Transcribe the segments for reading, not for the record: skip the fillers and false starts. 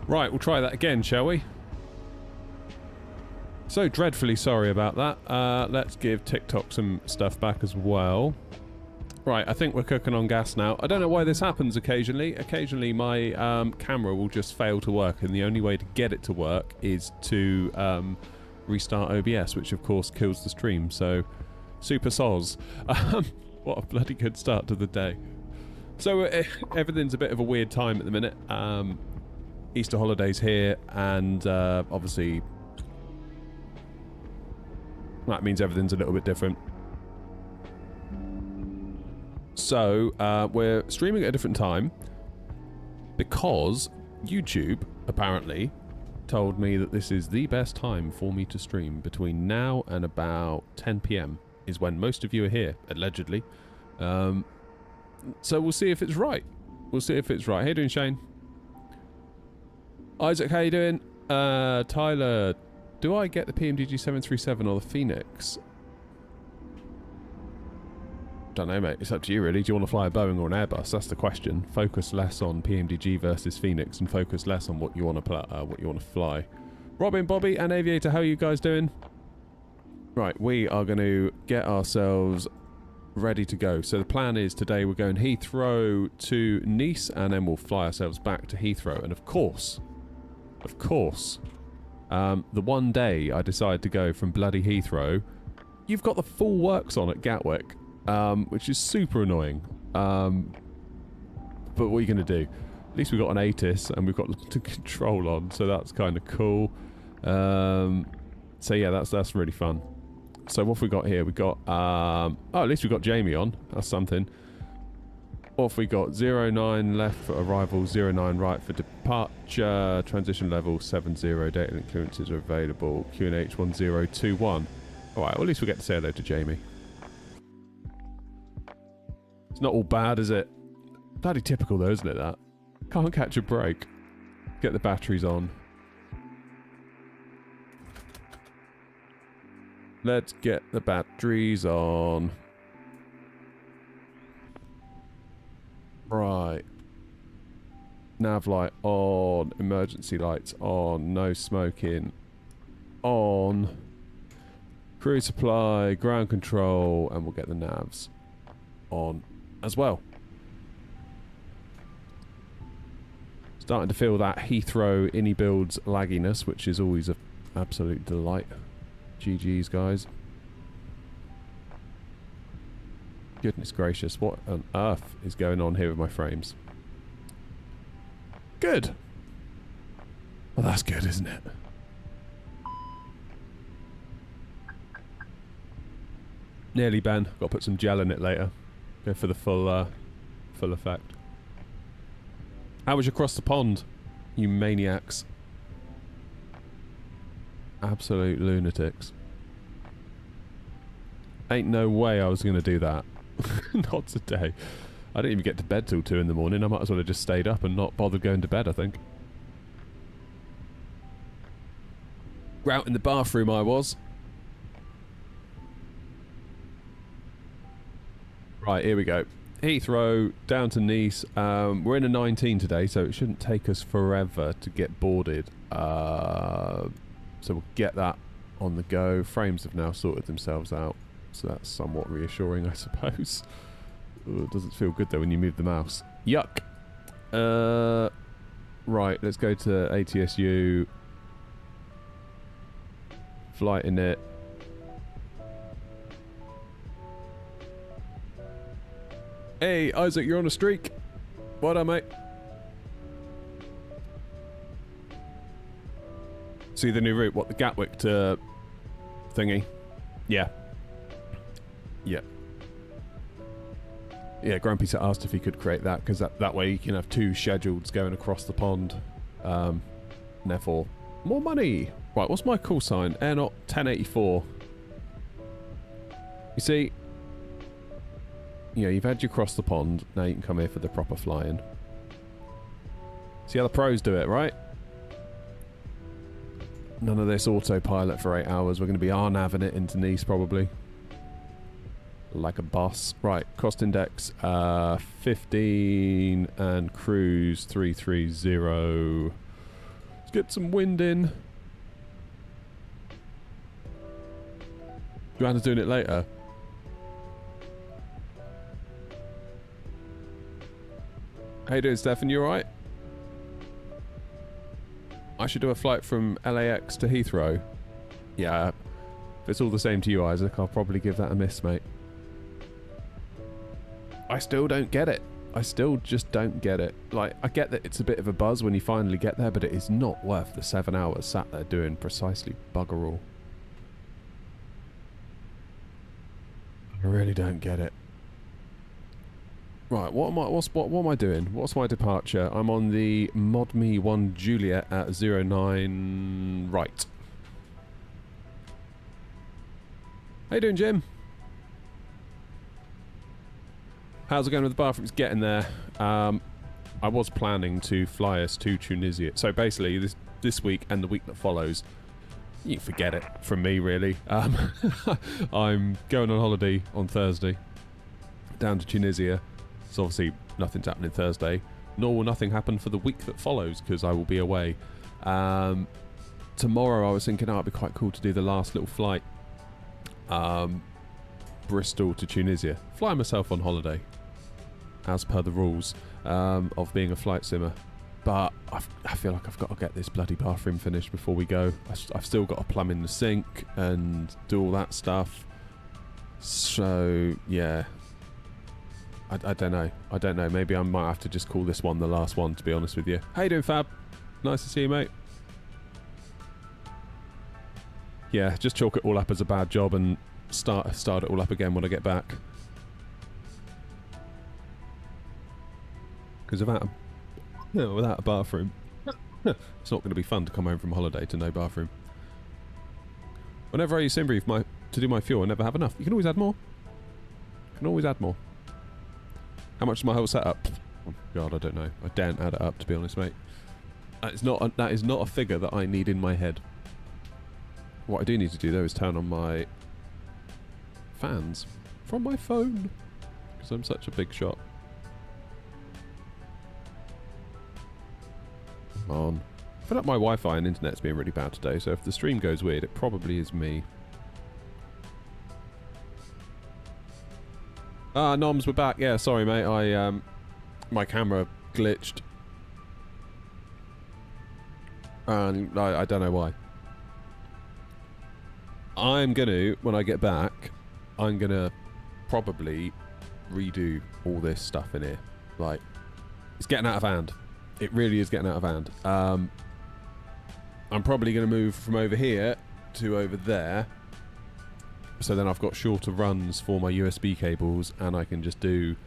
Right, we'll try that again, shall we? So dreadfully sorry about that. Let's give TikTok some stuff back as well. Right, I think we're cooking on gas now. I don't know why this happens occasionally. Occasionally my camera will just fail to work, and the only way to get it to work is to restart OBS, which of course kills the stream, so super soz. What a bloody good start to the day. So everything's a bit of a weird time at the minute. Easter holidays here, and obviously that means everything's a little bit different. So we're streaming at a different time because YouTube apparently told me that this is the best time for me to stream. Between now and about 10 PM is when most of you are here, allegedly. So we'll see if it's right. We'll see if it's right. How you doing, Shane? Isaac, how you doing? Tyler, do I get the PMDG 737 or the Phoenix? Don't know, mate. It's up to you, really. Do you want to fly a Boeing or an Airbus? That's the question. Focus less on PMDG versus Phoenix, and focus less on what you want to fly. Robin, Bobby, and Aviator, how are you guys doing? Right, we are going to get ourselves ready to go. So the plan is today we're going Heathrow to Nice, and then we'll fly ourselves back to Heathrow. And of course, the one day I decide to go from bloody Heathrow, you've got the full works on at Gatwick. Which is super annoying. But what are you going to do? At least we've got an ATIS and we've got the control on, so that's kind of cool. So yeah, that's really fun. So what have we got here? We've got, oh, at least we've got Jamie on. That's something. What have we got? 09 left for arrival, 09 right for departure, transition level 70, data link clearances are available, QNH 1021. Alright, well at least we get to say hello to Jamie. It's not all bad, is it? Bloody typical though, isn't it, that? Can't catch a break. Get the batteries on. Let's get the batteries on. Right. Nav light on. Emergency lights on. No smoking on. Crew supply, ground control, and we'll get the navs on as well. Starting to feel that Heathrow innie builds lagginess, which is always an absolute delight. GG's, guys. Goodness gracious, what on earth is going on here with my frames? Good. Well, that's good, isn't it? Nearly, Ben. Got to put some gel in it later. Go for the full effect. How was you across the pond, you maniacs? Absolute lunatics. Ain't no way I was going to do that. Not today. I didn't even get to bed till 2 in the morning. I might as well have just stayed up and not bothered going to bed, I think. Out in the bathroom I was. Right, here we go. Heathrow, down to Nice. We're in a 19 today, so it shouldn't take us forever to get boarded. So we'll get that on the go. Frames have now sorted themselves out, so that's somewhat reassuring, I suppose. Ooh, it doesn't feel good, though, when you move the mouse. Yuck! Right, let's go to ATSU. Flight in it. Hey, Isaac, you're on a streak. What up, mate? See the new route? What, the Gatwick to thingy? Yeah. Yeah. Yeah, Grumpy asked if he could create that, because that way you can have 2 scheduled going across the pond. And therefore, more money. Right, what's my call sign? Airnaut 1084. You see... You know, you've had you cross the pond, now you can come here for the proper flying. See how the pros do it, right? None of this autopilot for 8 hours. We're going to be RNAVing it into Nice, probably. Like a boss. Right, cost index 15 and cruise 330. Get some wind in. Joanna's doing it later. How you doing, Stefan? You alright? I should do a flight from LAX to Heathrow. Yeah. If it's all the same to you, Isaac, I'll probably give that a miss, mate. I still don't get it. I still just don't get it. Like, I get that it's a bit of a buzz when you finally get there, but it is not worth the 7 hours sat there doing precisely bugger all. I really don't get it. Right, what am I doing? What's my departure? I'm on the ModMe 1 Juliet at 09 right. How you doing, Jim? How's it going with the bathroom? It's getting there. I was planning to fly us to Tunisia. So basically, this week and the week that follows, you can forget it from me, really. I'm going on holiday on Thursday down to Tunisia. So obviously, nothing's happening Thursday, nor will nothing happen for the week that follows because I will be away. Tomorrow, I was thinking, it'd be quite cool to do the last little flight, Bristol to Tunisia. Fly myself on holiday, as per the rules of being a flight simmer. But I feel like I've got to get this bloody bathroom finished before we go. I've still got to plumb in the sink and do all that stuff. So, yeah. I don't know. I don't know. Maybe I might have to just call this one the last one, to be honest with you. How you doing, Fab? Nice to see you, mate. Yeah, just chalk it all up as a bad job and start it all up again when I get back. Because without a bathroom, it's not going to be fun to come home from holiday to no bathroom. Whenever I use SimBrief to do my fuel, I never have enough. You can always add more. You can always add more. How much is my whole setup? Oh God, I don't know. I daren't add it up, to be honest, mate. That is not a figure that I need in my head. What I do need to do, though, is turn on my fans from my phone. Because I'm such a big shot. Come on. I feel like my Wi-Fi and internet's being really bad today, so if the stream goes weird, it probably is me. Ah, Noms, we're back. Yeah, sorry, mate. My camera glitched. And I don't know why. When I get back, I'm gonna probably redo all this stuff in here. Like, it's getting out of hand. It really is getting out of hand. I'm probably gonna move from over here to over there. So then I've got shorter runs for my USB cables, and I can just do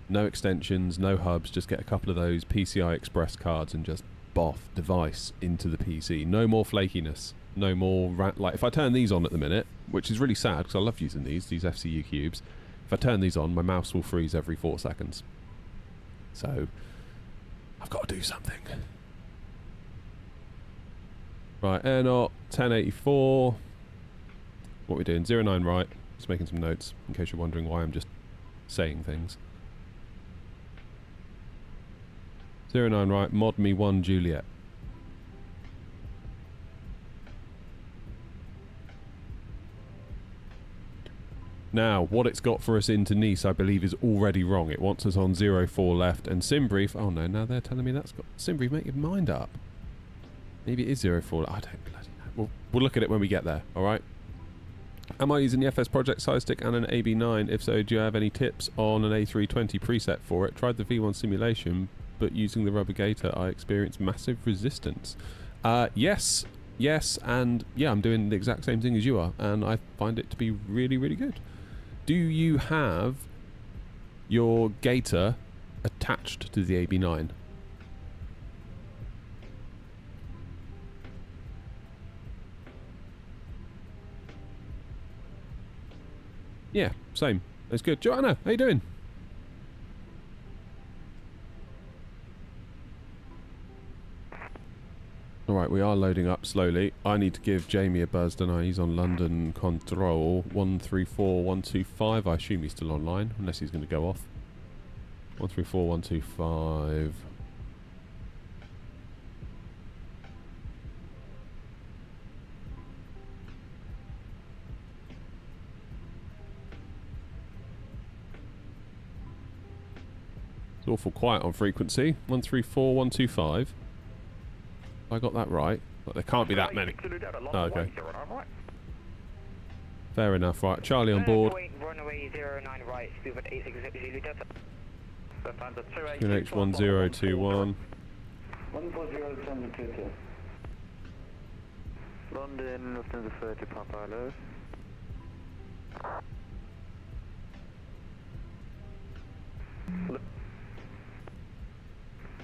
no extensions, no hubs, just get a couple of those PCI Express cards and just boff device into the PC. No more flakiness. No more... like, if I turn these on at the minute, which is really sad because I love using these FCU cubes. If I turn these on, my mouse will freeze every 4 seconds. So, I've got to do something. Right, air knot, 1084... What we're doing, 09 right, just making some notes in case you're wondering why I'm just saying things. 09 right, ModMe 1 Juliet. Now, what it's got for us into Nice, I believe, is already wrong. It wants us on 04 left, and SimBrief... Oh no, now they're telling me that's got... SimBrief, make your mind up. Maybe it is 04... I don't bloody know. We'll look at it when we get there, alright? Am I using the FS Project size stick and an AB9? If so, do you have any tips on an A320 preset for it? Tried the V1 simulation, but using the rubber gator, I experienced massive resistance. Yes, and yeah, I'm doing the exact same thing as you are, and I find it to be really, really good. Do you have your gator attached to the AB9? Yeah, same. That's good. Joanna, how you doing? Alright, we are loading up slowly. I need to give Jamie a buzz, don't I? He's on London Control 134125. I assume he's still online, unless he's going to go off. 134125. awful quiet on frequency. 134125. I got that right. But there can't be that many. Oh, okay. Fair enough. Right, Charlie on board. Runway 09 right, speed at 860 Delta. QNH1021. 140 London, Lufthansa 30, Papa, hello.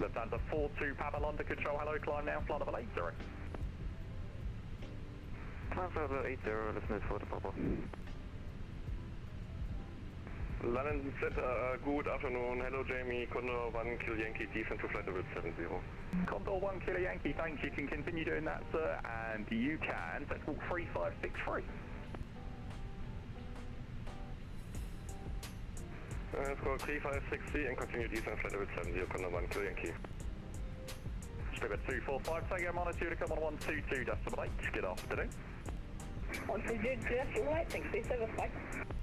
Lufthansa 42, Papa, London control, hello, climb now, flight level 80. Climb level 80, Lufthansa 40, Papa. London good afternoon, hello Jamie, Condor 1 Kilo Yankee, descent to flight level 70. Condor 1 Kilo Yankee, thanks, you can continue doing that, sir, and you can, let's walk 3563. Let's go 3563 and continue descent flight level 70, Condor 1 Kilo Yankee. Spirit 245, take monitor to come on 122, decimal 8, good afternoon. 122, decimal 8, thanks, 375.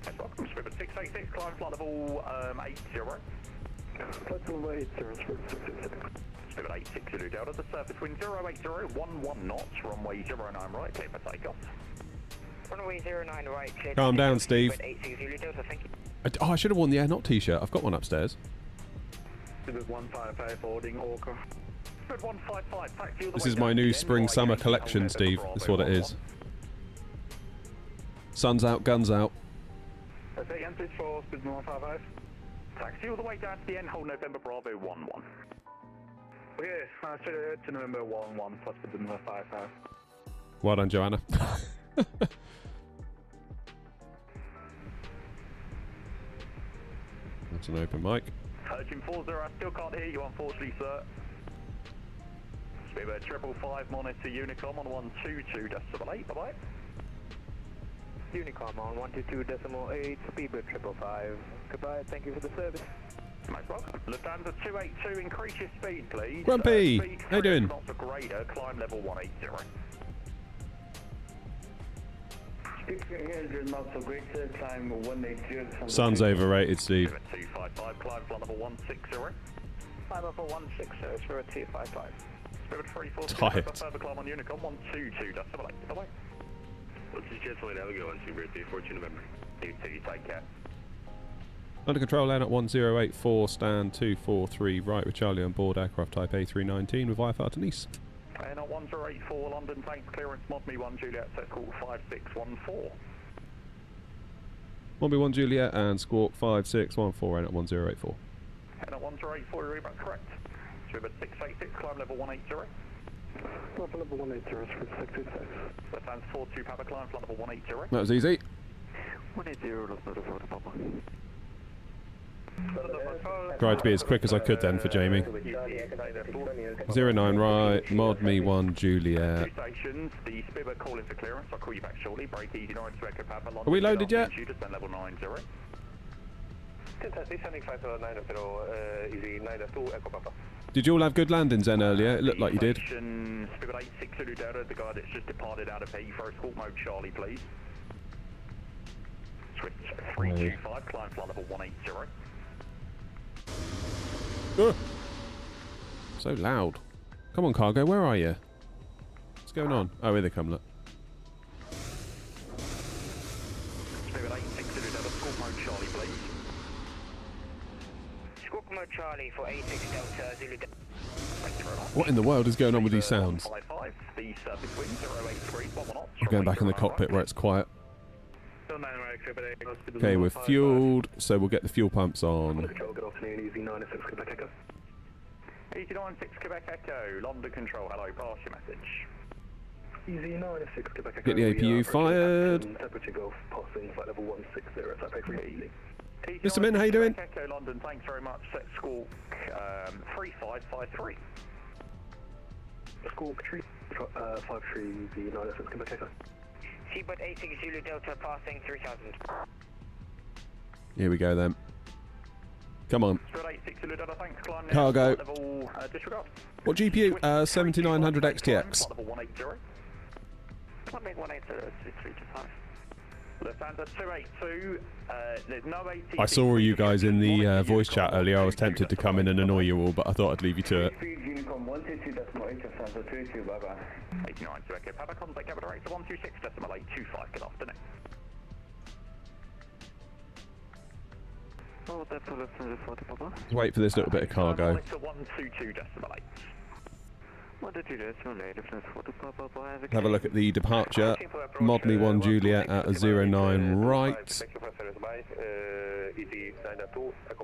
That's welcome, Spirit 686, climb flight level 80. Flight level 80, Spirit 860 Delta, the surface wind 080, 11 knots, runway 09 right, clear for takeoff. Runway 09 right, clear. Calm down, Steve. 860 Delta, thank you. I should have worn the Air Not t-shirt. I've got one upstairs. Spirit 155, boarding Orca. Spirit 155, taxi all the This way is down my to new the spring-summer NY collection, Yankee Steve. Bravo That's what it 11. is. Sun's out, guns out. Okay, answer for Spirit 155. Taxi all the way down to the end, hold November Bravo 11. Okay, straight to November 11, plus Spirit 155. Well done, Joanna. That's an open mic. Virgin 40, I still can't hear you, unfortunately, sir. Spirit 555, monitor Unicom on 122, decimal 8, bye-bye. Unicom on 122.8, speedbird 555. Goodbye, thank you for the service. Most welcome. Lufthansa 282, increase your speed, please. Grumpy, Speed how you doing? knots or greater, climb level 180. Speed 300 knots or greater, climb 180. Sun's overrated, Steve. Spirit 255, climb flight level 160. Climb up for 160, Spirit 255. Spirit 340, Tired. further climb on Unicom 122, decimal 8, bye-bye. This is Jet Flight Navigator on Spirit 14 November. You take care. Under control, land at 1084, stand 243, right with Charlie on board, aircraft type A319 with IFR to Nice. And at 1084, London tanks clearance, Mod Me 1 Juliet, set call 5614. One 1 Juliet and squawk 5614 and at 1084. And at 1084, you're about correct. Spirit 686, climb level 180. Level 180, Spirit 686. Lufthansa 42, Papa, climb flight level 180. That was easy. 180, Lufthansa 40, Papa. Tried to be as quick as I could then for Jamie. 09 right, mod me 1 Juliet. Two stations, the Spirit calling for clearance, I'll call you back shortly. Break easy, 9 to Echo Papa, London. Are we loaded yet? Descend level 90. Did you all have good landings then earlier? It looked like you did. Station, Spirit 860 Delta, the guy that's just departed out of Heathrow, squawk mode Charlie, please. Switch 325, climb flight level 180. So loud. Come on, cargo, where are you? What's going on? Oh, here they come, look. Spirit 860 Delta, squawk mode Charlie, please. Squawk mode Charlie for 86 Delta, Zulu Delta. Thank you very much. What in the world is going on with these sounds? 155, the surface wind 083, 1 knots. I'm going back in the cockpit where it's quiet. Okay, we're fueled, so we'll get the fuel pumps on. Good afternoon, Easy 96 Quebec Echo. Easy 96 Quebec Echo, London control, hello, pass your message. Easy 96 Quebec Echo. Get the APU fired. Temperature Gulf, passing flight level 160, Taipei 380. Mr. Min, how you doing? Echo London, thanks very much. Set squawk 3553. Squawk 53, Easy 96 Quebec Echo. Seabird 86 Zulu Delta passing 3000. Here we go then. Come on. Spirit 86 Zulu Delta, thanks, climb now. Cargo. Level, disregard. What GPU? 7900 XTX. Level 180. Climb 180, 325. Lufthansa 282, there's no ATC. I saw you guys in the voice chat earlier. I was tempted to come in and annoy you all, but I thought I'd leave you to it. Unicom 122.8 Lufthansa 22, bye bye. 89 to Echo Papa, contact Cabin Director 126.825, good afternoon. Oh, that's Lufthansa 40, Papa. Let's wait for this little bit of cargo. 122.8. 122.8, Lufthansa 40, Papa. Have a look at the departure. Mod me 1 Juliet at a 09 right.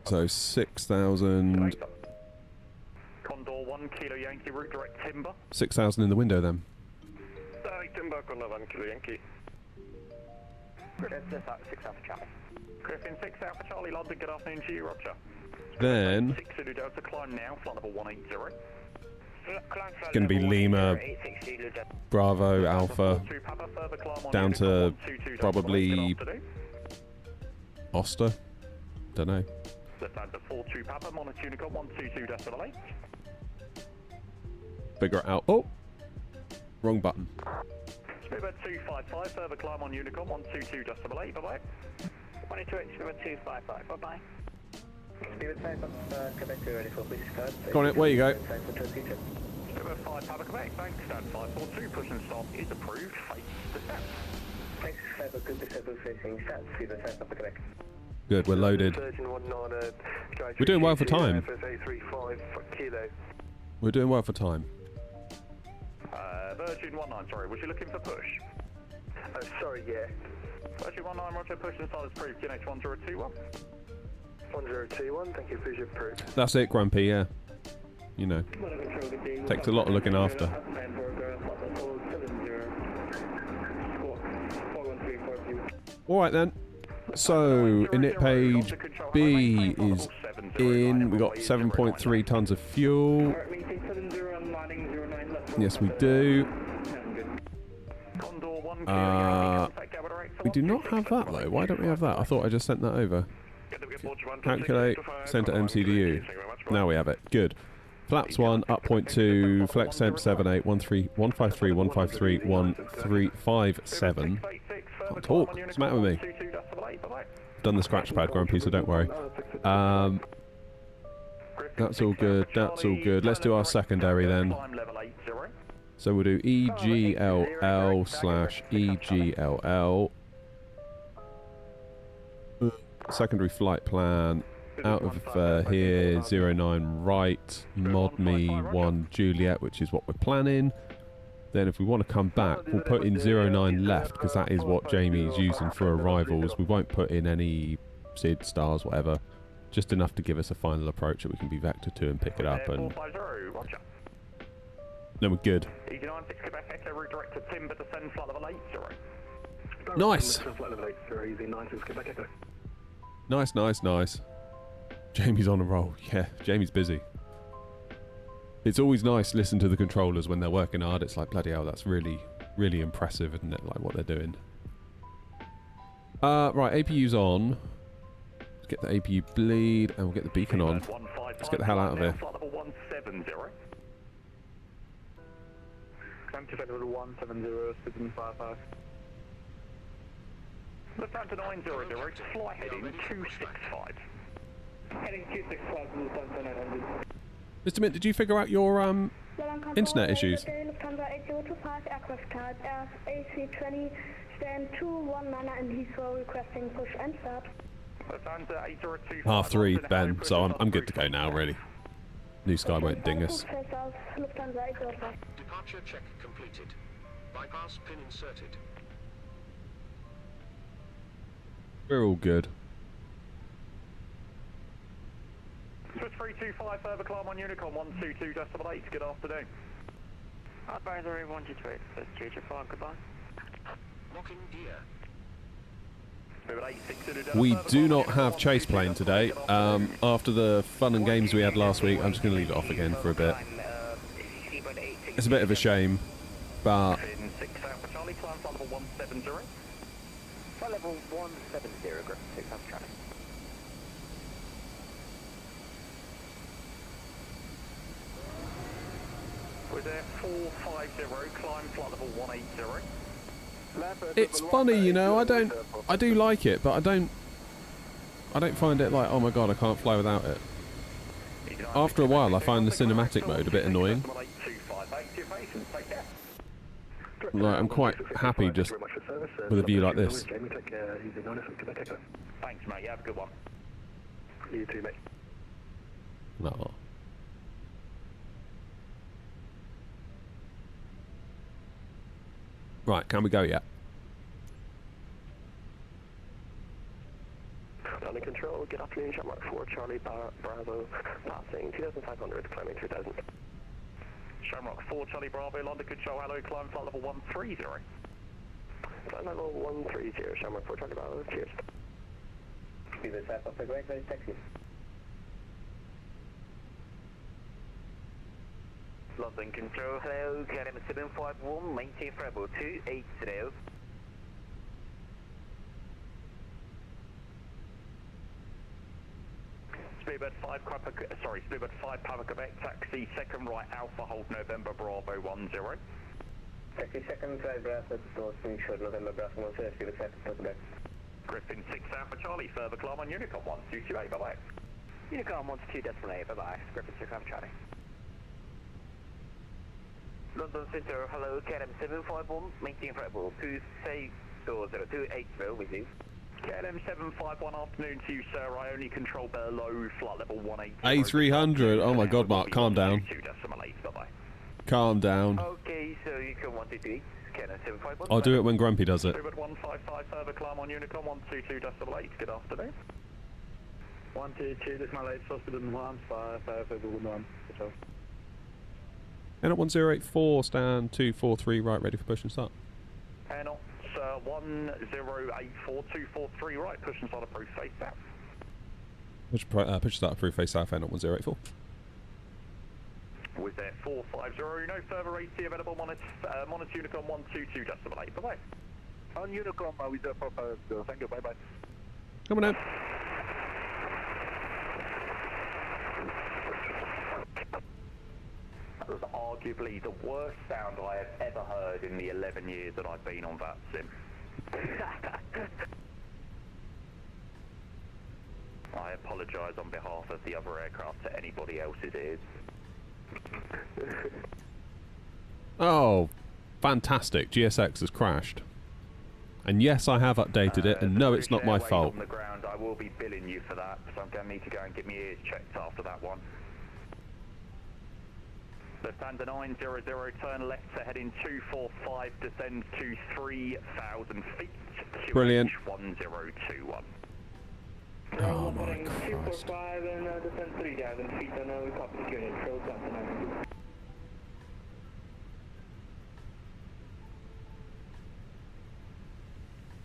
So 6,000. Condor 1 Kilo Yankee, route direct Timber. 6,000 in the window then. Direct Timber, Condor 1 Kilo Yankee. Griffin 6 Alpha Charlie. Griffin 6 Alpha Charlie, London, good afternoon to you, Roger. Then 6 Zulu Delta, climb now, flight level 180. it's going to be Lima, Bravo, Alpha, down to probably Oster. Don't know. Lufthansa 42 Papa, monitor Unicom 122.8. Figure it out. Oh! Wrong button. Speedbird 255, further climb on Unicom 122.8, bye bye. 22 Speedbird 255, bye bye. Speedbird 5, Quebec 2 ready for push start. Go on it, where you go? Speedbird 5 Papa Quebec, thanks, stand 542, push and stop is approved, face descent. Thanks, 5 good disable facing south, Speedbird 5 Papa Quebec. Good, we're loaded. We're doing well for time. We're doing well for time. Virgin 19, sorry, was you looking for push? Sorry, yeah. Virgin 19, roger, push and start is approved, QNH 1021. 1021, thank you for your proof. That's it, Grumpy, yeah. You know, takes a lot of looking after. Alright then. So, init page B is in. We got 7.3 tons of fuel. Yes, we do. We do not have that though. Why don't we have that? I thought I just sent that over. Calculate, send to MCDU. Now we have it. Good. Flaps 1, up 0.2, flex temp 78, 153, 153, 1357. Can't talk. What's the matter with me? Done the scratch pad, Grumpy, so don't worry. That's all good. That's all good. Let's do our secondary then. So we'll do EGLL slash EGLL. Secondary flight plan. Out of here, 09 right, mod me 1 Juliet, which is what we're planning. Then if we want to come back, we'll put in 09 left, because that is what Jamie's using for arrivals. We won't put in any SID, stars, whatever. Just enough to give us a final approach that we can be vector to and pick it up, and then we're good. Nice! Nice, nice, nice. Jamie's on a roll. Yeah, Jamie's busy. It's always nice to listen to the controllers when they're working hard. It's like, bloody hell, that's really, really impressive, isn't it? Like, what they're doing. Right, APU's on. Let's get the APU bleed, and we'll get the beacon on. Let's get the hell out of here. Lufthansa 900, fly heading 265. Heading 265, Lufthansa 900. Mr. Mint, did you figure out your internet issues? Lufthansa 8025, aircraft type AC20, stand 219 in Heathrow, requesting push and start. Lufthansa 8025. 3:30, Ben, so I'm good to go now, really. New Sky won't ding us. Lufthansa 8025. Departure check completed. Bypass pin inserted. We're all good. Swiss 325, further climb on Unicom 122.8, good afternoon. Advisory 128, first JJ4, goodbye. Locking gear. We do not have chase plane today. After the fun and games we had last week, I'm just going to leave it off again for a bit. It's a bit of a shame, but Level 170, Griffin 6 Alpha Charlie. We're there 450, climb flight level 180. It's funny, you know. I do like it, but I don't find it like, oh my god, I can't fly without it. After a while, I find the cinematic mode a bit annoying. Like, I'm quite happy just with a view like this. Thanks, mate. You have a good one. You too, mate. No. Right, can we go yet? Landing control, good afternoon, Shamrock 4, Charlie Bravo, passing 2,500, climbing 3,000. Shamrock 4, Charlie Bravo, London control, hello, climb flight level 130. Flight level 130, Shamrock 4, Charlie Bravo, cheers. Be the type of the great taxi. London control, hello, KLM 751, maintain for about 280. Speedbird 5, Speedbird 5, Papa Quebec, taxi, second right, Alpha, hold November, Bravo 10. Taxi second, drive Bravo, doors short, November, Bravo 10, speed the Papa Quebec. Griffin 6 Alpha Charlie, further climb on Unicom 1228, bye-bye. Unicom 128, bye-bye. Griffin 6 Alpha Charlie. London Center, hello, KLM 751, maintain for about 280 with you. KLM 751, afternoon to you, sir. I only control below flight level 180. A300. Oh my god, Mark, calm down. 2.8, bye-bye. Calm down. Okay, so you can 123, KLM 751. I'll do it when Grumpy does it. Speedbird 155, further climb on Unicom 122.8. Good afternoon. 122, this is my latest hospital in 155, And at 1084, stand 243 right, ready for push and start. And on 1084243 right, push and start approved face south. Push and start approved face south end at 1084. Was there 450, no further AC available, monitor Unicom 122.8, bye-bye. On Unicom, with the proper, thank you, bye-bye. Coming in. That was arguably the worst sound I have ever heard in the 11 years that I've been on that sim. I apologise on behalf of the other aircraft to anybody else's ears. Oh, fantastic. GSX has crashed. And yes, I have updated it, and no, it's not my fault. On the ground, I will be billing you for that, so I'm going to need to go and get my ears checked after that one. Lufthansa 900, turn left to heading 245, descend to 3,000 feet. Brilliant. 1021. Oh my Christ. 245 and descend 3,000 feet on our Cockpit unit, so that's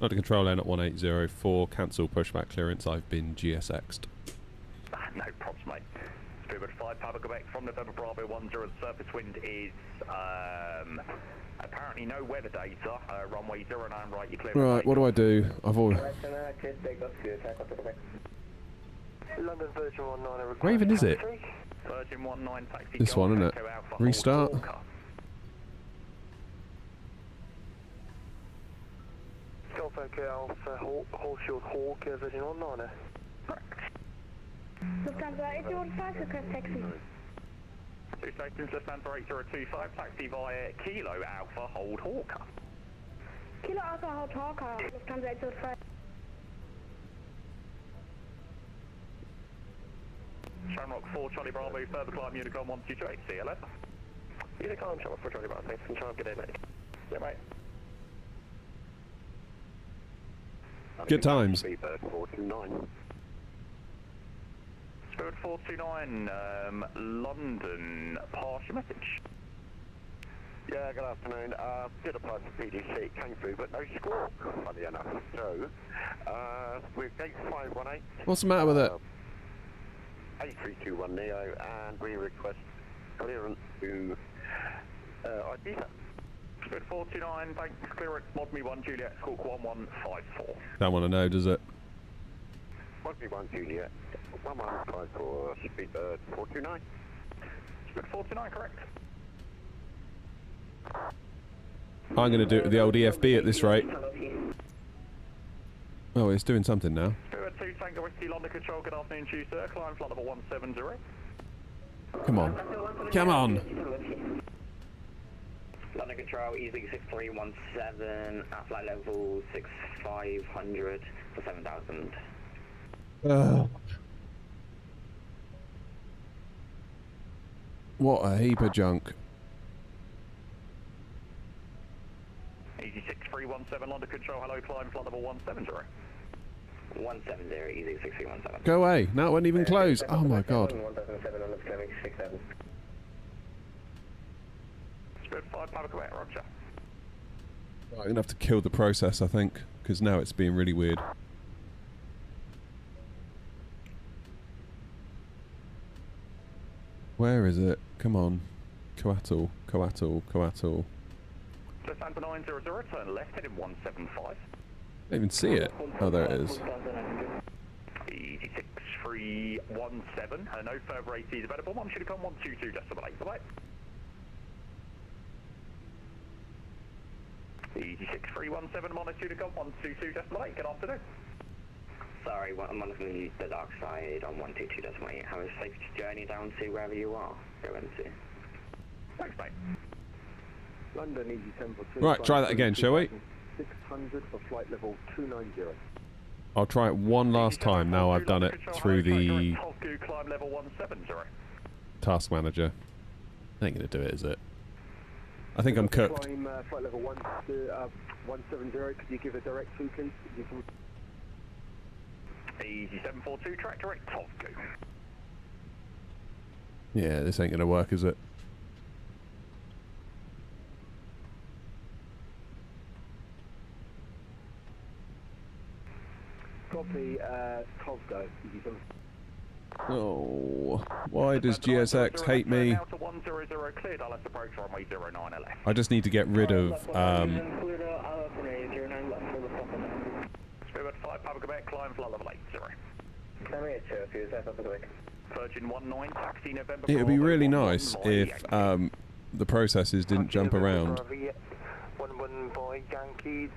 Not to control lane at 1804, cancel pushback clearance, I've been GSX'd. No problems, mate. Speedbird 5, Papa Quebec from November Bravo 10, the surface wind is apparently no weather data, runway 09 right, you're clear. Right, what do I do? I've already... London Virgin 19, Where even is it? Virgin 19, taxi. This one, isn't it? Restart. Golf Echo Alpha, Horseshoe Hawk, Virgin 19. Lufthansa 805, request taxi. 2 stations, Lufthansa 8025, taxi via Kilo Alpha, hold Hawker. Kilo Alpha, hold Hawker, Lufthansa 805. Shamrock 4, Charlie Bravo, further climb Unicom 128, CLF. Unicom, Shamrock 4, Charlie Bravo, thanks for the good day, mate. Yeah, mate. Good times. Speedbird 429. Spirit 429, London, pass your message. Yeah, good afternoon. Did apply for PDC, came through, but no squawk, funny enough. So, we're gate 518. What's the matter with it? 8321 Neo, and we request clearance to Ibiza. Spirit 429, thanks, clearance, Mod Me 1, Juliet, Squawk 1154. Don't want to know, does it? Mod Me 1 Juliet, 1154, Speedbird 429. Spirit 429, correct. I'm going to do it with the old EFB at this rate. Oh, it's doing something now. Spirit 2 Tango Whiskey London Control, good afternoon to you, sir. Climb flight level 170. Come on. Come on. London Control, easy 6317 at flight level 6500 for 7000. What a heap of junk. Easy 6317 London Control, hello, climb flight level 170. 170, easy 6317. Go away. Now it won't even close. Oh my god. 1007 on the climbing 67. Spirit 5 Papa Quebec, roger. I'm going to have to kill the process, I think, because now it's being really weird. Where is it? Come on. Coatl, Coatl, Coatl. Just Santa 900, turn left, heading 175. I don't even see it. Oh, there it is. Easy 6317, no further ATs available. One should have come 122, decimal 8, bye-bye. Easy 6317, monitor to come 122, decimal 8, good afternoon. Sorry, I'm on the dark side on 122 decimal 8. Have a safe journey down to wherever you are. Go into. Thanks, mate. London easy 1042. Right, try that again, shall we? 600 for flight level 290. I'll try it one last time now I've done it through the Climb level 170. task manager. That ain't going to do it, is it? I think I'm cooked. Climb flight level 170. Could you give a direct to, please? Easy 742, track direct, top go. Yeah, this ain't going to work, is it? Copy, Tovgo. Oh, why does GSX hate me? Now to 100, cleared, I'll approach runway 09 left. I just need to get rid of, Spirit 5, Papa Quebec, climb flight level 80. Climbing at Cherfield, South Africa. Virgin 19, taxi November. it would be really nice if the processes didn't jump around. 11 boy, Yankee,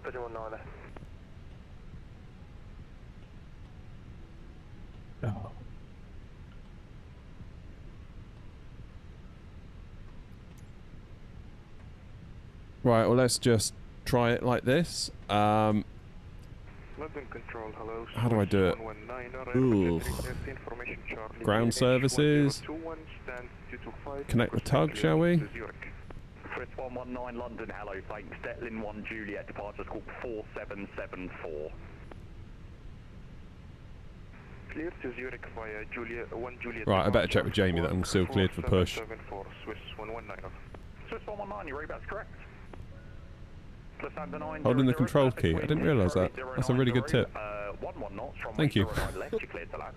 Virgin 19. Oh. Right, well let's just try it like this. London Control, hello. How do I do it? Ooh. Ground services. Connect the tug, shall we? Chris 119 London, hello, thanks. Detlin 1 Juliet, departure squawk 4774. Clear to Zurich via Juliet 1 Juliet. Right, I better check with Jamie that I'm still cleared for push. Swiss 119. Swiss 119, your that's correct. Holding the control key. I didn't realise that. That's a really good tip. 11 knots from Thank you. left, you cleared to land.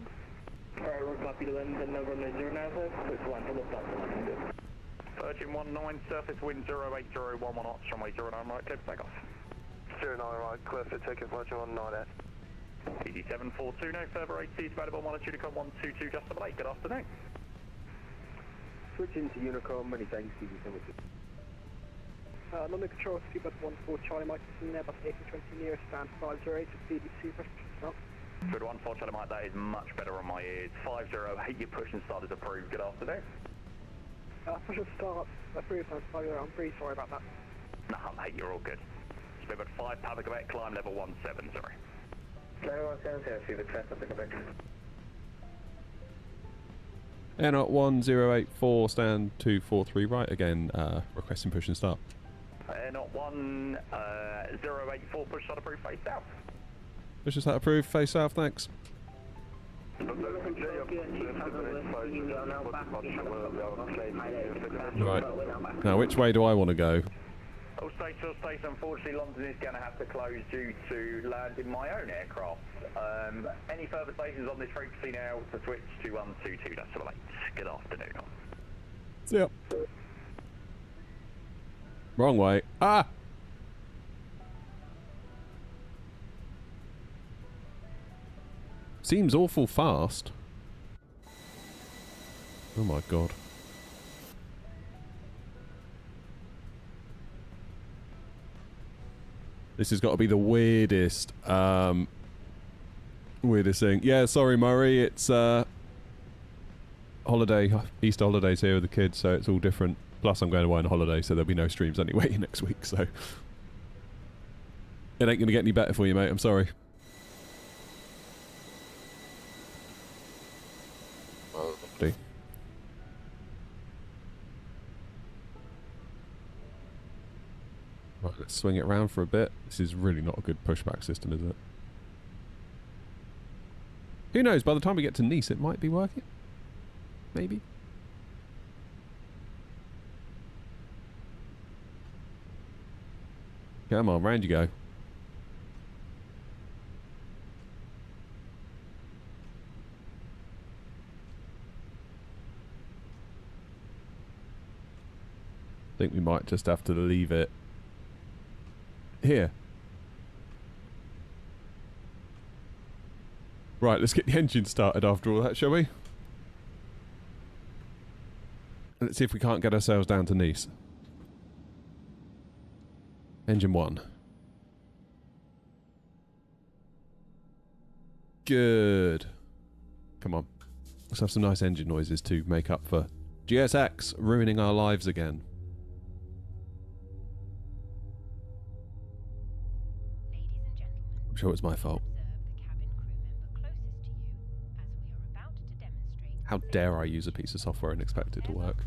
Virgin 19, surface wind 080, 11 knots, runway 09 right, clear for takeoff. 09 right, clear for takeoff, Virgin 19. PD 742, no further ATs available, monitor to come 122, just double 8, good afternoon. Switch into Unicom, many thanks, easy 72. London Control, Seabird 14 Charlie Mike, Airbus A320 near stand 508 to BBC, stop. Good 14 Charlie Mike, that is much better on my ears. 50, your push and start is approved, good afternoon. Push and start, approved, I'm pretty sorry about that. Nah, mate, you're all good. Spirit 5, Papa Quebec, climb level 17, sorry. Level 170, see the crest of the Quebec. Air 1084, stand 243 right again, requesting push and start. Air 1084, push start approved, face south. Push and start approved, face south, thanks. Right, now which way do I want to go? All states, unfortunately London is going to have to close due to landing my own aircraft. Any further stations on this frequency now to switch to 122, that's all right. Good afternoon. See ya. Wrong way. Ah! Seems awful fast. Oh my god. This has got to be the weirdest, weirdest thing. Yeah, sorry, Murray. It's Easter holidays here with the kids, so it's all different. Plus, I'm going away on holiday, so there'll be no streams anyway next week. So it ain't gonna get any better for you, mate. I'm sorry. Right, let's swing it around for a bit. This is really not a good pushback system, is it? Who knows? By the time we get to Nice, it might be working. Maybe. Come on, round you go. I think we might just have to leave it here. Right, let's get the engine started after all that, shall we? Let's see if we can't get ourselves down to Nice. Engine 1. Good. Come on. Let's have some nice engine noises to make up for GSX ruining our lives again. I'm sure it's my fault. How dare I use a piece of software and expect it to work?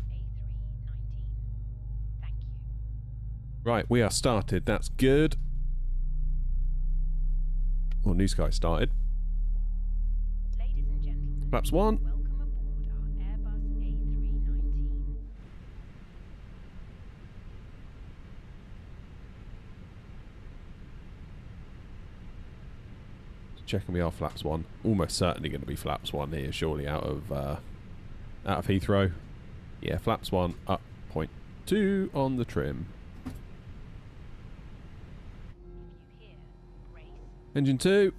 Right, we are started. That's good. Well, New Sky started. Flaps 1. Checking we are flaps 1. Almost certainly going to be flaps 1 here, surely out of Heathrow. Yeah, flaps 1 up 0.2 on the trim. Engine 2.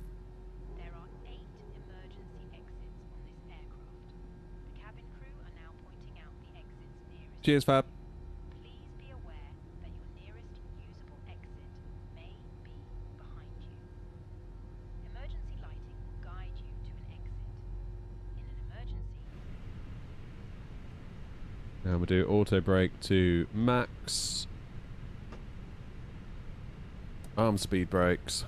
There are 8 emergency exits on this aircraft. The cabin crew are now pointing out the exits nearest. Cheers, Fab. Please be aware that your nearest usable exit may be behind you. Emergency lighting will guide you to an exit. In an emergency... Now we'll do auto brake to max. Arm speed brakes.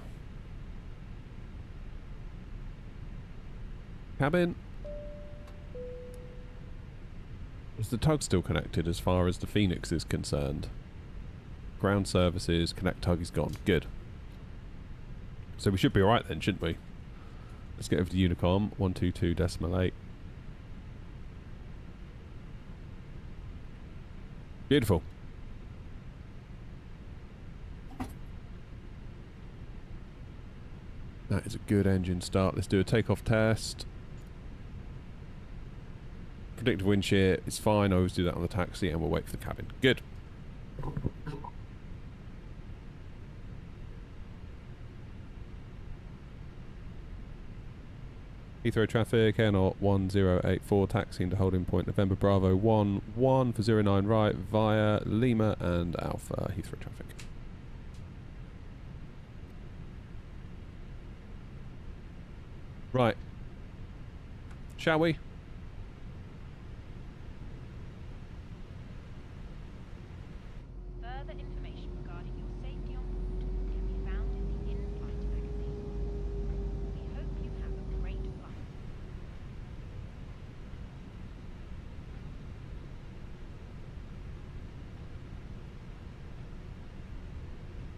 Cabin. Is the tug still connected as far as the Phoenix is concerned? Ground services, connect tug is gone. Good. So we should be alright then, shouldn't we? Let's get over to Unicom. 122.8. Beautiful. That is a good engine start. Let's do a takeoff test. Predictive wind shear is fine. I always do that on the taxi, and we'll wait for the cabin. Good. Heathrow traffic, Airnaut 1084, taxiing to holding point November Bravo 11 for 09 right via Lima and Alpha. Heathrow traffic. Right. Shall we? Further information regarding your safety on board can be found in the in-flight magazine. We hope you have a great flight.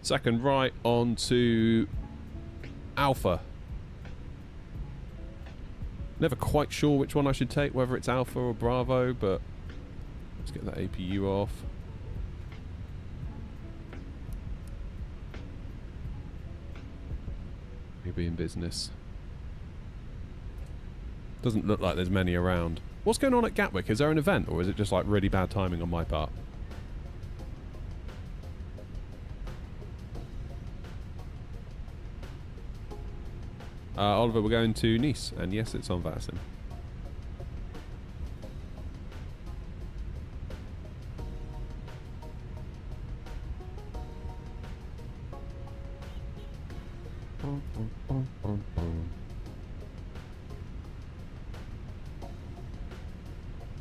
Second right on to Alpha. Never quite sure which one I should take, whether it's Alpha or Bravo, but let's get that APU off. Maybe in business. Doesn't look like there's many around. What's going on at Gatwick? Is there an event, or is it just like really bad timing on my part? Oliver, we're going to Nice, and yes, it's on Vassen.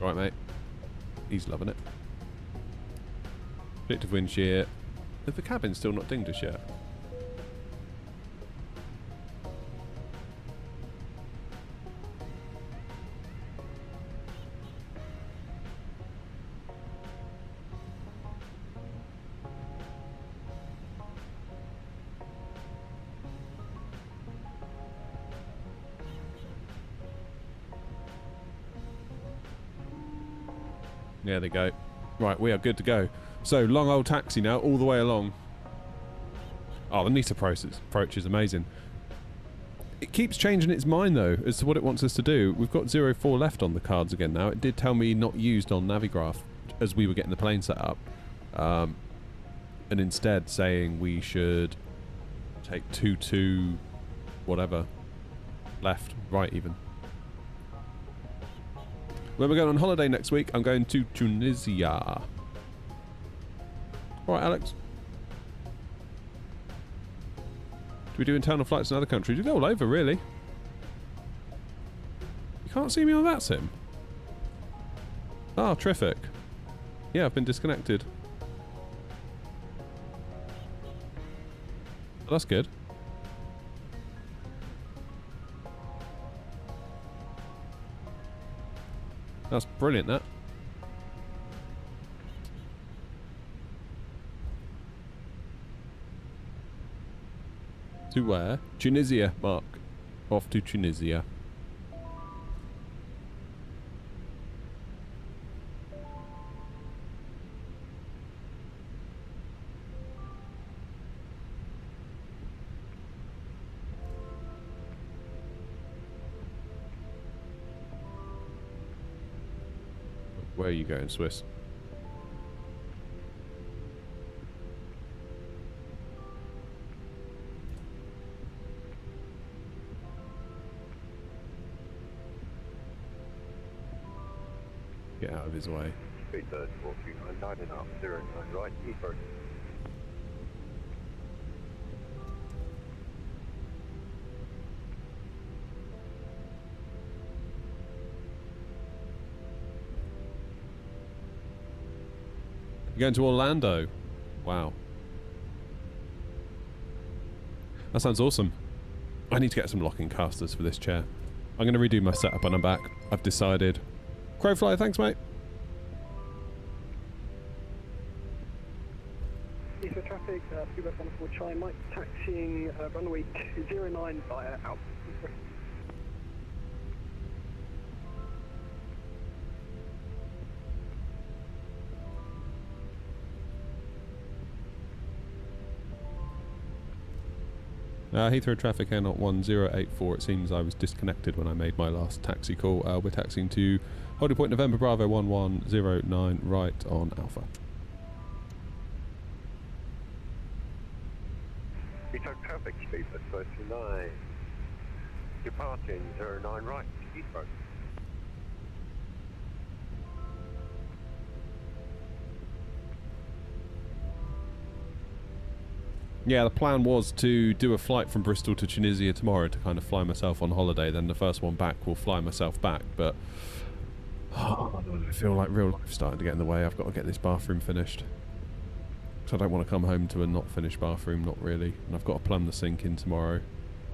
Right, mate. He's loving it. Predictive wind shear. Is the cabin still not dinged us yet? There they go. Right, we are good to go. So, long old taxi now, all the way along. Oh, the NISA approach is amazing. It keeps changing its mind, though, as to what it wants us to do. We've got 04 left on the cards again now. It did tell me not used on Navigraph as we were getting the plane set up. And instead saying we should take 22 whatever. Left, right even. When we're going on holiday next week, I'm going to Tunisia. Alright, Alex. Do we do internal flights in other countries? We go all over, really. You can't see me on that sim. Oh, terrific. Yeah, I've been disconnected. Well, that's good. That's brilliant, that. To where? Tunisia, Mark. Off to Tunisia. Where are you going, Swiss? Get out of his way. Speed 439 up, 09 right, Heathrow. You're going to Orlando? Wow. That sounds awesome. I need to get some locking casters for this chair. I'm going to redo my setup when I'm back. I've decided. Crowfly, thanks, mate. Heathrow traffic, Pushback 14 Charlie Mike, taxiing runway 209 via out. Heathrow traffic air not 1084. It seems I was disconnected when I made my last taxi call. We're taxiing to holding point November Bravo 1109 right on Alpha. Heathrow traffic, speed 39. Departing 09 right, Heathrow. Yeah, the plan was to do a flight from Bristol to Tunisia tomorrow to kind of fly myself on holiday. Then the first one back will fly myself back. But I feel like real life starting to get in the way. I've got to get this bathroom finished. So I don't want to come home to a not finished bathroom, not really. And I've got to plumb the sink in tomorrow.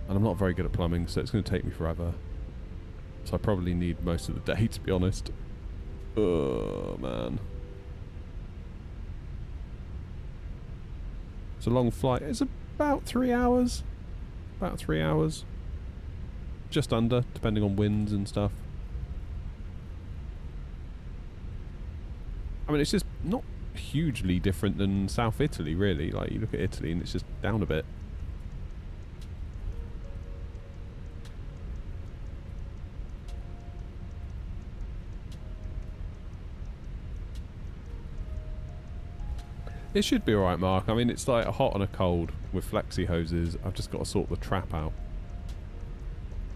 And I'm not very good at plumbing, so it's going to take me forever. So I probably need most of the day, to be honest. Oh, man. It's a long flight. It's about 3 hours. About 3 hours. Just under, depending on winds and stuff. I mean, it's just not hugely different than South Italy, really. Like, you look at Italy and it's just down a bit. It should be alright, Mark. I mean, it's like a hot and a cold with flexi hoses. I've just got to sort the trap out.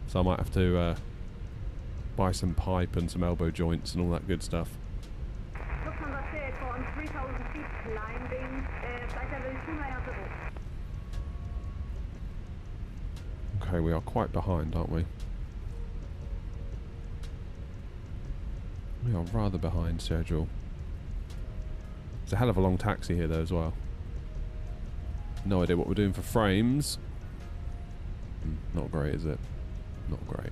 So I might have to buy some pipe and some elbow joints and all that good stuff. Lufthansa Takeoff on 3,000 feet, landing, flight level 29 0. Okay, we are quite behind, aren't we? We are rather behind schedule. It's a hell of a long taxi here though as well. No idea what we're doing for frames. Not great, is it? Not great.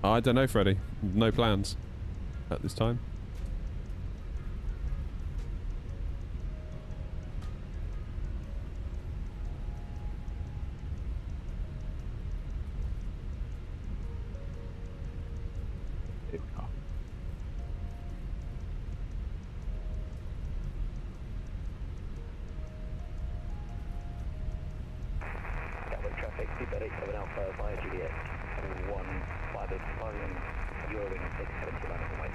I don't know, Freddy. No plans at this time. Here we are. Gatwick traffic, Seabed 87 Alpha, via Juliet, 1, 5 Italian, Eurowing 670 line of the way.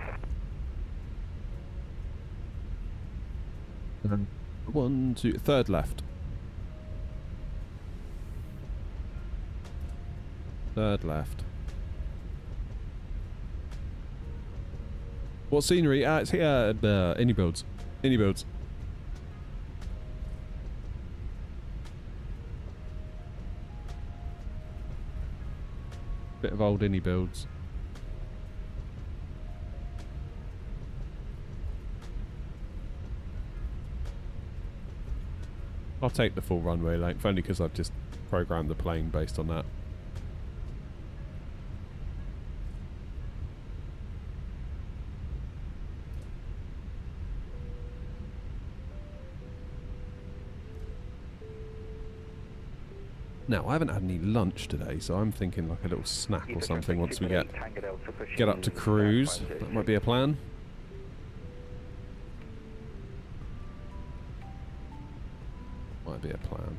1, 2, third left. Third left. What scenery? It's here. Any builds. Any builds. Bit of old indie builds. I'll take the full runway length, only because I've just programmed the plane based on that. Now, I haven't had any lunch today, so I'm thinking like a little snack or something once we get up to cruise. That might be a plan. Might be a plan.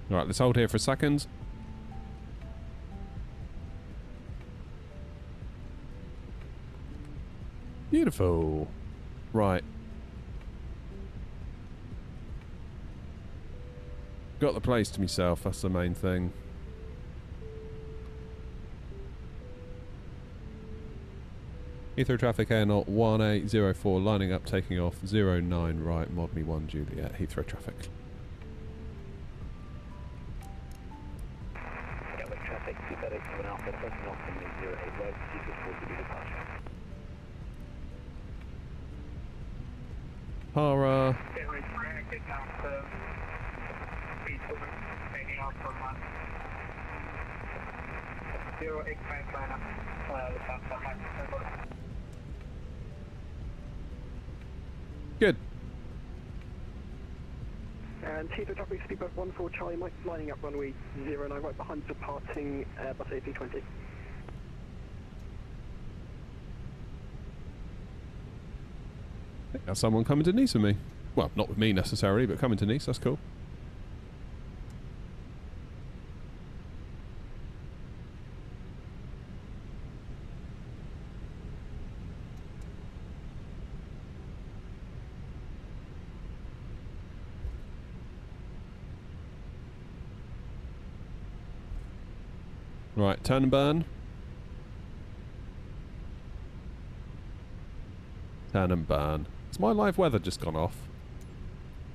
Alright, let's hold here for a second. Beautiful. Right. Got the place to myself, that's the main thing. Heathrow traffic air not 1804, lining up, taking off, 09 right, mod me 1 Juliet, Heathrow traffic. Gatwick traffic, Seabed 87 Alpha, taking off from the 08 right, Seabed 4 to departure. Para. Good. And Heathrow traffic, speedboat 14 Charlie Mike, lining up runway 09 right behind departing Airbus A320. Got someone coming to Nice with me. Well, not with me necessarily, but coming to Nice, that's cool. Right, turn and burn. Turn and burn. Has my live weather just gone off?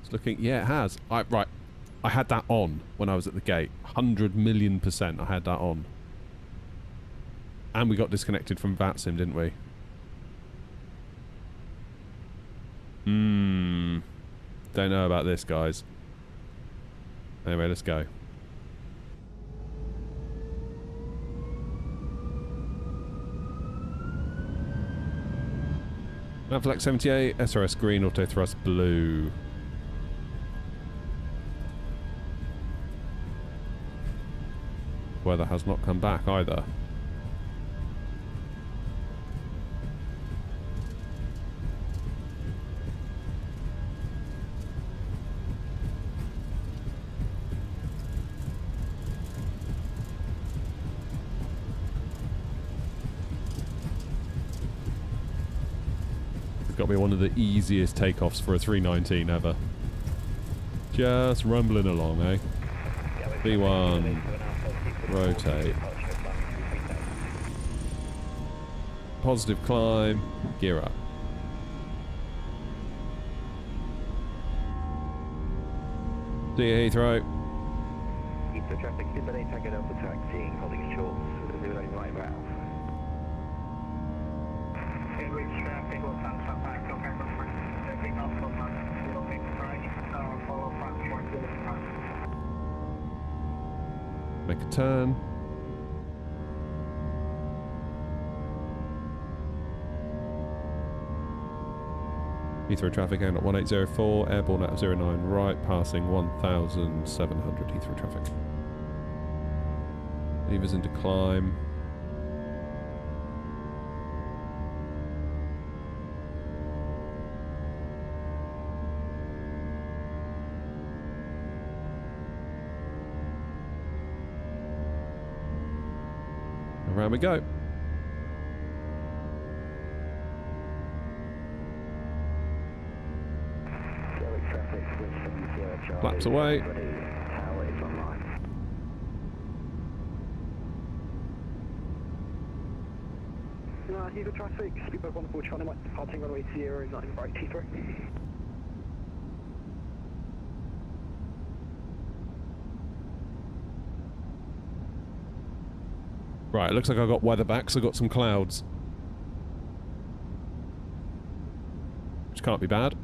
It's looking... Yeah, it has. Right. I had that on when I was at the gate. 100,000,000% I had that on. And we got disconnected from VATSIM, didn't we? Don't know about this, guys. Anyway, let's go. Navigraph 78, SRS green, auto thrust blue. Weather has not come back either. Got to be one of the easiest takeoffs for a 319 ever. Just rumbling along, eh? V1, rotate. Positive climb, gear up. See you, Heathrow. Heathrow traffic, Super 8, Takeoff Alpha taxiing, holding short, 09 right valve. Cambridge traffic, will come back, November 1st, every Alpha Month, will make right, follow front, short, front. Make a turn. Heathrow traffic out at 1804, airborne at 09 right, passing 1,700 Heathrow traffic. Levers into climb. Around we go. Flaps away. Heathrow traffic, speedboat 14 Charlie Mike, departing runway 09 right Heathrow. Right, it looks like I've got weather back, so I've got some clouds. Which can't be bad.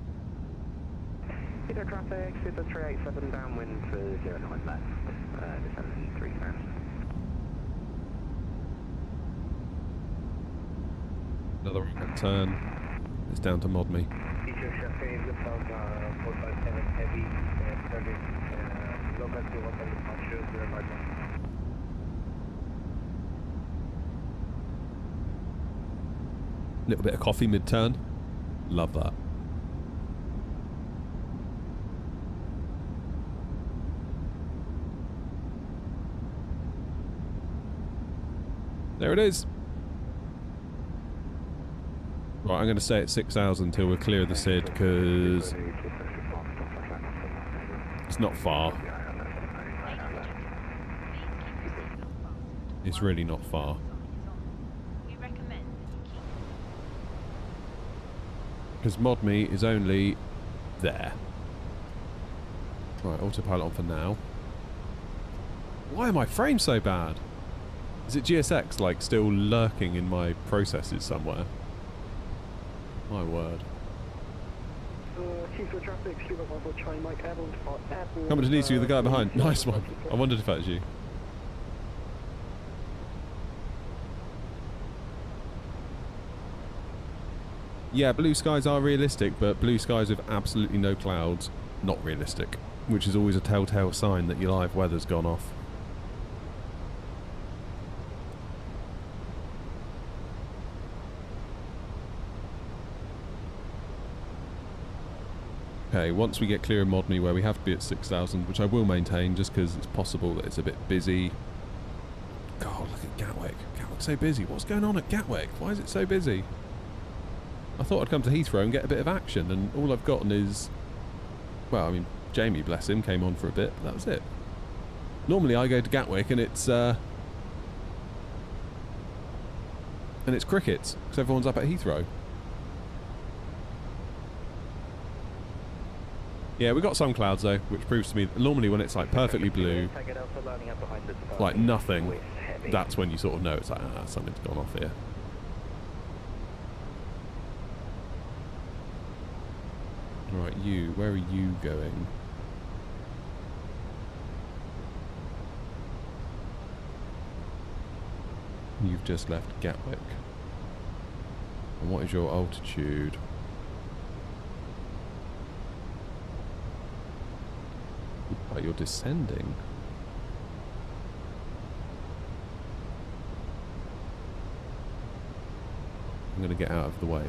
Heathrow traffic, Super 387 downwind for 09 left, descending 3000. Another right turn. It's down to mod me. Heathrow traffic, Lufthansa 457 heavy, service, local to hotel departure, 091. Little bit of coffee mid-turn. Love that. There it is. Right, I'm going to stay at 6,000 until we're clear of the SID, because it's not far. It's really not far. Because mod me is only there. Right, autopilot on for now. Why are my frames so bad? Is it GSX, like, still lurking in my processes somewhere? My word. Heathrow traffic, speedboat 14 Charlie Mike, airborne depart, airborne. Coming to Nice, you, the guy behind. Nice one. I wondered if that was you. Yeah, blue skies are realistic, but blue skies with absolutely no clouds, not realistic. Which is always a telltale sign that your live weather's gone off. Okay, once we get clear of mod me where we have to be at 6,000, which I will maintain just because it's possible that it's a bit busy. God, look at Gatwick. Gatwick's so busy. What's going on at Gatwick? Why is it so busy? I thought I'd come to Heathrow and get a bit of action, and all I've gotten is... Well, I mean, Jamie, bless him, came on for a bit, but that was it. Normally I go to Gatwick and it's crickets, because everyone's up at Heathrow. Yeah, we got some clouds though, which proves to me that normally when it's like perfectly blue, like nothing, that's when you sort of know it's like, ah, something's gone off here. Right, you, where are you going? You've just left Gatwick. And what is your altitude? Oh, you're descending. I'm going to get out of the way.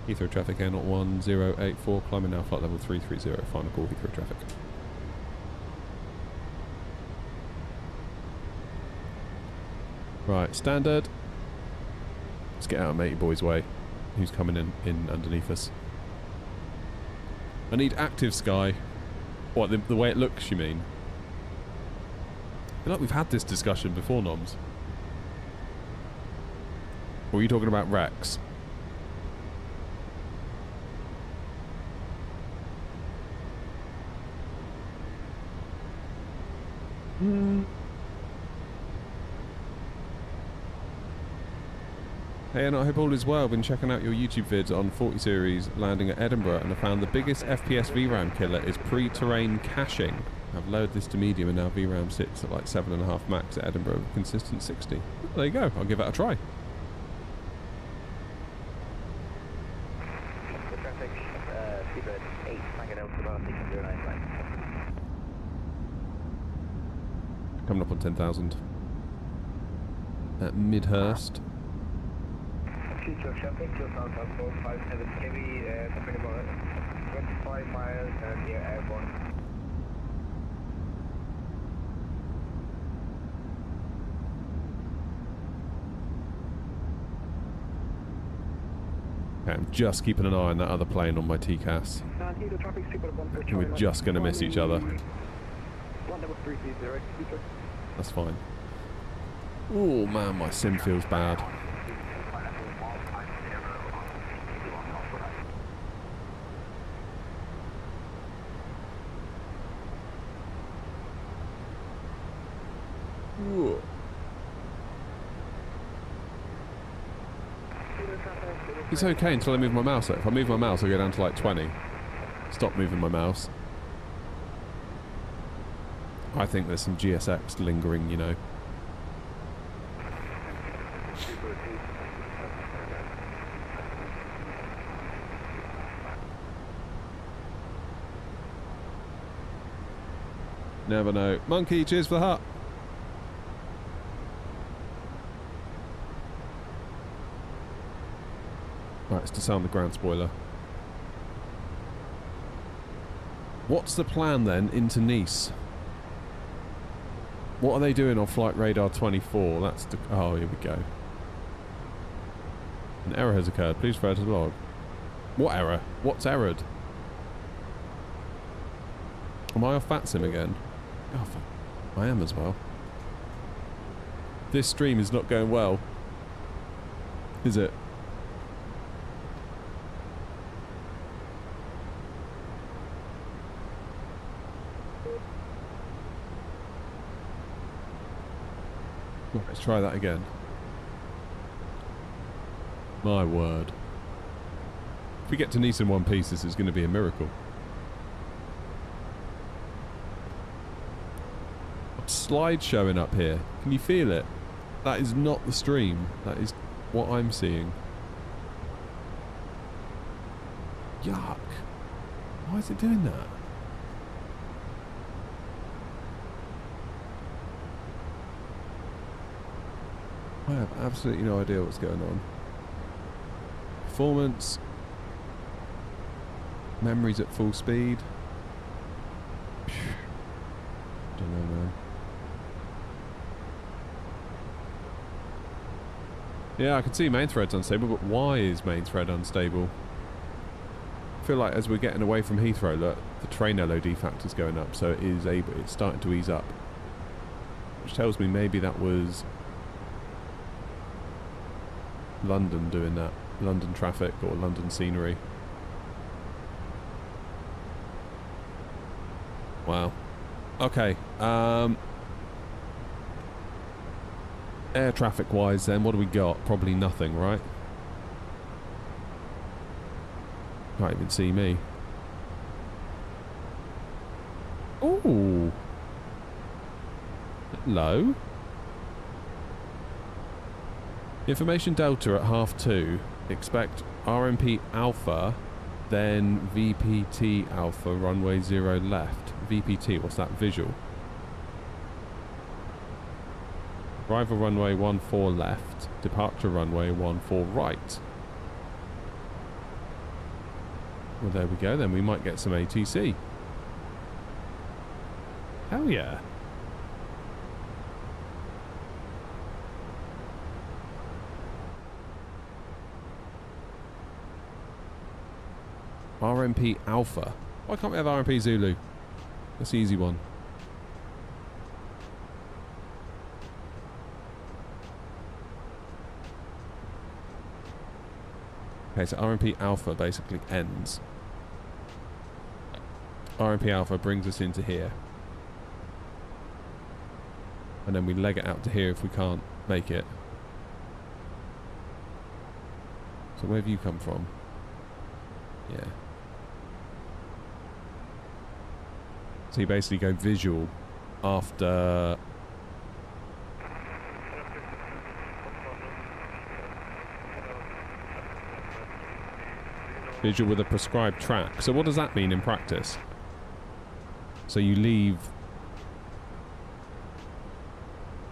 Heathrow traffic Air 1084, climbing now flight level 330, final call Heathrow traffic. Right, standard. Let's get out of matey boy's way. Who's coming in underneath us? I need active sky. What, the way it looks, you mean? I feel like we've had this discussion before, Noms. Or are you talking about Rex? Hey, and I hope all is well. Been checking out your YouTube vids on 40 series landing at Edinburgh, and I found the biggest FPS VRAM killer is pre-terrain caching. I've lowered this to medium, and now VRAM sits at like 7.5 max at Edinburgh with consistent 60. There you go. I'll give that a try. Traffic, Seabird 8, Tango Delta, bar 609. Coming up on 10,000 at Midhurst. Future traffic, 2457 heavy, traffic about 25 miles near airborne. Okay, I'm just keeping an eye on that other plane on my TCAS. Heathrow traffic, Seabird 14 And we're just going to miss each other. 13330, Heathrow. That's fine. Oh man, my sim feels bad. Ooh. It's okay until I move my mouse. If I move my mouse, I go down to like 20. Stop moving my mouse. I think there's some GSX lingering, you know. Never know. Monkey, cheers for the hut. Right, it's to sound the ground spoiler. What's the plan then into Nice? What are they doing on Flight Radar 24? That's the... Oh, here we go. An error has occurred. Please refer to the log. What error? What's errored? Am I off FATSIM again? Oh, fuck. I am as well. This stream is not going well. Is it? Let's try that again. My word. If we get to Nice in one piece, this is going to be a miracle. Slide showing up here. Can you feel it? That is not the stream. That is what I'm seeing. Yuck. Why is it doing that? I have absolutely no idea what's going on. Performance. Memories at full speed. Don't know, man. Yeah, I can see main thread's unstable, but why is main thread unstable? I feel like as we're getting away from Heathrow, look, the train LOD factor's going up, so it's starting to ease up. Which tells me maybe that was London doing that. London traffic or London scenery. Wow. Okay. Air traffic wise then, what do we got? Probably nothing, right? Can't even see me. Ooh. Hello. Information Delta at 2:30. Expect RMP Alpha, then VPT Alpha, runway 0 left. VPT, what's that? Visual. Arrival runway 14 left. Departure runway 14 right. Well, there we go then. We might get some ATC. Hell yeah. RMP Alpha. Why can't we have RMP Zulu? That's the easy one. Okay, so RMP Alpha basically ends. RMP Alpha brings us into here. And then we leg it out to here if we can't make it. So where have you come from? Yeah. So you basically go visual after... Visual with a prescribed track. So what does that mean in practice? So you leave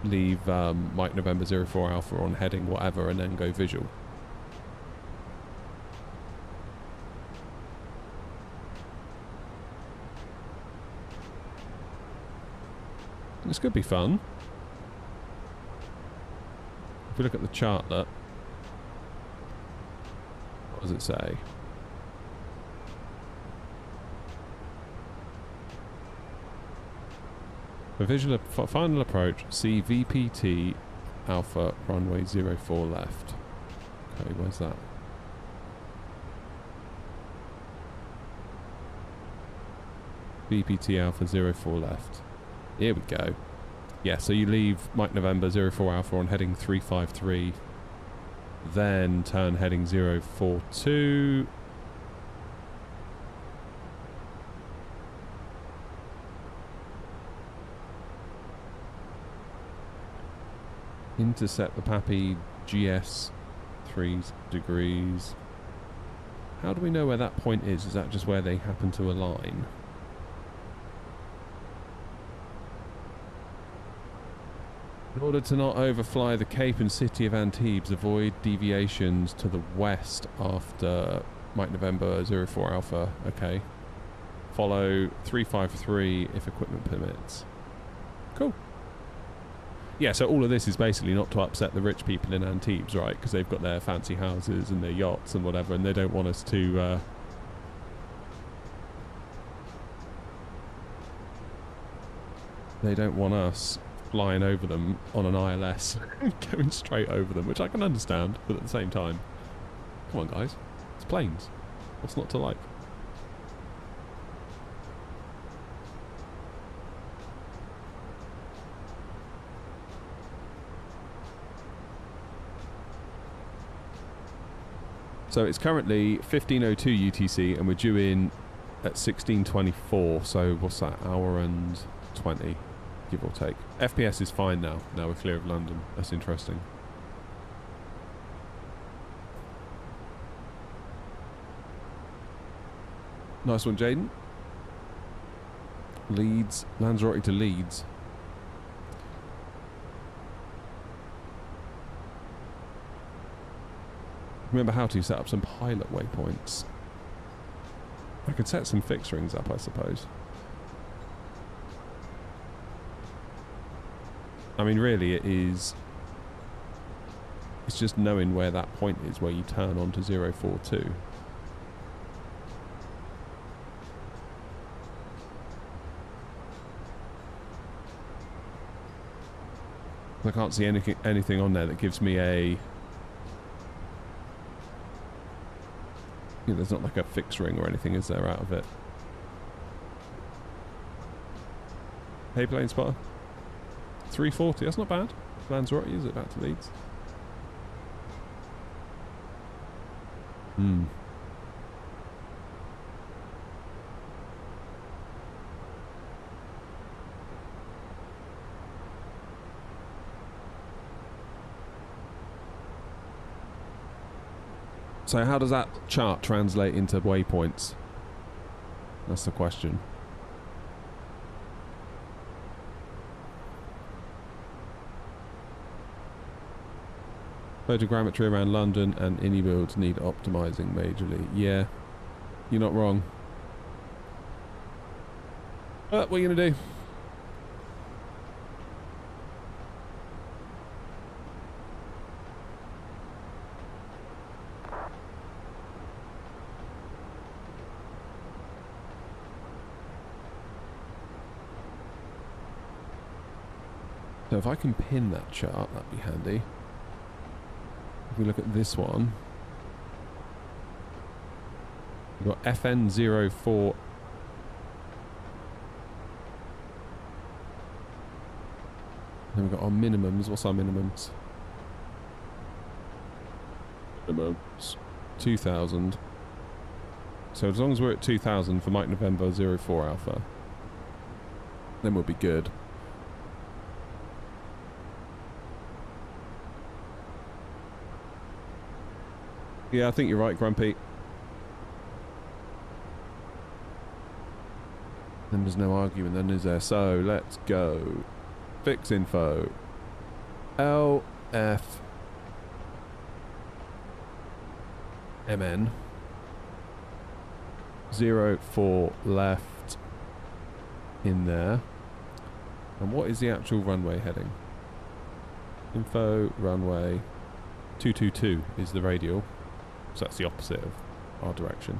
Mike November 04 Alpha on heading whatever and then go visual. This could be fun. If we look at the chart, look. What does it say? For final approach, see VPT Alpha runway 04 left. Okay, where's that? VPT Alpha 04 left. Here we go. Yeah, so you leave Mike November 04 Alpha on heading 353, then turn heading 042. Intercept the Pappy GS 3 degrees. How do we know where that point is? Is that just where they happen to align? In order to not overfly the Cape and City of Antibes, avoid deviations to the west after Mike November 04 Alpha. Okay. Follow 353 if equipment permits. Cool. Yeah, so all of this is basically not to upset the rich people in Antibes, right? Because they've got their fancy houses and their yachts and whatever, and they don't want us to... they don't want us flying over them on an ILS, going straight over them, which I can understand, but at the same time, come on guys, it's planes. What's not to like? So it's currently 15:02 UTC and we're due in at 16:24, so what's that, hour and 20, give or take. FPS is fine now, we're clear of London. That's interesting. Nice one, Jaden. Leeds, Lanzarote to Leeds. Remember how to set up some pilot waypoints. I could set some fixed rings up, I suppose. I mean, really, it's just knowing where that point is where you turn onto 042. I can't see anything on there that gives me a... Yeah, there's not like a fixed ring or anything, is there, out of it? Hey, plane spotter. 340, that's not bad. Lanzarote, is it back to Leeds? Hmm. So how does that chart translate into waypoints? That's the question. Photogrammetry around London and INI builds need optimising majorly. Yeah, you're not wrong. But what are you going to do? So if I can pin that chart, that'd be handy. If we look at this one, we've got FN04. Then we've got our minimums. What's our minimums? Minimums. 2,000. So as long as we're at 2,000 for Mike November 04 Alpha, then we'll be good. Yeah, I think you're right, Grumpy. Then there's no argument then, is there? So, let's go. Fix info. LF MN 04 left in there. And what is the actual runway heading? Info runway 222 is the radial. So that's the opposite of our direction.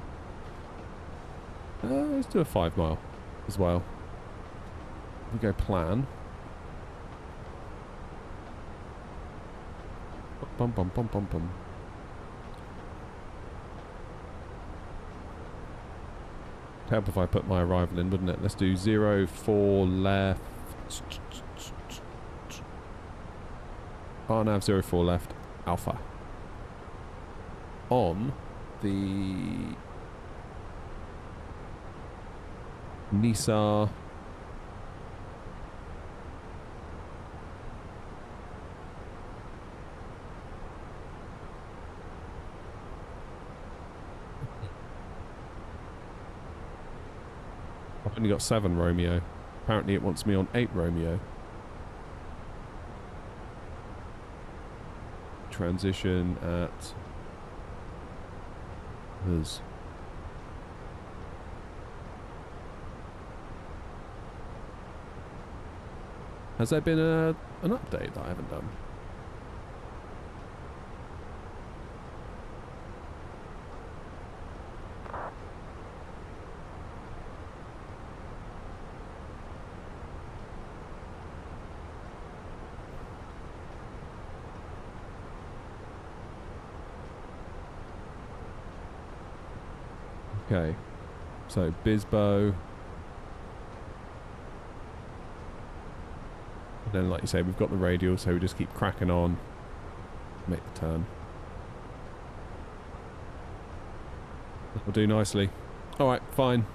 Let's do a 5 mile as well. We go plan. Bum bum bum bum bum. It'd help if I put my arrival in, wouldn't it? Let's do 04 left. RNAV 04 left Alpha. On the Nisa I've only got 7 Romeo. Apparently it wants me on 8 Romeo. Transition at There's Has there been an update that I haven't done? Okay, so Bisbo. And then, like you say, we've got the radial, so we just keep cracking on, make the turn. That'll do nicely. Alright, fine.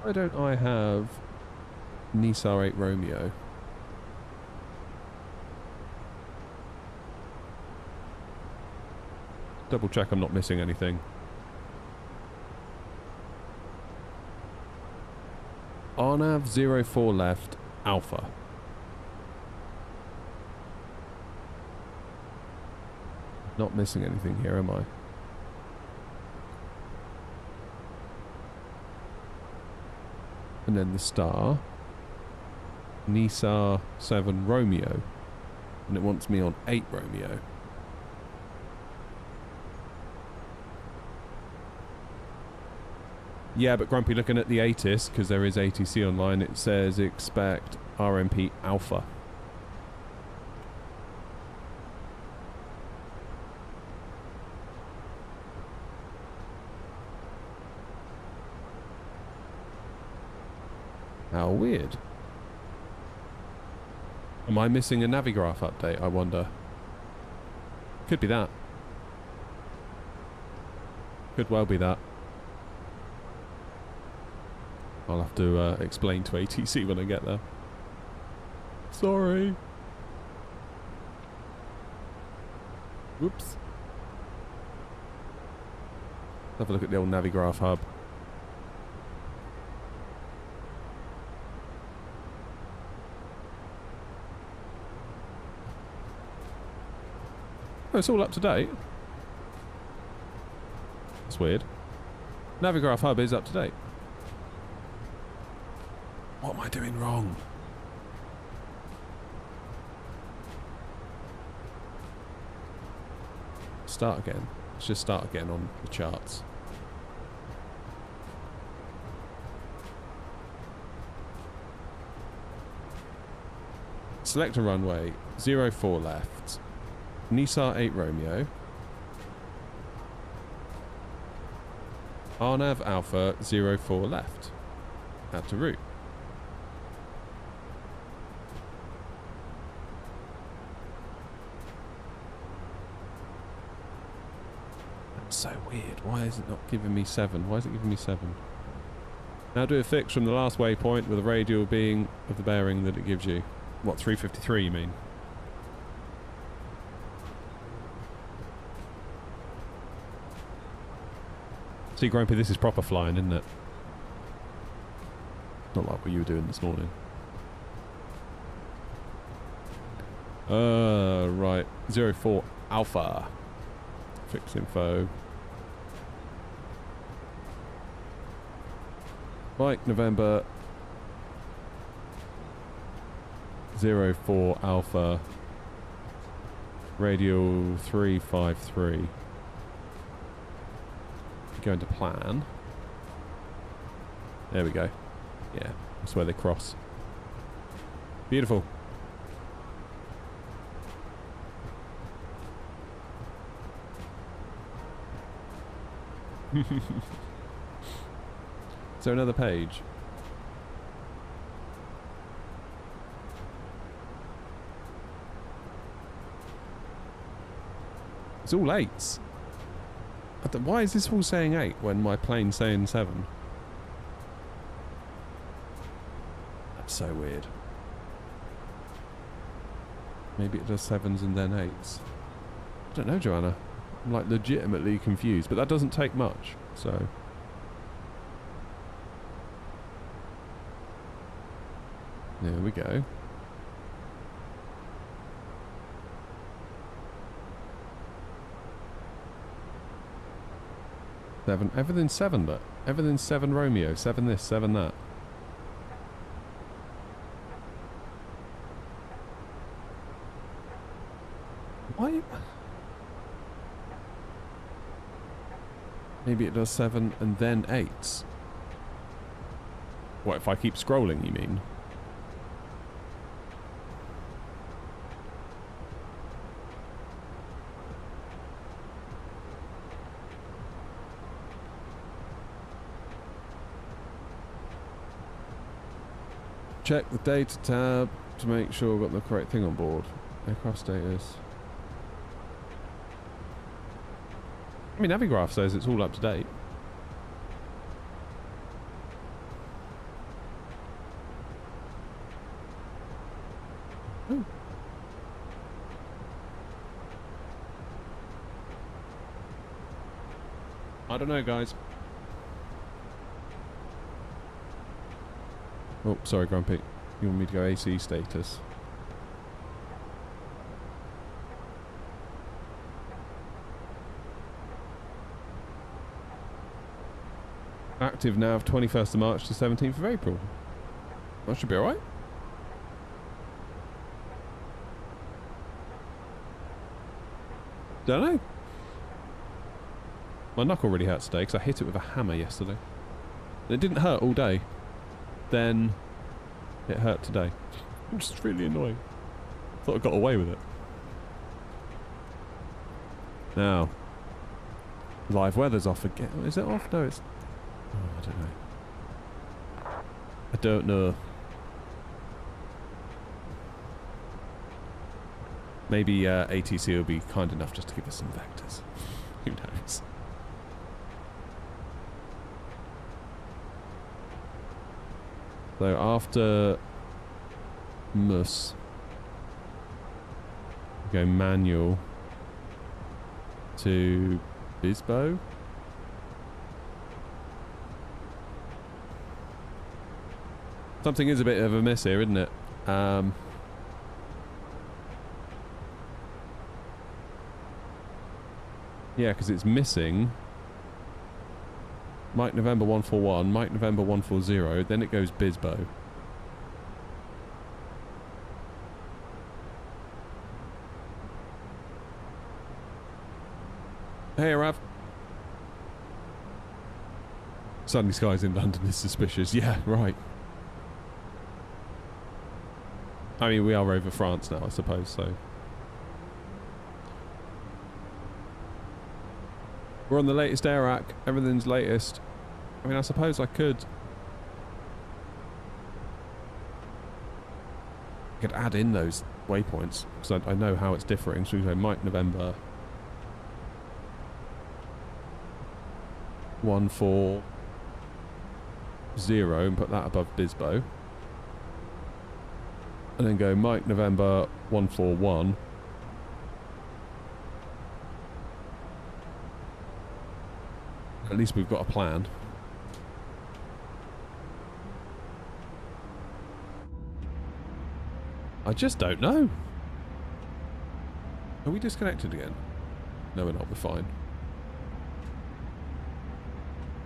Why don't I have Nisa 8 Romeo? Double check I'm not missing anything. RNAV 04 left Alpha. Not missing anything here, am I? And then the star. Nisa 7 Romeo. And it wants me on 8 Romeo. Yeah, but Grumpy, looking at the ATIS, because there is ATC online, it says expect RMP Alpha. How weird. Am I missing a Navigraph update, I wonder? Could be that. Could well be that. I'll have to explain to ATC when I get there. Sorry. Whoops. Have a look at the old Navigraph hub. Oh, it's all up to date. That's weird. Navigraph hub is up to date. What am I doing wrong? Start again. Let's just start again on the charts. Select a runway, 04 left. Nisar 8 Romeo. RNAV Alpha 04 left. Add to route. That's so weird. Why is it not giving me 7? Why is it giving me 7? Now do a fix from the last waypoint with a radial being of the bearing that it gives you. What, 353 you mean? See, Grumpy, this is proper flying, isn't it? Not like what you were doing this morning. Right. 04 Alpha. Fix info. Mike, November 04 Alpha. Radial 353. Going to plan. There we go. Yeah, that's where they cross. Beautiful. Is there another page? It's all 8s. Why is this all saying 8 when my plane's saying 7? That's so weird. Maybe it does 7s and then 8s. I don't know, Joanna. I'm like legitimately confused, but that doesn't take much, so... There we go. Seven. Everything's 7, but everything's 7 Romeo. 7 this, 7 that. Why? Maybe it does 7 and then 8s. What, if I keep scrolling, you mean? Check the data tab to make sure we've got the correct thing on board. Aircraft status. I mean, Navigraph says it's all up to date. Ooh. I don't know, guys. Oh, sorry, Grumpy. You want me to go AC status? Active nav 21st of March to 17th of April. That should be alright. Don't know. My knuckle really hurts today because I hit it with a hammer yesterday. It didn't hurt all day. Then it hurt today. Which is really annoying. Thought I got away with it. Now, live weather's off again. Is it off? No, it's... Oh, I don't know. I don't know. Maybe ATC will be kind enough just to give us some vectors. Who knows? So after Mus, we go manual to Bisbo. Something is a bit of a miss here, isn't it? Yeah, because it's missing Mike November 141, Mike November 140, then it goes Bisbo. Hey, Rav. Sunny skies in London is suspicious. Yeah, right. I mean, we are over France now, I suppose, so... We're on the latest AirAC. Everything's latest. I mean, I suppose I could add in those waypoints, because I know how it's differing. So we go Mike November 140 and put that above Bisbo. And then go Mike November 141. At least we've got a plan. I just don't know. Are we disconnected again? No, we're not. We're fine.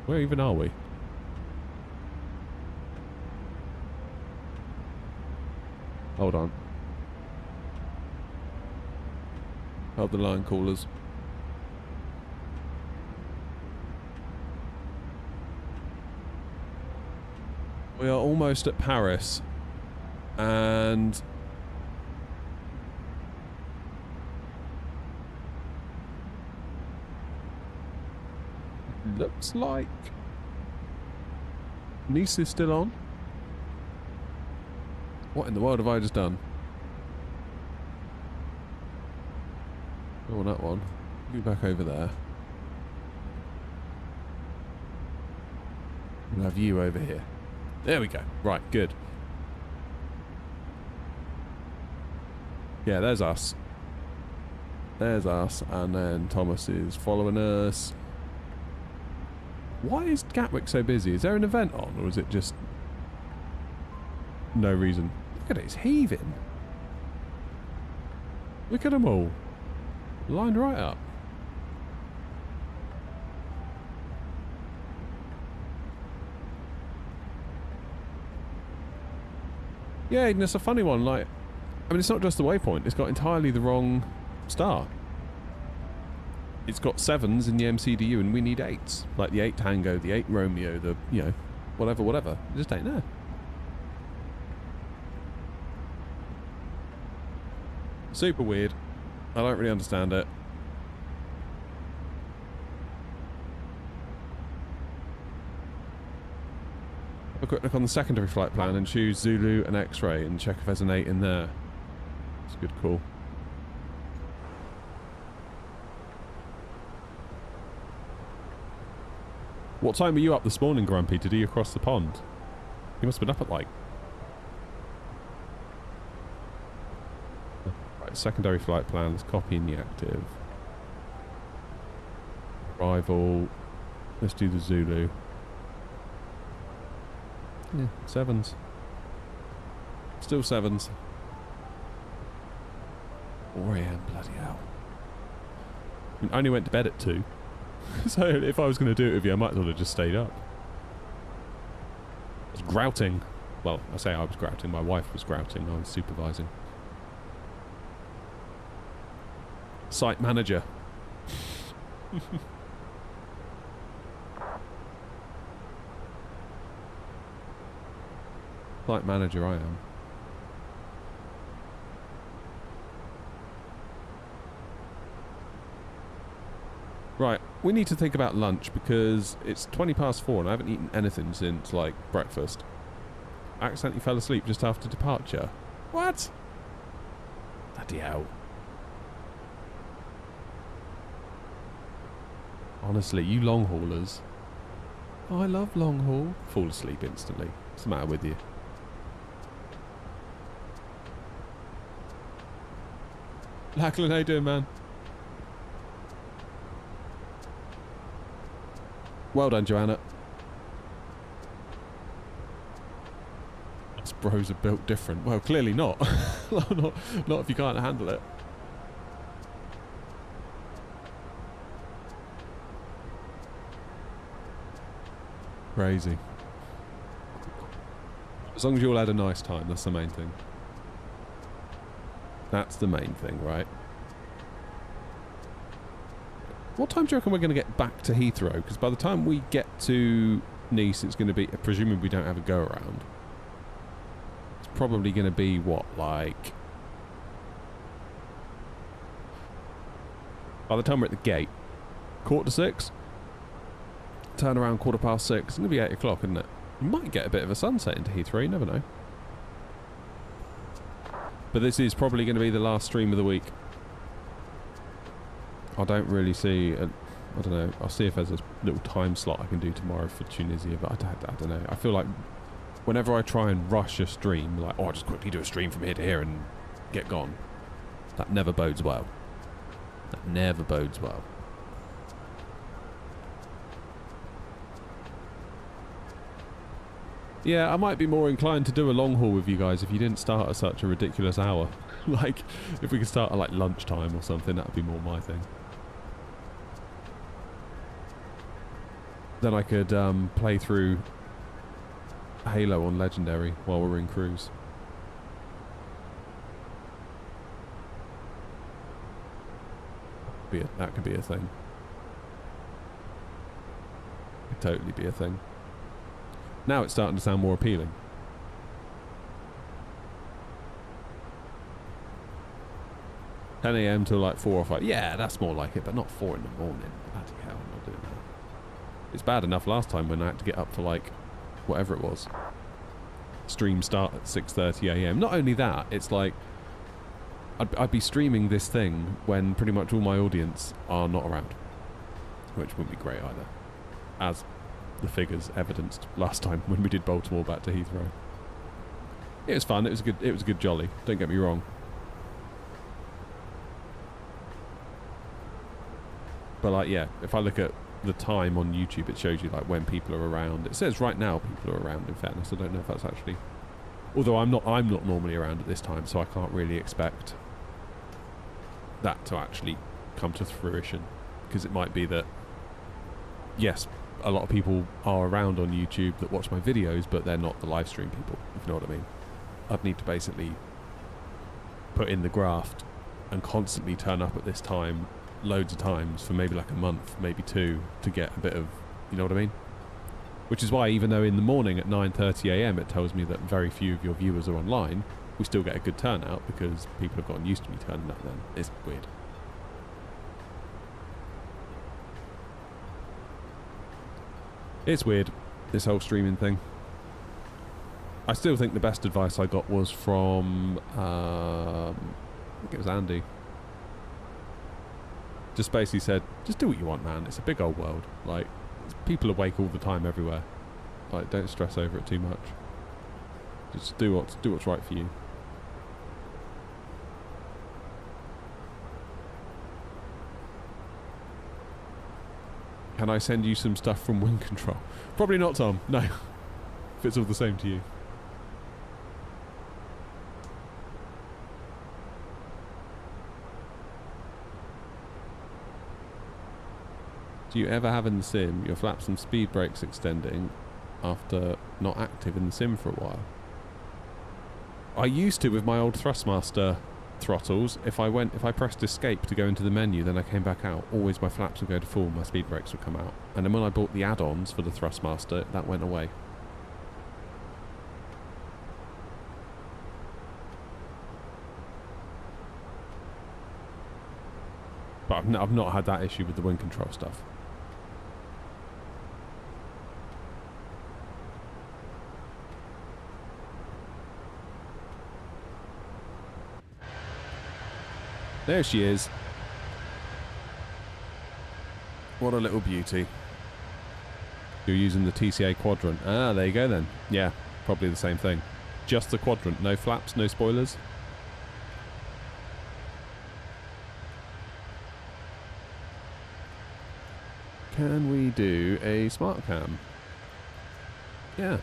Where even are we? Hold on. Hold the line, callers. We are almost at Paris. And... looks like... Nice is still on. What in the world have I just done? Oh, that one. Go back over there. We'll have you over here. There we go. Right, good. Yeah, there's us. There's us, and then Thomas is following us. Why is Gatwick so busy? Is there an event on, or is it just no reason? Look at it, it's heaving. Look at them all. Lined right up. Yeah, and it's a funny one. Like, I mean, it's not just the waypoint. It's got entirely the wrong star. It's got 7s in the MCDU, and we need 8s. Like the 8 Tango, the 8 Romeo, the, you know, whatever. It just ain't there. Super weird. I don't really understand it. Have a quick look on the secondary flight plan and choose Zulu and X-ray and check if there's an 8 in there. It's a good call. What time were you up this morning, Grumpy, to do you across the pond? You must have been up at like... Right, secondary flight plan, let's copy in the active. Arrival. Let's do the Zulu. Yeah, 7s. Still 7s. 4 AM, bloody hell. I only went to bed at 2. So if I was going to do it with you, I might as well have just stayed up. I was grouting. Well, I say I was grouting. My wife was grouting. I was supervising. Site manager. Site manager I am. Right, we need to think about lunch because it's 20 past 4 and I haven't eaten anything since, like, breakfast. I accidentally fell asleep just after departure. What? Bloody hell. Honestly, you long haulers. Oh, I love long haul. Fall asleep instantly. What's the matter with you? Lachlan, how you doing, man? Well done, Joanna. Us bros are built different. Well, clearly not. not if you can't handle it. Crazy. As long as you all had a nice time, that's the main thing. That's the main thing, right? What time do you reckon we're going to get back to Heathrow? Because by the time we get to Nice, it's going to be, presumably we don't have a go around. It's probably going to be, what, like... By the time we're at the gate, 5:45? Turn around 6:15. It's going to be 8 o'clock, isn't it? You might get a bit of a sunset into Heathrow, you never know. But this is probably going to be the last stream of the week. I don't really see... I don't know. I'll see if there's a little time slot I can do tomorrow for Tunisia, but I don't know. I feel like whenever I try and rush a stream, like, oh, I'll just quickly do a stream from here to here and get gone, that never bodes well. That never bodes well. Yeah, I might be more inclined to do a long haul with you guys if you didn't start at such a ridiculous hour. Like, if we could start at like lunchtime or something, that would be more my thing. Then I could play through Halo on Legendary while we're in cruise. That could be a thing. Could totally be a thing. Now it's starting to sound more appealing. $10 AM till like 4 or 5. Yeah, that's more like it, but not 4 in the morning. Bloody hell, I'm not doing that. It's bad enough last time when I had to get up for like whatever it was. Stream start at 6:30 AM. Not only that, it's like I'd be streaming this thing when pretty much all my audience are not around, which wouldn't be great either, as the figures evidenced last time when we did Baltimore back to Heathrow. It was fun. It was a good jolly. Don't get me wrong. But like, yeah, if I look at the time on YouTube, it shows you like when people are around. It says right now people are around. In fairness, I don't know if that's actually. Although I'm not normally around at this time, so I can't really expect that to actually come to fruition, because it might be that yes, a lot of people are around on YouTube that watch my videos, but they're not the live stream people, if you know what I mean. I'd need to basically put in the graft and constantly turn up at this time loads of times for maybe like a month, maybe 2, to get a bit of, you know what I mean? Which is why even though in the morning at 9:30 AM it tells me that very few of your viewers are online, we still get a good turnout because people have gotten used to me turning up then. It's weird. It's weird, this whole streaming thing. I still think the best advice I got was from, I think it was Andy. Just basically said, just do what you want, man. It's a big old world. Like, people awake all the time everywhere. Like, don't stress over it too much. Just do what's right for you. Can I send you some stuff from Wing Control? Probably not, Tom. No. If it's all the same to you. Do you ever have in the sim your flaps and speed brakes extending after not active in the sim for a while? I used to with my old Thrustmaster throttles. If I pressed escape to go into the menu, then I came back out, always my flaps would go to full, my speed brakes would come out. And then when I bought the add-ons for the Thrustmaster, that went away. But I've not had that issue with the Wing Control stuff. There she is. What a little beauty. You're using the TCA Quadrant. Ah, there you go then. Yeah, probably the same thing. Just the Quadrant. No flaps, no spoilers. Can we do a smart cam? Yeah.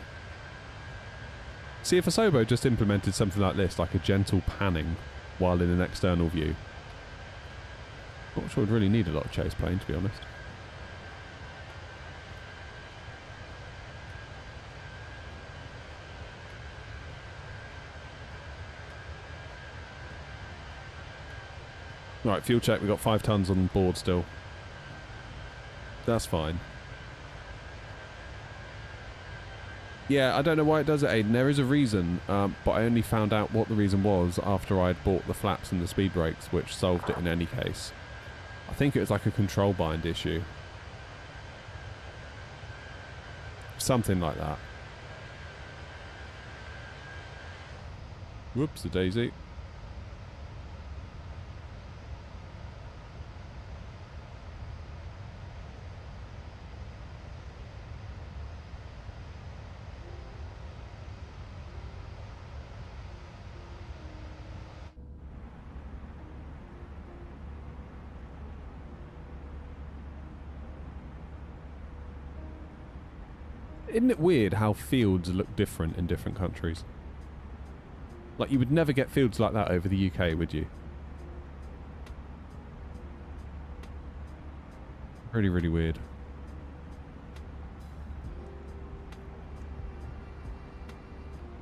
See, if Asobo just implemented something like this, like a gentle panning while in an external view. Not sure I'd really need a lot of chase plane, to be honest. Right, fuel check. We've got 5 tons on board still. That's fine. Yeah, I don't know why it does it, Aiden. There is a reason, but I only found out what the reason was after I'd bought the flaps and the speed brakes, which solved it in any case. I think it was like a control bind issue. Something like that. Whoops, a daisy. Isn't it weird how fields look different in different countries? Like, you would never get fields like that over the UK, would you? Really, really weird.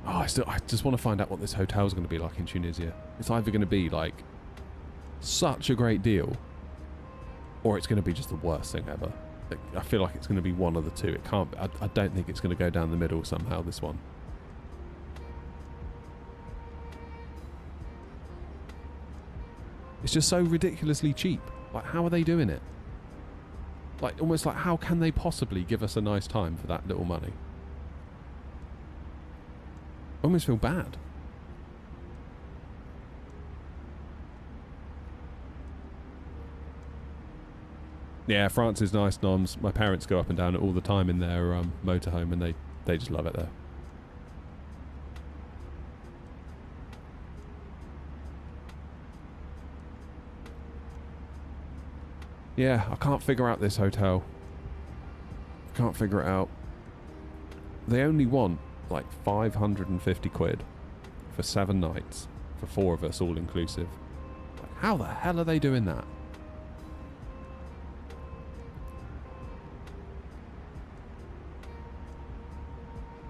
Oh, I just want to find out what this hotel is going to be like in Tunisia. It's either going to be, like, such a great deal, or it's going to be just the worst thing ever. I feel like it's going to be one of the two. It can't. I don't think it's going to go down the middle somehow, this one. It's just so ridiculously cheap. Like, how are they doing it? Like, almost like, how can they possibly give us a nice time for that little money? I almost feel bad. Yeah, France is nice, noms. My parents go up and down it all the time in their motorhome, and they just love it there. Yeah, I can't figure out this hotel. Can't figure it out. They only want like 550 quid for 7 nights for 4 of us, all inclusive. Like, how the hell are they doing that?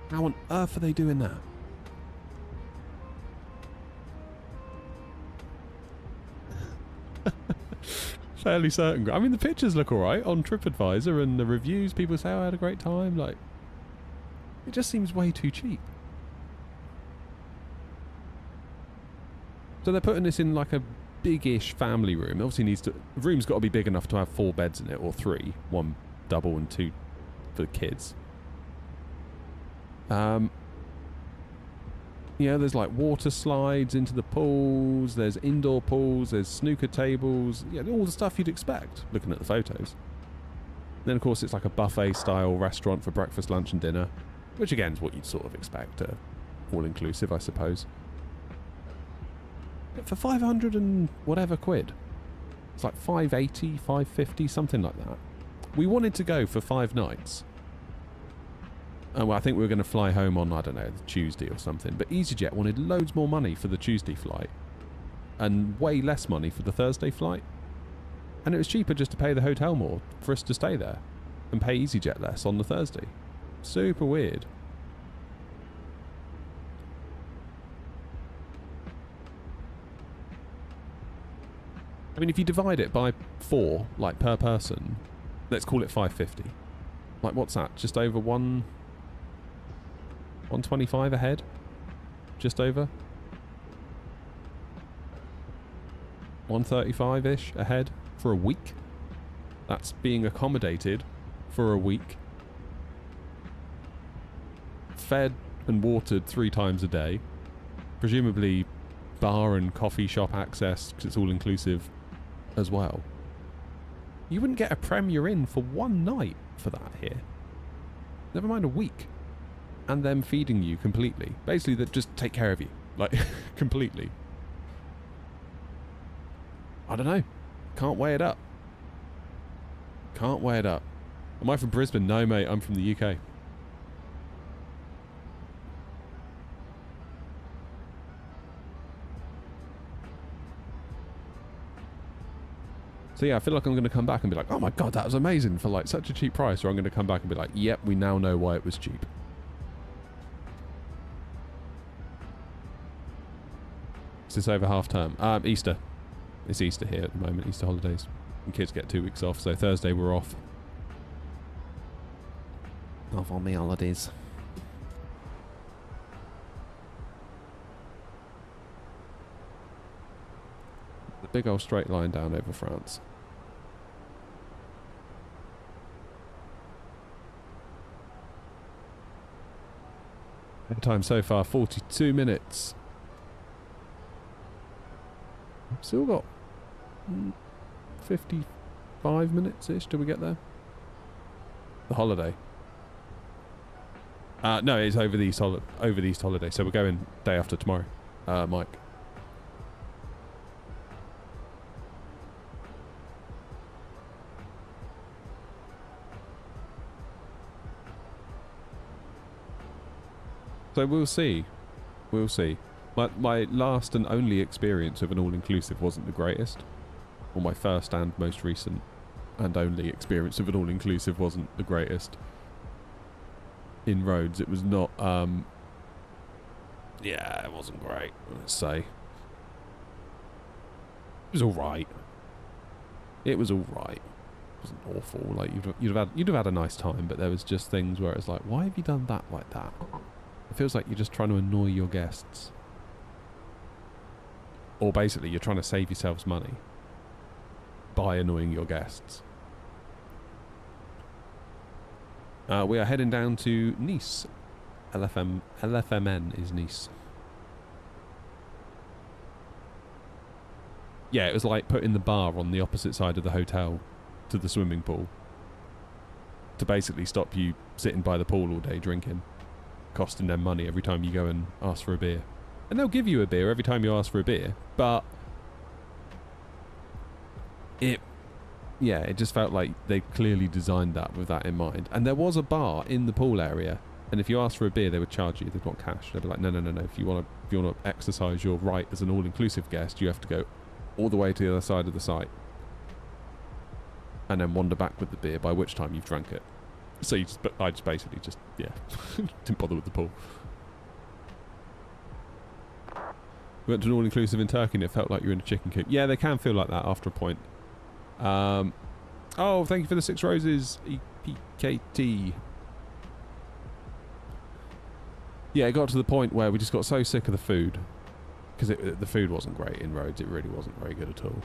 How on earth are they doing that? Fairly certain. I mean, the pictures look alright on TripAdvisor, and the reviews, people say, oh, I had a great time. Like, it just seems way too cheap. So they're putting this in like a big-ish family room. Obviously the room's got to be big enough to have 4 beds in it, or 3. 1 double and 2 for the kids. Yeah, there's like water slides into the pools, there's indoor pools, there's snooker tables, yeah, all the stuff you'd expect looking at the photos. Then of course it's like a buffet style restaurant for breakfast, lunch and dinner, which again is what you'd sort of expect, all inclusive I suppose. But for 500 and whatever quid, it's like 580, 550, something like that. We wanted to go for 5 nights. Well, I think we were going to fly home on, I don't know, the Tuesday or something. But EasyJet wanted loads more money for the Tuesday flight. And way less money for the Thursday flight. And it was cheaper just to pay the hotel more for us to stay there. And pay EasyJet less on the Thursday. Super weird. I mean, if you divide it by 4, like per person, let's call it 550. Like, what's that? Just over 125 a head? Just over? 135-ish a head for a week? That's being accommodated for a week. Fed and watered 3 times a day. Presumably bar and coffee shop access, because it's all inclusive as well. You wouldn't get a Premier Inn for 1 night for that here. Never mind a week. And them feeding you completely. Basically, that just take care of you. Like, completely. I don't know. Can't weigh it up. Can't weigh it up. Am I from Brisbane? No, mate. I'm from the UK. So yeah, I feel like I'm going to come back and be like, oh my god, that was amazing for like such a cheap price. Or I'm going to come back and be like, yep, we now know why it was cheap. It's over half term. Easter. It's Easter here at the moment, Easter holidays. And kids get 2 weeks off, so Thursday we're off. Off on me holidays. The big old straight line down over France. Time so far 42 minutes. Still got 55 minutes ish till we get there. The holiday. No, it's over the East holiday, so we're going day after tomorrow, Mike. So we'll see. We'll see. My last and only experience of an all-inclusive wasn't the greatest. Or my first and most recent and only experience of an all-inclusive wasn't the greatest. In Rhodes, it was not, yeah, it wasn't great, let's say. It was alright. It was alright. It wasn't awful. Like, you'd have had a nice time, but there was just things where it's like, why have you done that like that? It feels like you're just trying to annoy your guests. Or basically, you're trying to save yourselves money by annoying your guests. We are heading down to Nice. LFMN is Nice. Yeah, it was like putting the bar on the opposite side of the hotel to the swimming pool to basically stop you sitting by the pool all day drinking, costing them money every time you go and ask for a beer. And they'll give you a beer every time you ask for a beer, but it just felt like they clearly designed that with that in mind. And there was a bar in the pool area, and if you asked for a beer, they would charge you. They'd want cash. They'd be like, no. If you want to exercise your right as an all-inclusive guest, you have to go all the way to the other side of the site, and then wander back with the beer. By which time you've drank it. So I just basically didn't bother with the pool. We went to an all-inclusive in Turkey, and it felt like you were in a chicken coop. Yeah, they can feel like that after a point. Oh, thank you for the 6 roses, EPKT. Yeah, it got to the point where we just got so sick of the food, because the food wasn't great in Rhodes. It really wasn't very good at all.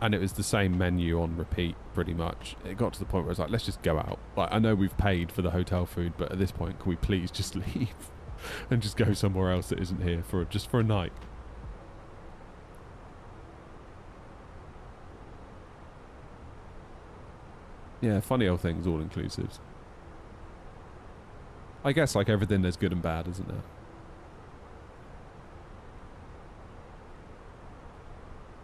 And it was the same menu on repeat, pretty much. It got to the point where I was like, let's just go out. Like, I know we've paid for the hotel food, but at this point, can we please just leave and just go somewhere else that isn't here just for a night? Yeah, funny old things, all-inclusives. I guess, like everything, there's good and bad, isn't there?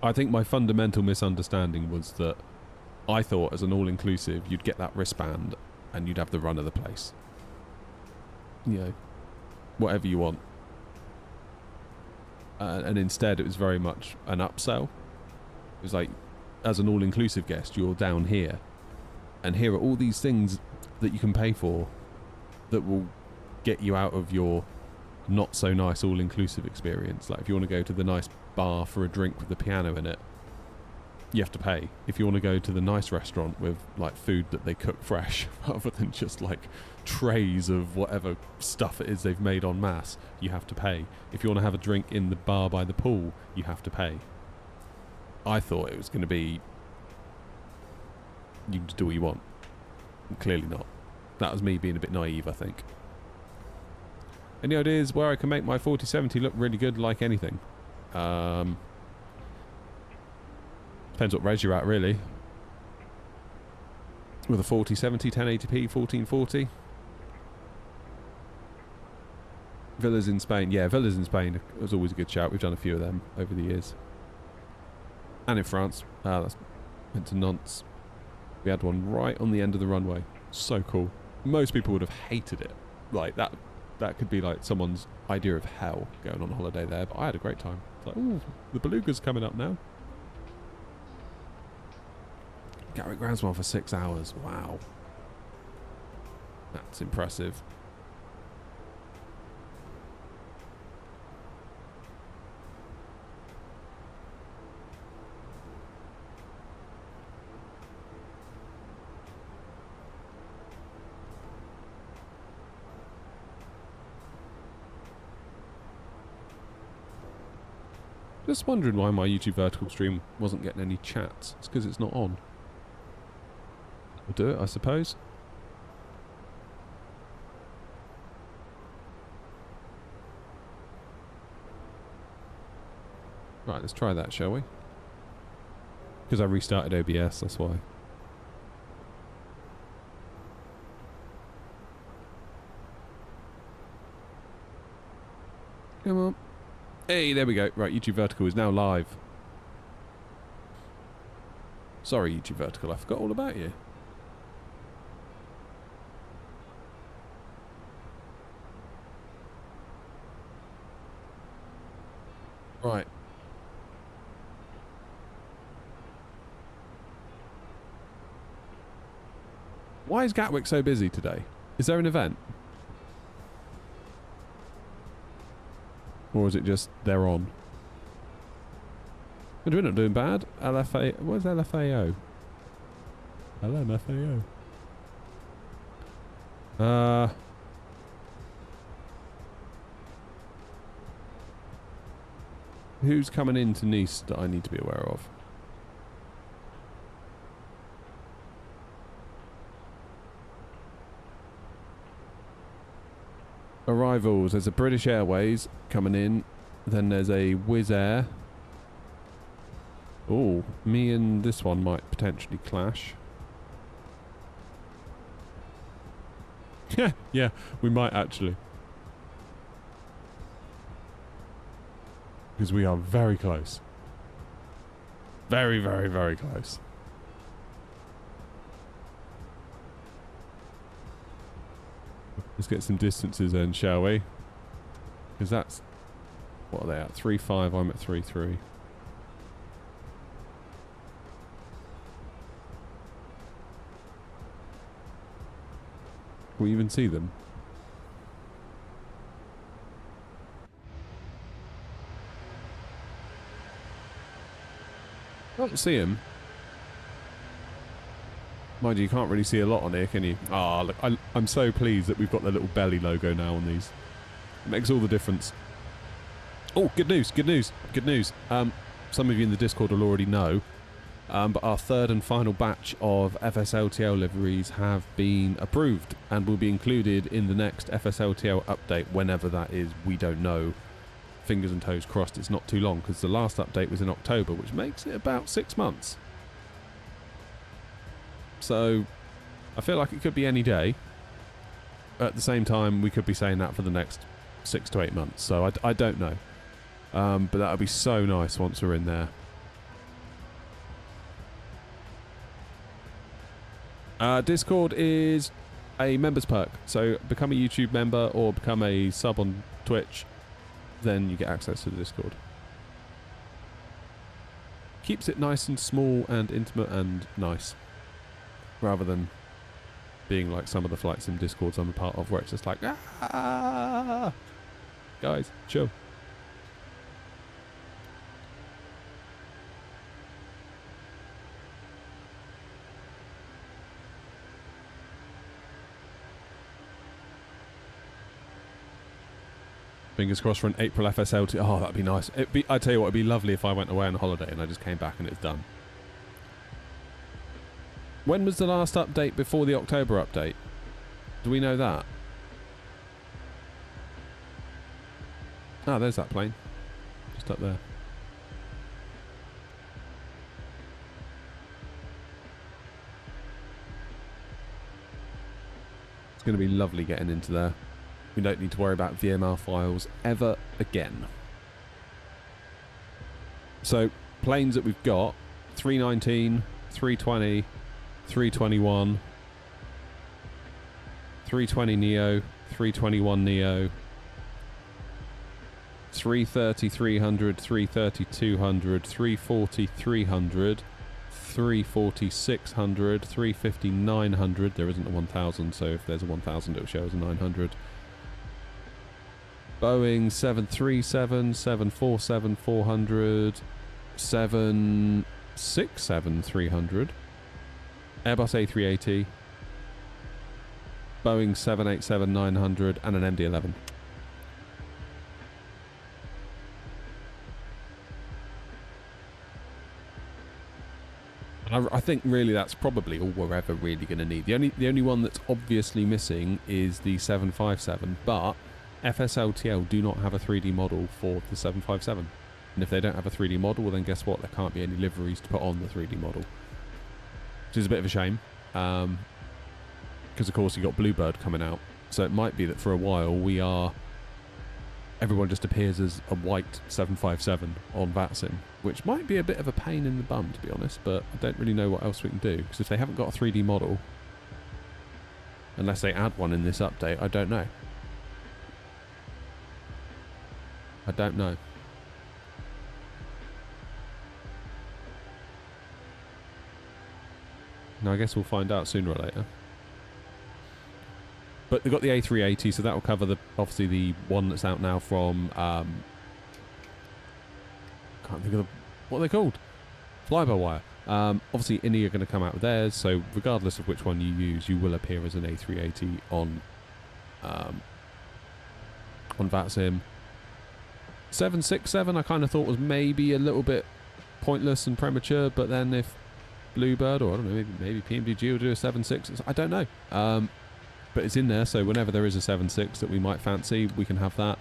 I think my fundamental misunderstanding was that I thought as an all-inclusive, you'd get that wristband and you'd have the run of the place. You know, whatever you want. And instead, it was very much an upsell. It was like, as an all-inclusive guest, you're down here. And here are all these things that you can pay for that will get you out of your not so nice all-inclusive experience. Like if you want to go to the nice bar for a drink with the piano in it, you have to pay. If you want to go to the nice restaurant with like food that they cook fresh rather than just like trays of whatever stuff it is they've made en masse, you have to pay. If you want to have a drink in the bar by the pool, you have to pay. I thought it was going to be you can just do what you want. Clearly not. That was me being a bit naive, I think. Any ideas where I can make my 4070 look really good like anything? Depends what res you're at, really. With a 4070, 1080p, 1440. Villas in Spain. Yeah, villas in Spain was always a good shout. We've done a few of them over the years. And in France. That's went to Nantes. We had one right on the end of the runway. So cool. Most people would have hated it. Like, that could be like someone's idea of hell going on holiday there, but I had a great time. It's like, ooh, the beluga's coming up now. Gatwick Groundswell for 6 hours. Wow. That's impressive. Just wondering why my YouTube vertical stream wasn't getting any chats. It's because it's not on. I'll do it, I suppose. Right, let's try that, shall we? Because I restarted OBS, that's why. Come on. Hey, there we go. Right, YouTube Vertical is now live. Sorry, YouTube Vertical, I forgot all about you. Right. Why is Gatwick so busy today? Is there an event? Or is it just they're on? We're not doing bad. LFA... What is LFAO? LMFAO. Who's coming into Nice that I need to be aware of? Arrivals. There's a British Airways coming in. Then there's a Wizz Air. Oh, me and this one might potentially clash. Yeah, we might actually. Because we are very close. Very, very, very close. Let's get some distances then, shall we? Because that's... What are they at? 3.5, I'm at 3.3. Can we even see them? I don't see him. Mind you, you can't really see a lot on here, can you? Ah, look, I'm so pleased that we've got the little belly logo now on these. It makes all the difference. Oh, good news, good news, good news. Some of you in the Discord will already know, but our third and final batch of FSLTL liveries have been approved and will be included in the next FSLTL update, whenever that is, we don't know. Fingers and toes crossed it's not too long, because the last update was in October, which makes it about 6 months. So, I feel like it could be any day. At the same time, we could be saying that for the next 6 to 8 months. So, I don't know. But that would be so nice once we're in there. Discord is a members perk. So, become a YouTube member or become a sub on Twitch. Then you get access to the Discord. Keeps it nice and small and intimate and nice. Rather than being like some of the flight sim Discords I'm a part of, where it's just like, ah, guys, chill. Fingers crossed for an April FSLT. Oh, that'd be nice. I tell you what, it'd be lovely if I went away on a holiday and I just came back and it's done. When was the last update before the October update? Do we know that? Ah, there's that plane. Just up there. It's going to be lovely getting into there. We don't need to worry about VMR files ever again. So, planes that we've got, 319, 320, 321, 320 Neo, 321 Neo, 330 300, 330 200, 340 300, 340 600, 350 900. There isn't a 1000, so if there's a 1000 it'll show as a 900. Boeing 737, 747 400, 767 300. Airbus A380, Boeing 787-900 and an MD-11. I think really that's probably all we're ever really going to need. The only one that's obviously missing is the 757, but FSLTL do not have a 3D model for the 757. And if they don't have a 3D model, well then guess what? There can't be any liveries to put on the 3D model. Which is a bit of a shame. Because of course you got Bluebird coming out. So it might be that for a while everyone just appears as a white 757 on VATSIM, which might be a bit of a pain in the bum, to be honest, but I don't really know what else we can do, because if they haven't got a 3D model, unless they add one in this update, I don't know. I don't know. Now I guess we'll find out sooner or later. But they've got the A380, so that will cover obviously the one that's out now from can't think of what they're called. Fly-by-wire. Obviously, INI are going to come out with theirs, so regardless of which one you use, you will appear as an A380 on VATSIM. 767, I kind of thought was maybe a little bit pointless and premature, but then if Bluebird, or I don't know, maybe PMDG will do a 7.6, I don't know. But it's in there, so whenever there is a 7.6 that we might fancy, we can have that.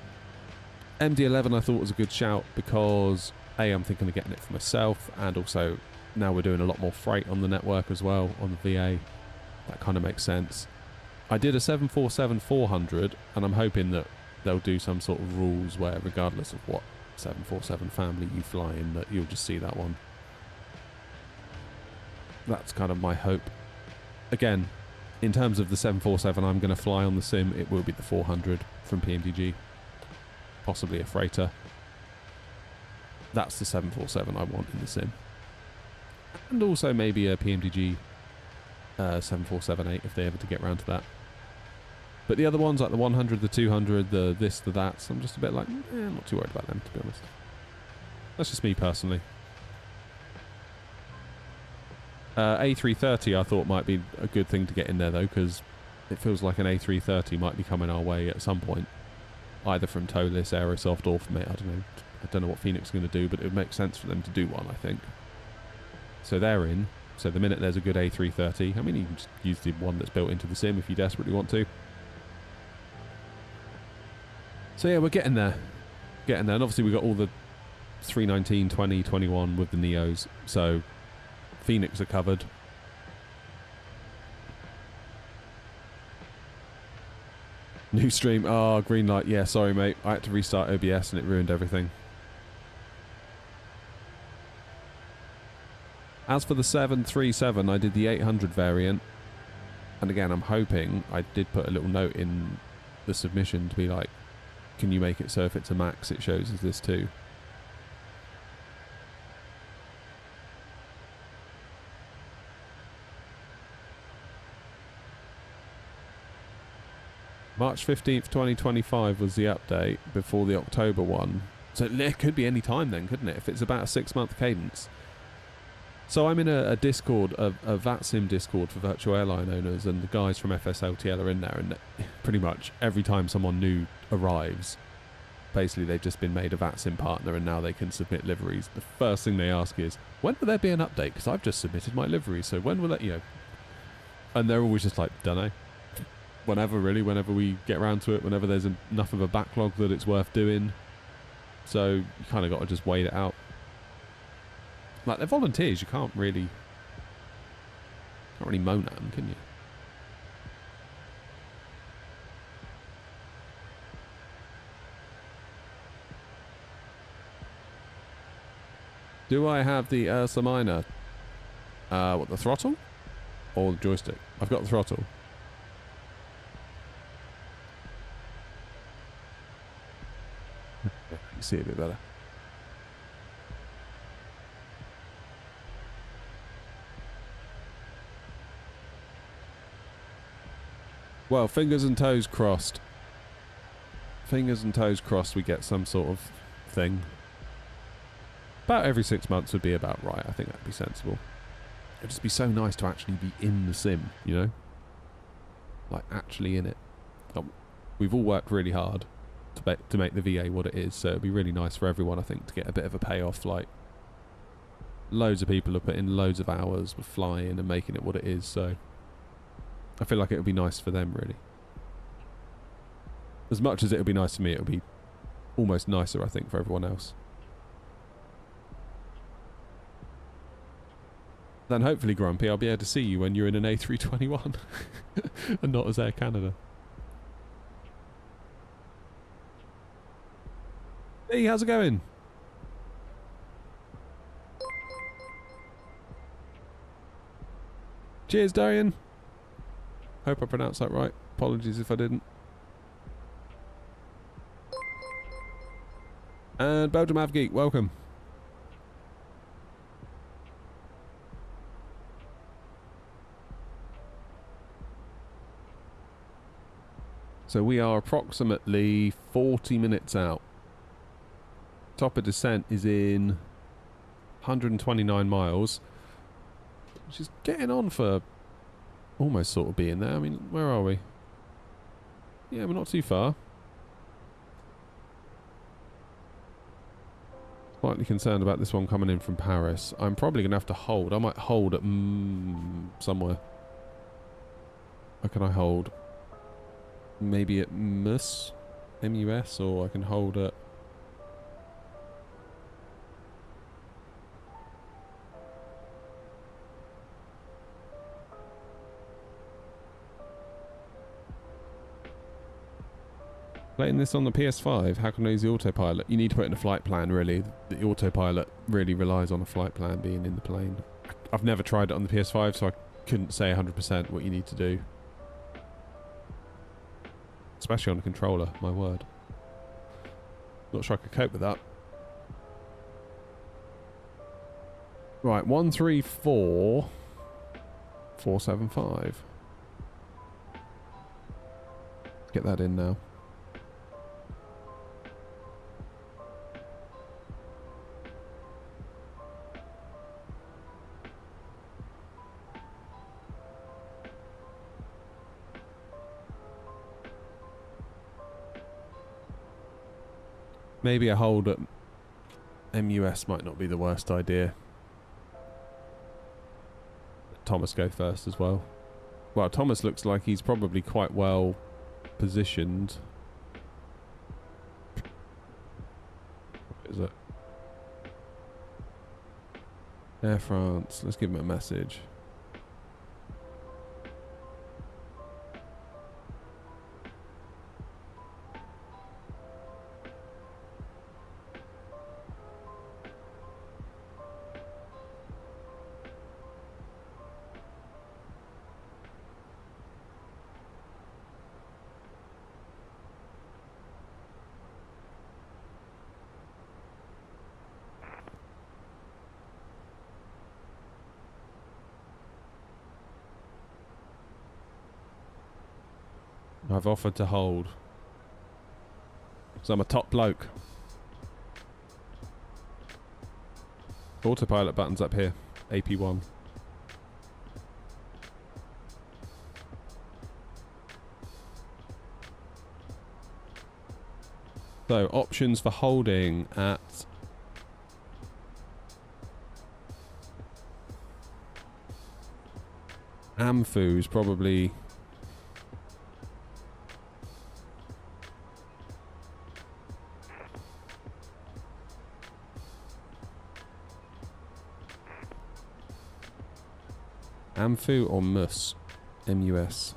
MD-11 I thought was a good shout because A, I'm thinking of getting it for myself, and also now we're doing a lot more freight on the network as well, on the VA. That kind of makes sense. I did a 747-400, and I'm hoping that they'll do some sort of rules where regardless of what 747 family you fly in, that you'll just see that one. That's kind of my hope. Again, in terms of the 747 I'm going to fly on the sim, it will be the 400 from PMDG. Possibly a freighter. That's the 747 I want in the sim. And also maybe a PMDG 747-8 if they ever to get around to that. But the other ones, like the 100, the 200, the this, the that, I'm just a bit like, I'm not too worried about them, to be honest. That's just me personally. A330 I thought might be a good thing to get in there though, because it feels like an A330 might be coming our way at some point, either from Tolis, Aerosoft, or from I don't know what Phoenix is going to do, but it would make sense for them to do one, I think. So they're in. So the minute there's a good A330, I mean, you can just use the one that's built into the sim if you desperately want to. So yeah, we're getting there. And obviously we've got all the 319, 20, 21 with the Neos. So Phoenix are covered. New stream. Oh, green light. Yeah, sorry, mate. I had to restart OBS and it ruined everything. As for the 737, I did the 800 variant. And again, I'm hoping, I did put a little note in the submission to be like, can you make it so if it's a max, it shows as this too? March 15th, 2025 was the update before the October one. So it could be any time then, couldn't it? If it's about a 6-month cadence. So I'm in a Discord, a VATSIM Discord for virtual airline owners, and the guys from FSLTL are in there, and pretty much every time someone new arrives, basically they've just been made a VATSIM partner and now they can submit liveries. The first thing they ask is, when will there be an update? Because I've just submitted my livery, so when will that, you know? And they're always just like, dunno. Whenever, really, whenever we get around to it, whenever there's enough of a backlog that it's worth doing. So you kind of got to just wait it out. Like, they're volunteers, you can't really moan at them, can you? Do I have the Ursa Minor? What, the throttle? Or the joystick? I've got the throttle. You can see it a bit better. Well, fingers and toes crossed. Fingers and toes crossed we get some sort of thing. About every 6 months would be about right. I think that'd be sensible. It'd just be so nice to actually be in the sim, you know? Like, actually in it. We've all worked really hard to make the VA what it is, so it'd be really nice for everyone, I think, to get a bit of a payoff, like, loads of people have put in loads of hours with flying and making it what it is, so I feel like it would be nice for them, really. As much as it would be nice for me, it would be almost nicer, I think, for everyone else. Then hopefully, Grumpy, I'll be able to see you when you're in an A321 and not as Air Canada. Hey, how's it going? Cheers, Darian. Hope I pronounced that right. Apologies if I didn't. And Belgium Avgeek, welcome. So we are approximately 40 minutes out. Top of descent is in 129 miles, which is getting on for almost sort of being there. I mean, where are we? Yeah, we're not too far. Slightly concerned about this one coming in from Paris. I'm probably going to have to hold. I might hold at somewhere. Where can I hold? Maybe at MUS, M-U-S, or I can hold at... Playing this on the PS5, how can I use the autopilot? You need to put in a flight plan, really. The autopilot really relies on a flight plan being in the plane. I've never tried it on the PS5, so I couldn't say 100% what you need to do. Especially on a controller, my word. Not sure I could cope with that. Right, 134,475. Get that in now. Maybe a hold at MUS might not be the worst idea. Thomas go first as well. Well, Thomas looks like he's probably quite well positioned. What is it? Air France. Let's give him a message. I've offered to hold. So I'm a top bloke. Autopilot button's up here. AP1. So, options for holding at... Amfu's probably... Amfu or MUS? M-U-S.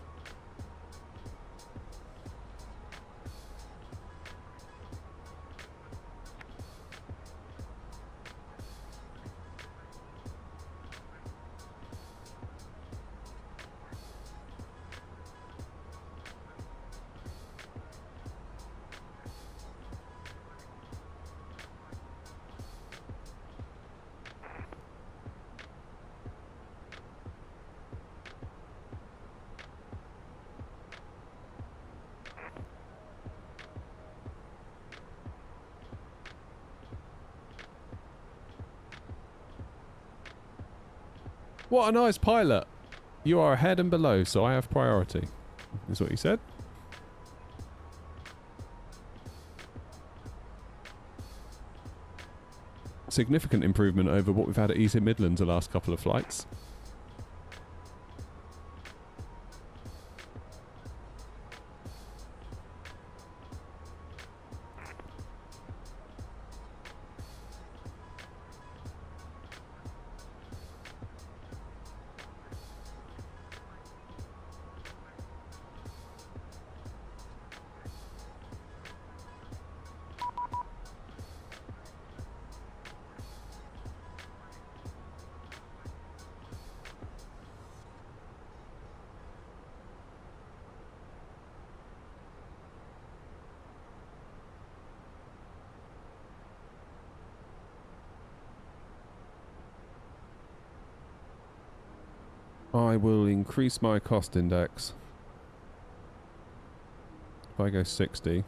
What a nice pilot. You are ahead and below, so I have priority. Is what he said. significant improvement over what we've had at East Midlands the last couple of flights. I will increase my cost index. If I go 60.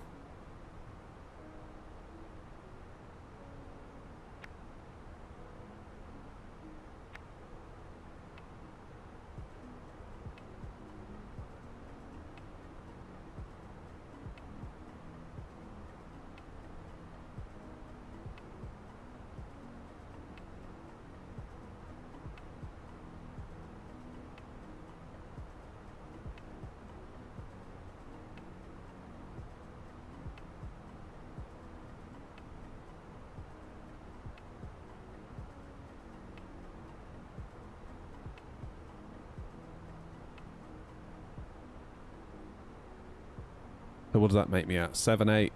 So what does that make me at? 7, 8.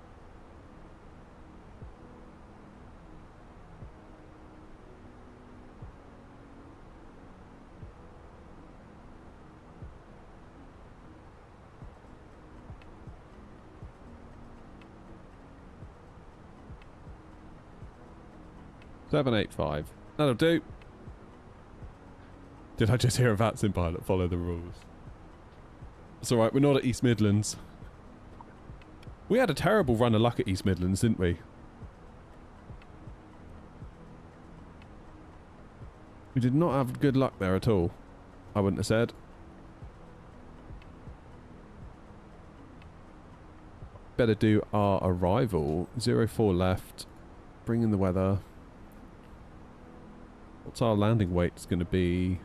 Seven, 8, 5. That'll do. Did I just hear a VATSIM pilot follow the rules? It's alright, we're not at East Midlands. We had a terrible run of luck at East Midlands, didn't we? We did not have good luck there at all, I wouldn't have said. Better do our arrival. 04 left. Bring in the weather. What's our landing weight? It's going to be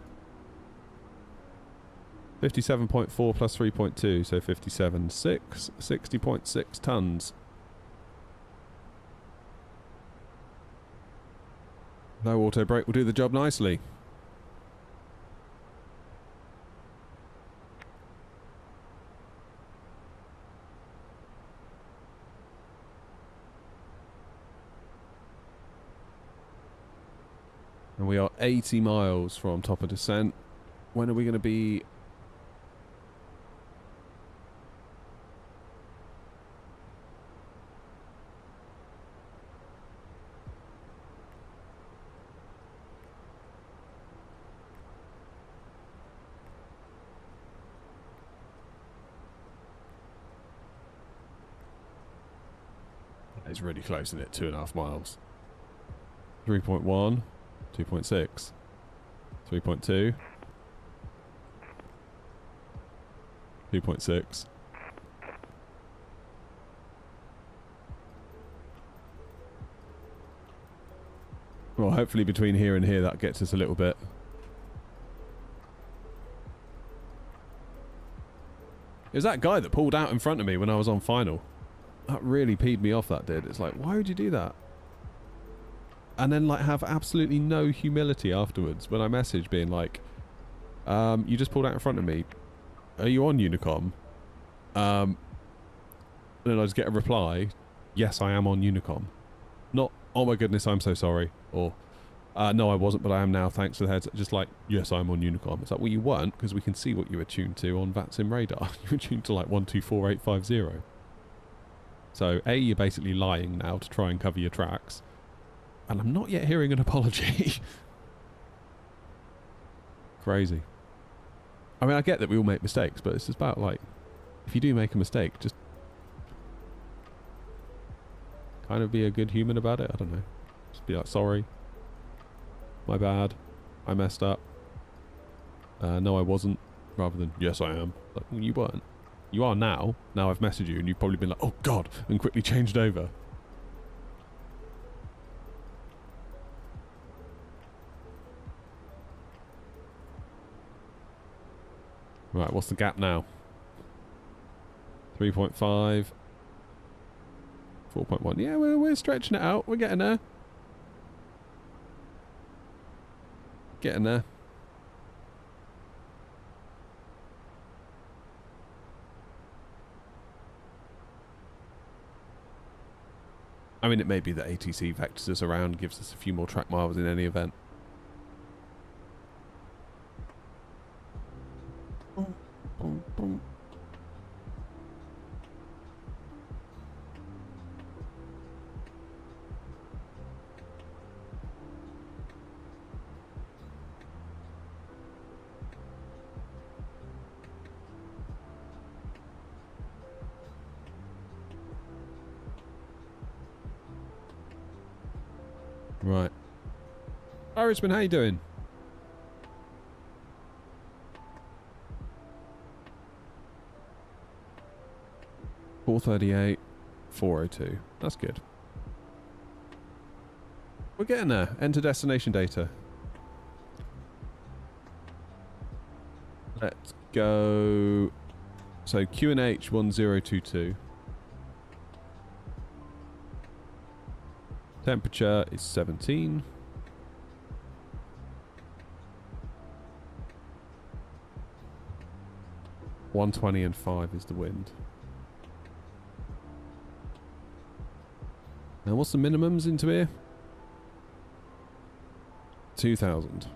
57.4 plus 3.2, so 57.6, 60.6 tons. No auto brake will do the job nicely. And we are 80 miles from top of descent. When are we going to be? It's really close, isn't it? 2.5 miles. 3.1, 2.6, 3.2, 2.6. Well, hopefully between here and here that gets us a little bit. It was that guy that pulled out in front of me when I was on final. That really peed me off, that did. It's like, why would you do that? And then like have absolutely no humility afterwards when I message being like, you just pulled out in front of me. Are you on Unicom? And then I just get a reply, yes, I am on Unicom. Not, oh my goodness, I'm so sorry. Or, no, I wasn't, but I am now, thanks for the heads. Just like, yes, I'm on Unicom. It's like, well, you weren't, because we can see what you were tuned to on VATSIM radar. You were tuned to like 124850. So, A, you're basically lying now to try and cover your tracks. And I'm not yet hearing an apology. Crazy. I mean, I get that we all make mistakes, but it's just about, like, if you do make a mistake, just kind of be a good human about it. I don't know. Just be like, sorry. My bad. I messed up. No, I wasn't. Rather than, yes, I am. Like, well, you weren't. You are now. Now I've messaged you and you've probably been like, oh God, and quickly changed over. Right, what's the gap now? 3.5. 4.1. Yeah, we're stretching it out. We're getting there. Getting there. I mean, it may be that ATC vectors us around, gives us a few more track miles in any event. Right. Hi Richmond, how you doing? $438, $402. That's good. We're getting there. Enter destination data. Let's go. So QNH 1022. Temperature is 17. $120 and 5 is the wind. Now what's the minimums into here? 2,000.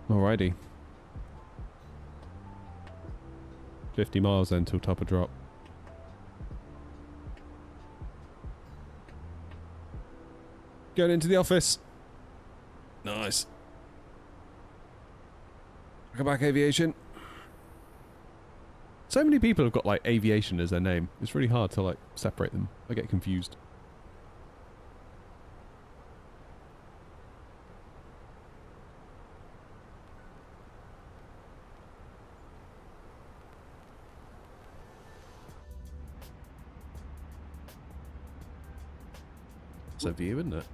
Alrighty. 50 miles then till top of drop. Going into the office. Nice. Welcome back, Aviation. So many people have got like Aviation as their name. It's really hard to like separate them. I get confused. It's a view, isn't it?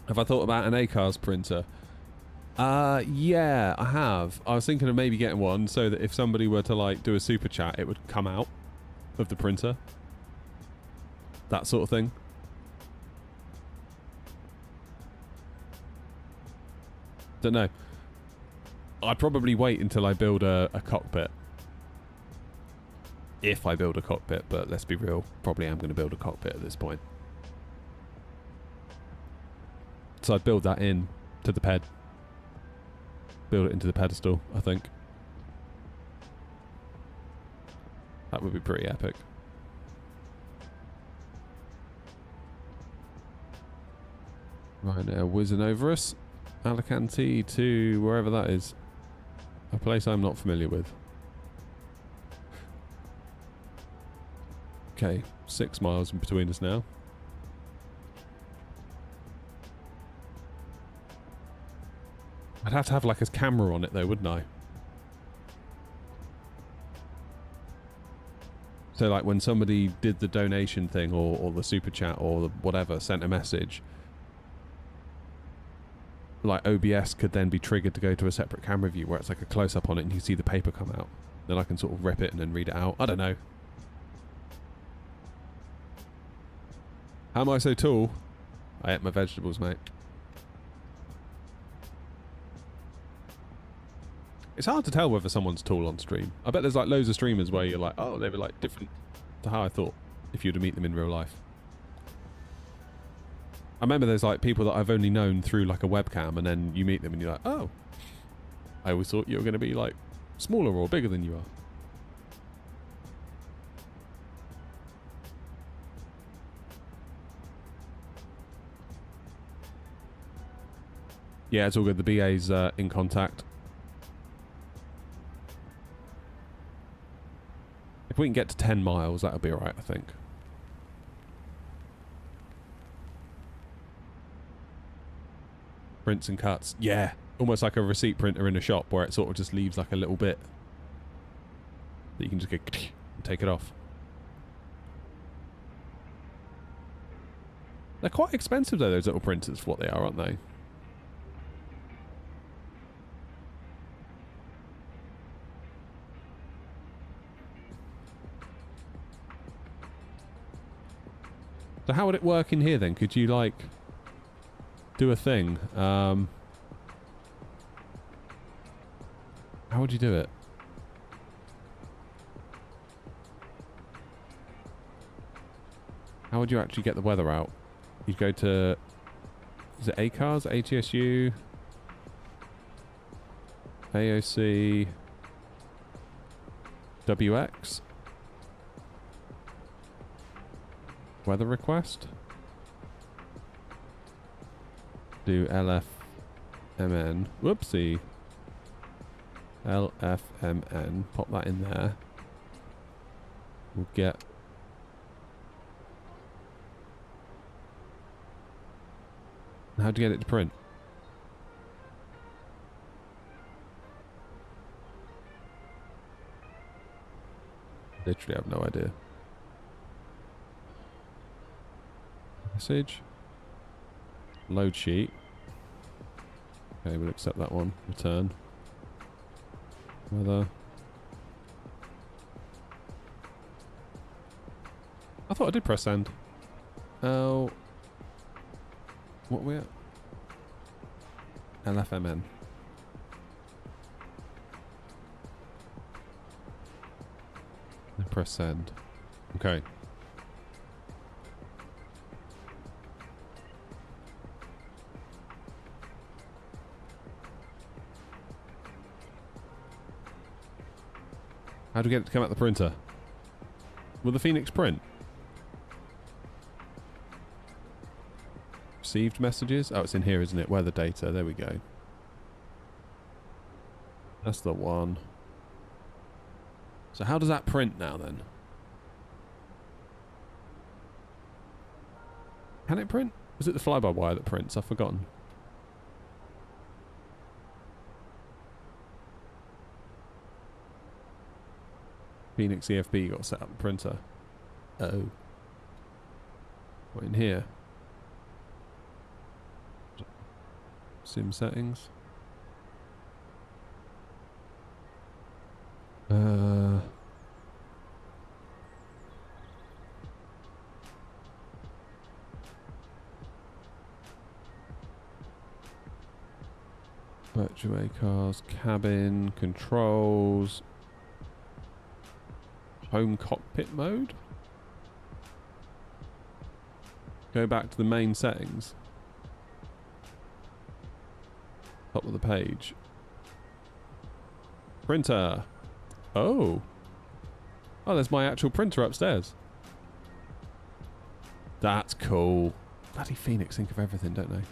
Have I thought about an ACARS printer? Yeah, I have. I was thinking of maybe getting one so that if somebody were to like do a super chat, it would come out of the printer. That sort of thing. Don't know. I'd probably wait until I build a cockpit. If I build a cockpit, but let's be real, probably am going to build a cockpit at this point. So I'd build that in to the ped. Build it into the pedestal, I think. That would be pretty epic. Right now, whizzing over us. Alicante to wherever that is. A place I'm not familiar with. Okay, 6 miles in between us now. I'd have to have like a camera on it though, wouldn't I? So like when somebody did the donation thing or the super chat or the whatever, sent a message, like OBS could then be triggered to go to a separate camera view where it's like a close-up on it and you see the paper come out. Then I can sort of rip it and then read it out. I don't know. How am I so tall? I ate my vegetables, mate. It's hard to tell whether someone's tall on stream. I bet there's like loads of streamers where you're like, oh, they were like different to how I thought if you were to meet them in real life. I remember there's like people that I've only known through like a webcam and then you meet them and you're like, oh, I always thought you were going to be like smaller or bigger than you are. Yeah, it's all good. The BA's in contact. If we can get to 10 miles, that'll be alright, I think. Prints and cuts. Yeah. Almost like a receipt printer in a shop where it sort of just leaves like a little bit that you can just go and take it off. They're quite expensive though, those little printers, for what they are, aren't they? So how would it work in here then? Could you like do a thing? How would you do it? How would you actually get the weather out? You'd go to, is it ACARS, ATSU, AOC, WX? Weather request? Do LFMN. Whoopsie. LFMN. Pop that in there. We'll get... How'd you get it to print? Literally have no idea. Message. Load sheet. Okay, we'll accept that one. Return. Weather. I thought I did press send. Oh. What are we at? LFMN. Press send. Okay. How do we get it to come out the printer? Will the Phoenix print? Received messages? Oh, it's in here, isn't it? Weather data. There we go. That's the one. So how does that print now then? Can it print? Was it the fly-by-wire that prints? I've forgotten. Phoenix EFB got set up a printer. Uh-oh. What in here? Sim settings. Virtual cars, cabin, controls, home cockpit mode. Go back to the main settings. Top of the page. Printer. Oh. Oh, there's my actual printer upstairs. That's cool. Bloody Phoenix think of everything, don't they?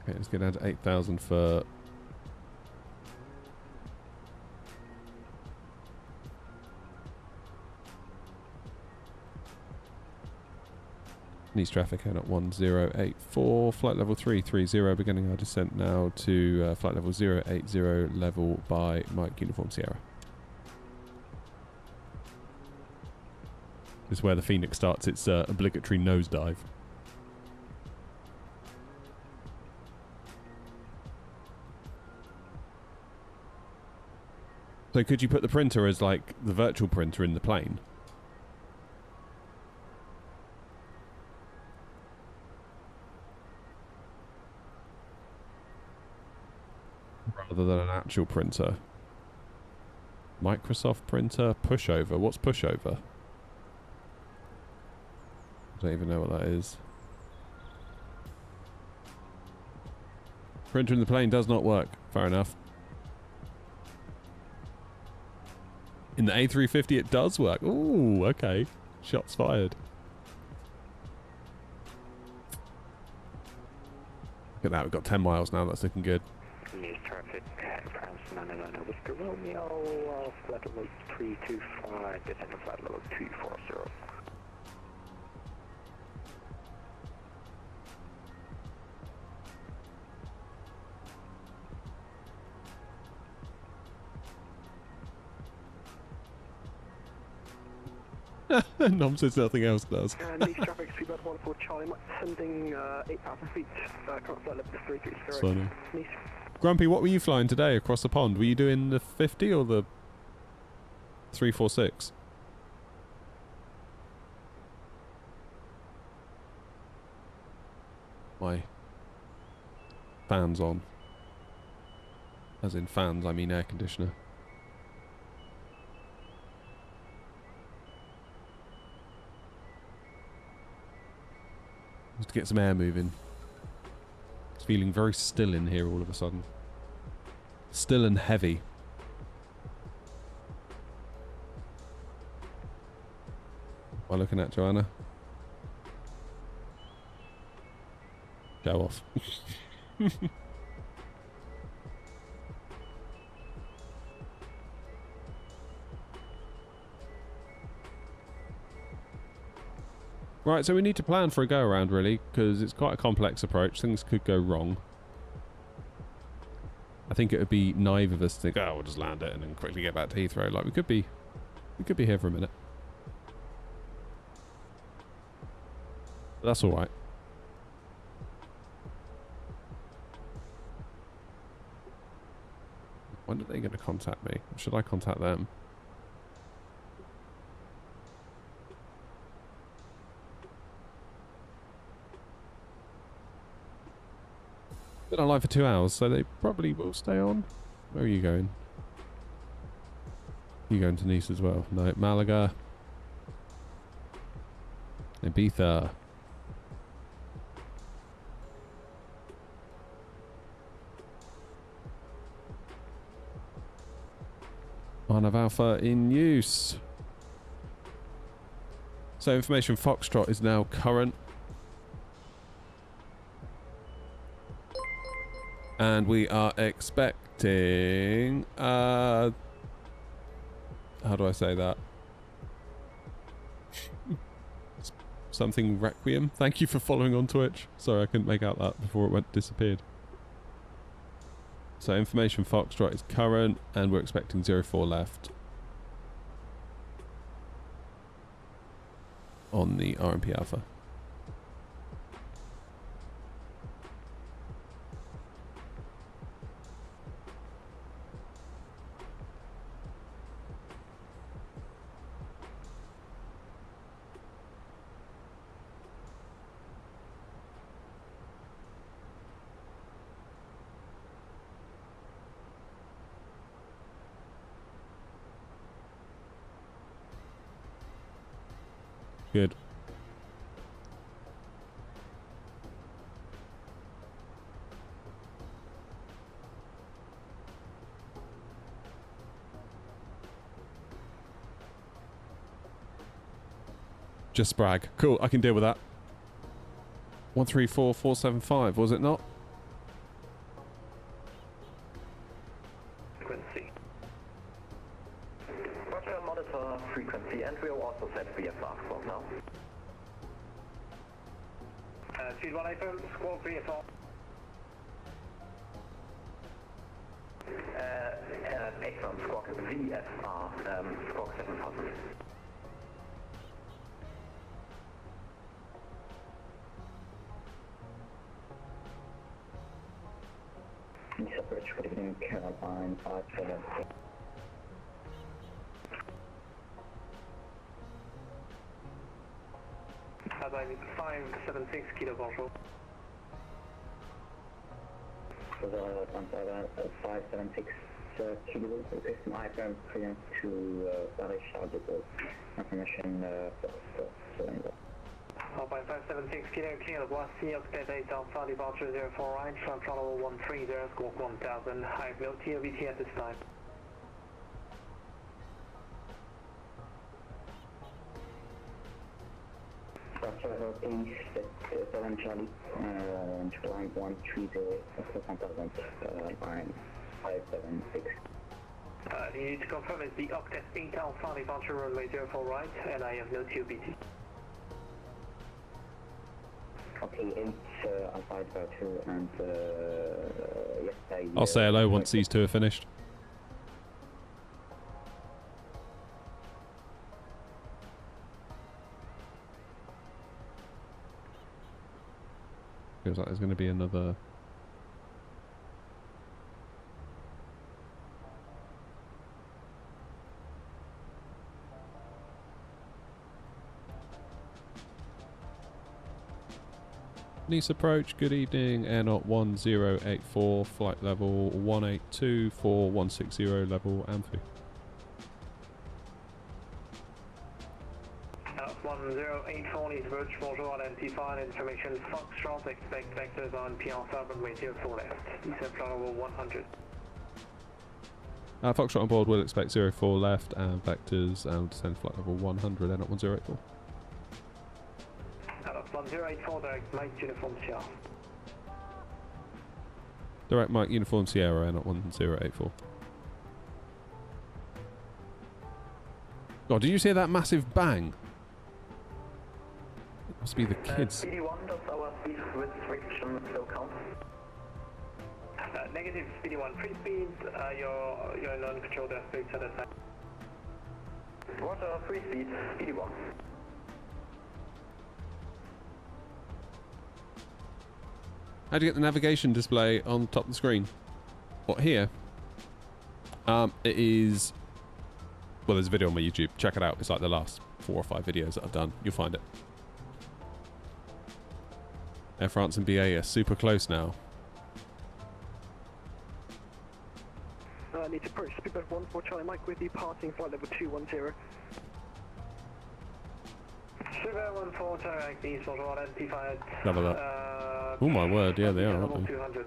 Okay, let's get down to 8,000 for... Needs traffic out at 1084, flight level 330, beginning our descent now to flight level 080, level by Mike Uniform Sierra. This is where the Phoenix starts its obligatory nosedive. So could you put the printer as like the virtual printer in the plane? Rather than an actual printer. Microsoft printer, pushover. What's pushover? I don't even know what that is. Printer in the plane does not work. Fair enough. In the A350 it does work. Ooh, okay. Shots fired. Look at that, we've got 10 miles now, that's looking good. News traffic, France 999 Whiskey Romeo, flight level 325, descend to flight level 240. Nom says nothing else does. Nice traffic, Seabird 14 Charlie, Mike, sending 8,000 feet, current flight level 330. Funny. Nice. Grumpy, what were you flying today across the pond? Were you doing the 50 or the 346? My fan's on. As in fans, I mean air conditioner. Just to get some air moving. It's feeling very still in here all of a sudden. Still and heavy. What am I looking at, Joanna? Show off. Right, so we need to plan for a go-around, really, because it's quite a complex approach. Things could go wrong. I think it would be naive of us to think, oh, we'll just land it and then quickly get back to Heathrow. Like, we could be here for a minute. But that's all right. When are they going to contact me? Or should I contact them? Been online for 2 hours, so they probably will stay on. Where are you going? You going to Nice as well? No, Malaga. Ibiza. Arnav Alpha in use. So information Foxtrot is now current. And we are expecting, how do I say that? Something Requiem. Thank you for following on Twitch. Sorry, I couldn't make out that before it disappeared. So information Foxtrot is current, and we're expecting 04 left on the RMP Alpha. Good. Just brag. Cool, I can deal with that. 134475, was it not? Frequency. Roger, monitor frequency, and we'll also set VFR for now. Speed 1 April, squawk VFR. Excellent, squawk VFR, squawk 7000. Separate trading Caroline 576. Caroline 576 kilo, bonjour. For the 576 kilo, system item present to Paris Charles de Gaulle. Information surrender. 576 kilo, clear, voici octet data, flight departure 04 right, front level 130, squawk 1000, high no TOVT at this time. Ping 7 Charlie, to climb 130 for 1000, line 576. You need to confirm it's the Octet 8 Alpha departure runway 04 right, and I have no TOBT. Okay, 8 Alpha departure, and yes, I'll say hello once these two are finished. Feels like there's going to be another. Nice approach, good evening, Air Knot 1084, flight level 182 for 160 level Amphi. 1084 needs approach, bonjour, identified information, Foxtrot, expect vectors on P Alpha, runway 04 left, descent flight level 100. Foxtrot on board will expect 04 left and vectors and descend flight level 100, Air Knot 1084. 1084, direct Mike Uniform Sierra. Direct Mike Uniform Sierra, Air Knot 1084. God, did you hear that massive bang? It must be the kids. PD1, does our speed restriction still count? Negative speedy 1, free speed, you're in non-controlled airspace at a time. What free speed, PD1? How do you get the navigation display on top of the screen? What, here? It is... Well, there's a video on my YouTube. Check it out. It's like the last 4 or 5 videos that I've done. You'll find it. Air France and BA are super close now. I need to approach speedbird 14 Charlie Mike with departing flight level 210. Speedbird 14 Charlie Mike, please, bonjour, identified. Have a look. Oh my word, yeah they are, aren't they? 200.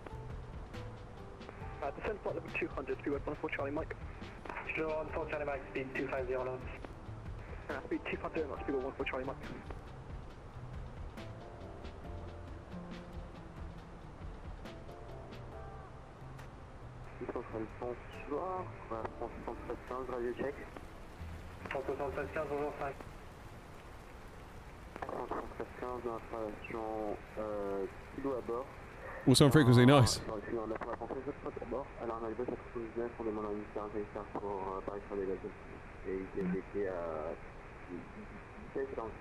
Descend flight level 200, speedbird 14 Charlie Mike. Speedbird 14 Charlie Mike, speed 250 knots. Speed 250 knots, speedbird 14 Charlie Mike. Bonsoir, France 7315, radio check. France 7315, bonjour 5. France 7315, installation kilo à bord. Also on frequency, nice. On a pour la française, à bord. Alors on a Airbus 99, on demande un ministère intérieur pour Paris sur les bateaux. Et il était à 17 ans.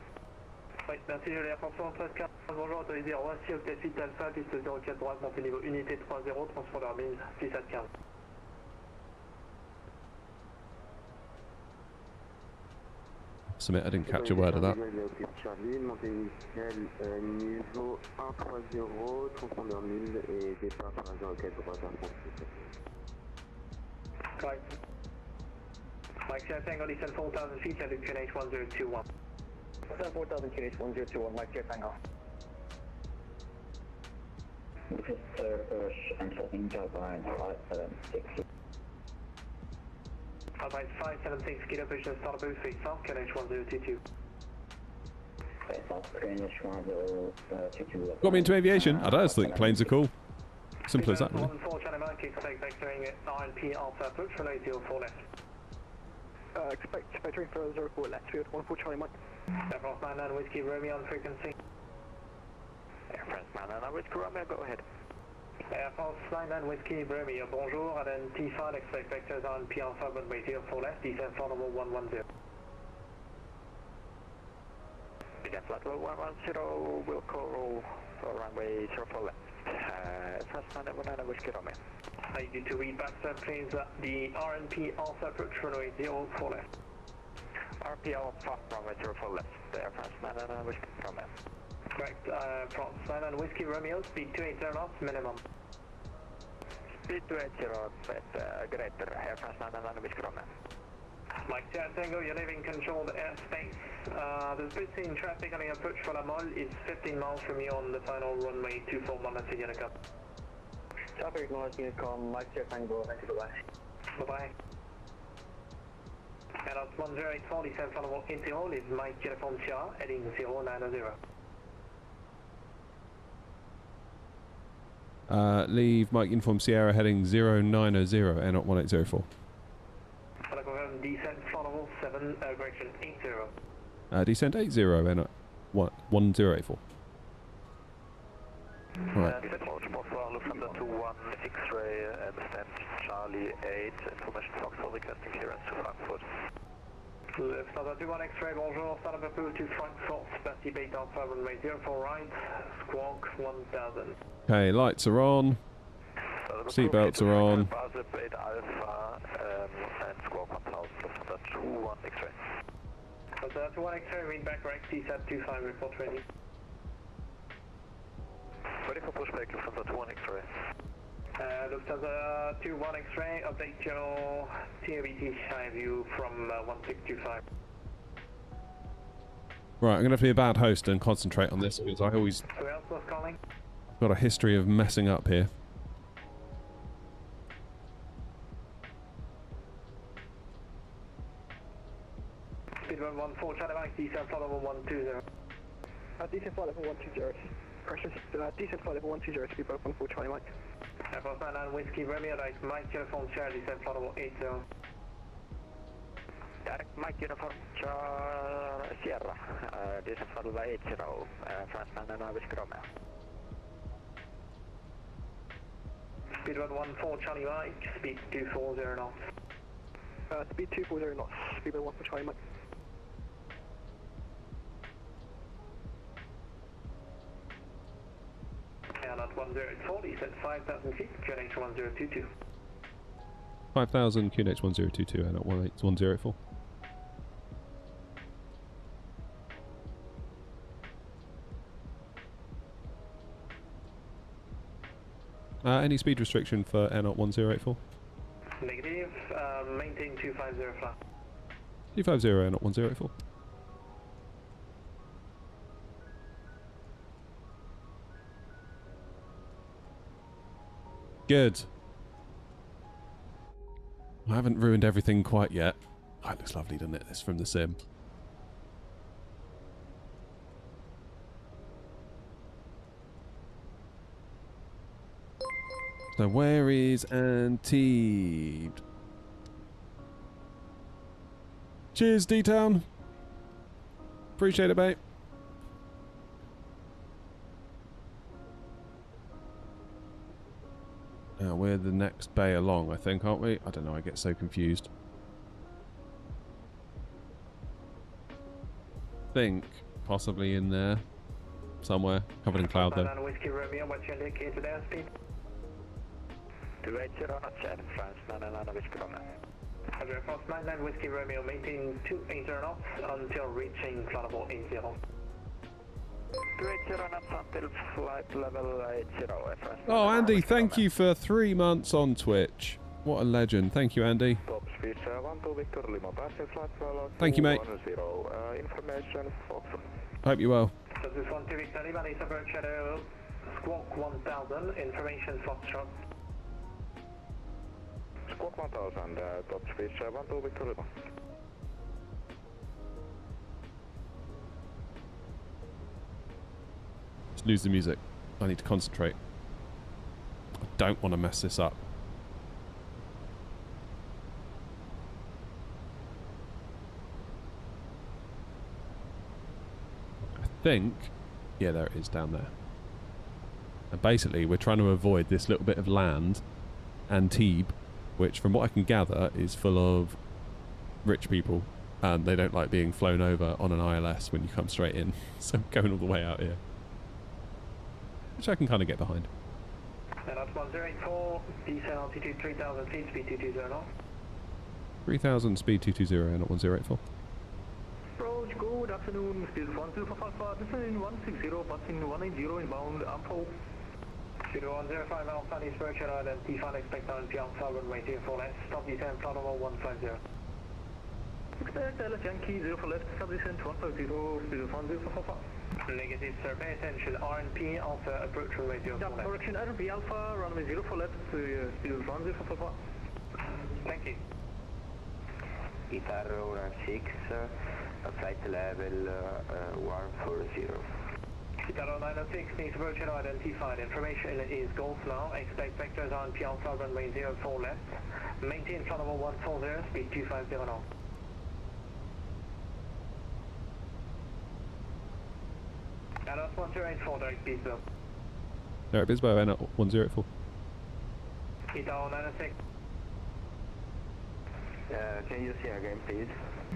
Oui, merci, je l'ai France 7315, bonjour, autorisé, voici Octet 8 Alpha, piste 04 droite, montée niveau unité 30, transpondeur 1000, 1715. Submit, I didn't catch a word of that. Charlie, montée initiale niveau 130, transpondeur 1000 et départ par 04 droite à France. Correct. Mike Sierra Tango, descend 4,000 feet, and QNH 1021. Descend 4,000 QNH 1021, Mike Sierra Tango. This is Push and holding Java 576. Alpine 576, kilo push and start boost, face south, QNH 1022. Face south, QNH 1022. Got me into aviation. I don't think planes are cool. Simple as that, really. 14 Charlie Mike, expect vectoring at RNP Alpha approach, runway 04 left. Expect vectoring for 04 left, field 14 Charlie Mike. Air France 99 Whiskey Romeo on frequency. Air France 99 Whiskey Romeo, go ahead. Air France 99 Whiskey Romeo, bonjour, identified, expect vectors on P Alpha, runway 04 left, descend flight level 110. Descend flight level 110, will call for runway 04 left. France 99 Whiskey Romeo. I need to read back, sir, please, the RNP Alpha approach, runway 04 left. RP Alpha, runway 04 left, Air France 99 Whiskey Romeo. Correct, France 99 Whiskey Romeo, speed 280 knots, minimum. Speed 280 knots at greater, Air France 99 Whiskey Romeo. Mike Sierra Tango, you're leaving controlled airspace. The speed in traffic on the approach for La Mole is 15 miles from you on the final runway 24 Monaco Unicom. Traffic noise Unicom, Mike Sierra Tango, thank you, bye-bye. Bye-bye. And at 1084, descend flight level 80 is Mike Uniform Sierra, heading 090. Leave Mike Uniform Sierra heading 0900, air not 1804. Hello, confirm descent flight level 7, correction 80. Descent 80, air not 1084. Right. Lufthansa 21 X-ray, descent Charlie 8, information Foxtrot requesting clearance to Frankfurt. Lufthansa 21 X-ray, bonjour, start up approach to Frankfurt, Spatty Bait Alpha, runway 04 right, squawk 1000. Okay, lights are on. Seatbelts are on. Basel Bait Alpha and squawk 1000, Lufthansa 21 X-ray. Lufthansa 21 X-ray, read back right, CSAT 25, report ready. Ready for pushback, Lufthansa 21 X-ray. Lufthansa 21 X-ray, update your TABT high view from 1625. Right, I'm going to have to be a bad host and concentrate on this because I always Who else was calling? got a history of messing up here. Speed 114, Charlie Mike, descent flight level 120. Decent flight level 120. Pressure, decent flight level 120, speed 114, Charlie Mike. Air Force 99 Whiskey Romeo, direct Mike Uniform Charlie, descent flight level 80. Direct Mike Uniform Sierra, descent flight level 80, France 99 Whiskey Romeo. Speed 114, Charlie Mike, speed 240 knots. Speed 240 knots, speed 114, Charlie Mike. At 1084, descent 5,000 feet, QNH 1022. 5000 QNH 1022, air not 1084. Any speed restriction for air not 1084? Negative, maintain 250 flat. 250 air not 1084. Good. I haven't ruined everything quite yet. Oh, it looks lovely, doesn't it? This from the sim. So where is Antibes? Cheers, D-Town. Appreciate it, mate. We're the next bay along, I think, aren't we? I don't know, I get so confused. Think possibly in there somewhere, covered in cloud though. Whiskey Romeo, what's your indicated airspeed? 280 knots, France 99 Whiskey Romeo. Air Force 99 Whiskey Romeo, maintain 280 knots until reaching flight level 80. 280 knots until flight level 80, France. Oh, Andy, thank you for 3 months on Twitch. What a legend. Thank you, Andy. Top speed 12 Victor Lima, passing flight level Thank you, mate. 210, information Fox. Hope you're well. So this one to Victor Lima, is approach shadow, squawk 1000, information Foxtrot. Squawk 1000, top speed 12 Victor Lima. Just lose the music. I need to concentrate. I don't want to mess this up. I think... yeah, there it is down there. And basically, we're trying to avoid this little bit of land, Antibes, which, from what I can gather, is full of rich people, and they don't like being flown over on an ILS when you come straight in. So I'm going all the way out here. Which I can kind of get behind. And that's 1084, descent altitude 3000 feet, speed 220 knots. 3000, speed 220, not 1084. Approach, good afternoon, speed 1055, descending 160, passing 180 inbound, Ampo. Speed 105 Alpha, East Virgin Island, T5 expect LP Alpha, runway 24 left, stop descent, flight level 150. Expect LS Yankee 0 for left, stop descent 150, speed 1055. Negative, sir, pay attention, RNP Alpha, approach runway 04 Yeah, left. correction, RNP Alpha, runway 0 for left, speed 1055. Thank you. Heathrow 6, flight level 140. Heathrow 906 needs approach and identified. Information is Golf now. Expect vectors on P Alpha runway 04 left. Maintain flight level 140, speed 250 knots. Airbus 1084, direct Bisbo. Direct Bisbo, and 1084. Heathrow 906. Can you say again, please?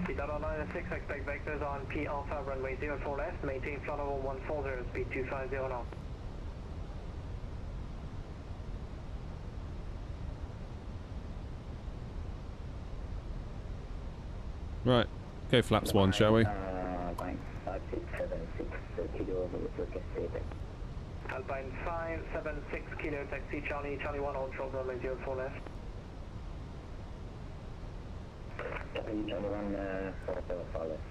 Heathrow 906, expect vectors on P Alpha runway 04 left. Maintain flight level 140, speed 250 knots. Right, go flaps 1, shall we? Alpine 576 kilo, Alpine 576 kilo, taxi Charlie 1 on short runway 04 left. Charlie 1 for left,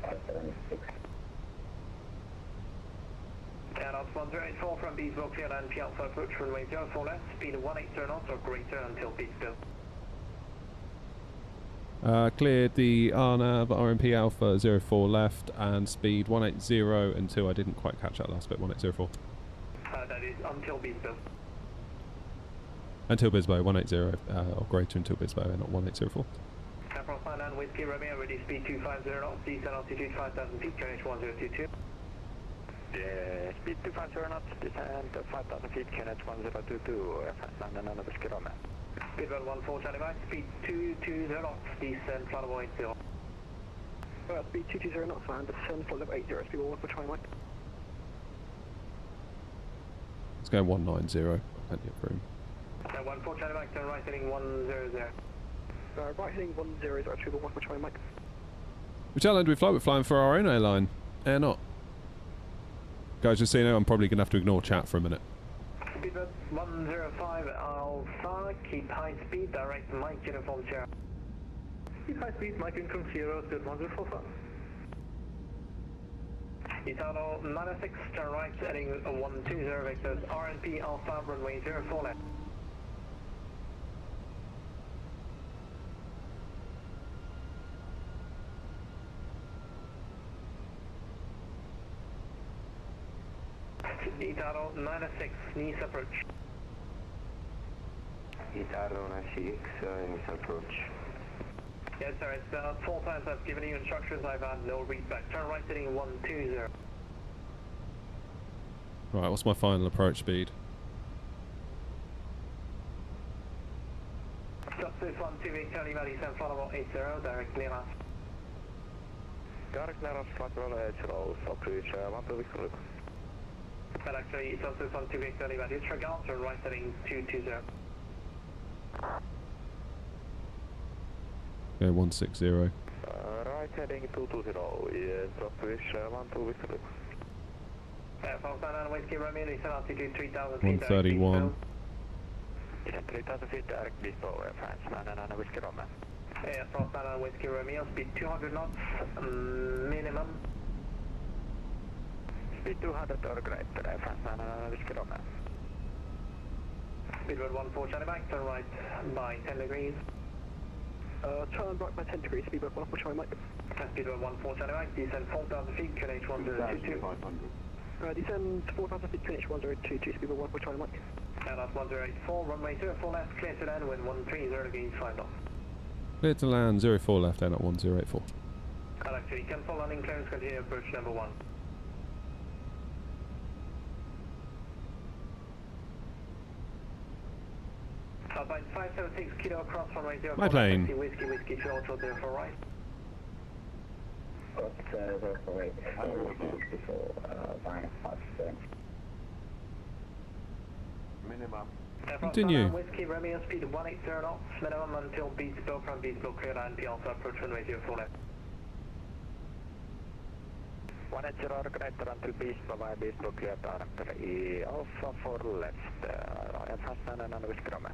576. Airbus 1084 from Bisbo, cleared and P Alpha approach runway 04 left, speed 180 knots or greater until Bisbo. Cleared the RNAV RMP Alpha 04 left and speed 180 until I didn't quite catch that last bit, 1804. That is until Bisbo. Until Bisbo, 180 or greater until Bisbo, and not 1804. Aircraft 99 Whiskey Romeo, ready speed 250 knots, descent altitude 5,000 feet, QNH 1022. Speed 250 knots, descent 5,000 feet, QNH 1022, Aircraft Whiskey Romeo. Speedbird 14 Charlie Mike, speed 220 knots, descent flight level 80. Speed 220 knots and descend flight level 80, speed 1 for Charlie Mike. Let's go 190, plenty of room. 14 Charlie Mike, turn right heading 100. Right heading 100, actually 1 for Charlie Mike. Which airline do we fly? We're flying for our own airline. Air not. Guys, just so you know, I'm probably going to have to ignore chat for a minute. Speedbird 105 Alpha, keep high speed, direct Mike uniform chair. Keep high speed, Mike in from Sierra, speed 1045. Italo 96, turn right, heading 120 vectors, RNP Alpha, runway 04 left. Italo 96, Nice approach. Italo 96, Nice approach. Yes sir, it's 4 times I've given you instructions, I've had no readback. Turn right heading 120. Right, what's my final approach speed? Stop this 12 Victor Lima, descent flight level 80, direct Lima. Direct Lima, flight level 80, approach 12 Victor. But actually, it's also 12 Victor Lima, disregard, turn right heading 220. Go 160. Right heading 220, yes, approach 12 Victor. False 99 Whiskey Romeo, descent altitude 3,000 feet. 131. Descent 3,000 feet, direct Bisbo, France 99 Whiskey Romeo. False 99 Whiskey Romeo, speed 200 knots, minimum. Speed 200 or greater, France 99 Whiskey Romeo. Speedbird 14 Charlie Mike, turn right by 10 degrees. Turn right by 10 degrees, speedbird 1 for Charlie Mike. Speedbird 14 Charlie Mike, descend 4,000 feet, QNH 1022. Descend 4,000 feet, QNH 1022, speedbird 1 for Charlie Mike. Airbus 1084, runway 04 left, clear to land, wind 130 degrees, 5 knots. Clear to land, 04 left, air not 1084. I'll actually cancel landing clearance, continue approach number 1. Alpine 576 kilo across runway 04 My plane. left, Whiskey, Whiskey, 2 Ultra 04 right. Minimum. Continue. Whiskey Romeo, speed 180 knots, minimum until Bisbo, from Bisbo clear and P Alpha approach runway 04 left. 180 or greater until Bisbo by Bisbo clear director Alpha 4 left, France 99 Whiskey Romeo.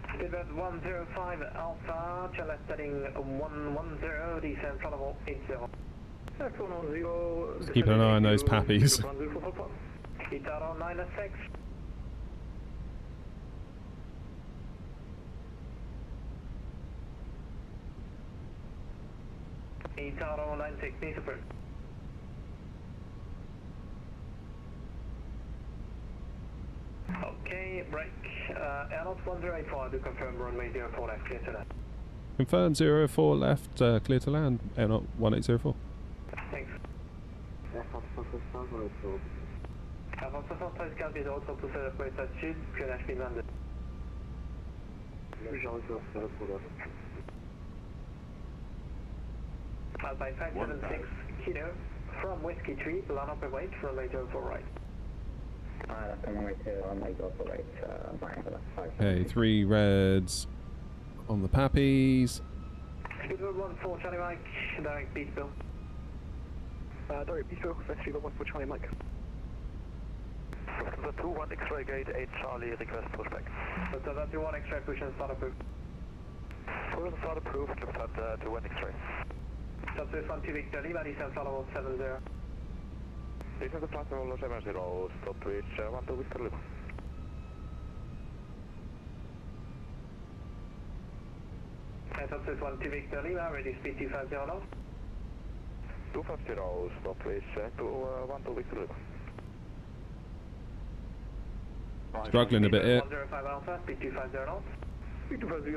Speedbird 105 Alpha, to left heading 110, descent flight level 80. Just keeping an eye on those pappies. Italo 96. Italo 96, needs approach. break. Airlock 1084 to confirm runway 04 left, clear to land. Confirm 04 left, clear to land, airlock 1804. Thanks. Air France 175, on est sur. Air France 73 des routes sont tous à la pointe sud, puis à l'HP 22. J'ai reçu un service pour l'heure. Alpine 576 Kilo from Whiskey 3, line up and wait, runway 04 right. Okay, 3 reds on the Pappies. Speedbird 14 Charlie Mike, direct Beachville. Direct Beachville, Speedbird 14 Charlie Mike. The 2-1 X-ray gate 8 Charlie, request pushback. So that 2-1 X-ray push and start approved. Full start approved, Lufthansa 2-1 X-ray. Southwest 12 Victor Lima, descent follow 70. Descent to platform 70, stop switch 12 Victor Lima. Southwest 12 Victor Lima, ready speed 250 knots. 250, stop switch 12 Victor Lima. Struggling a bit here. 105 Alpha, speed 250 knots. Speed 250,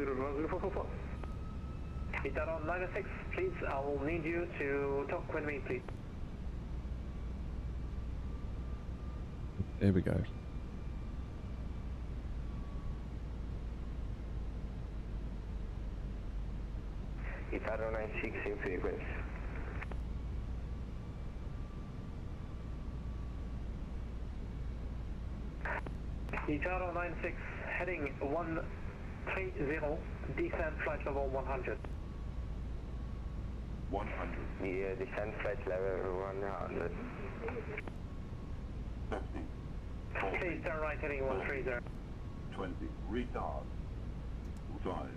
01044. Speed down on 906, please. I will need you to talk with me, please. Here we go. Heathrow 96 in frequency. Heathrow 96, heading 130, descent flight level 100. 100. Yeah, descent flight level 100. 50. Please turn right heading 130. 20. Retard. 5.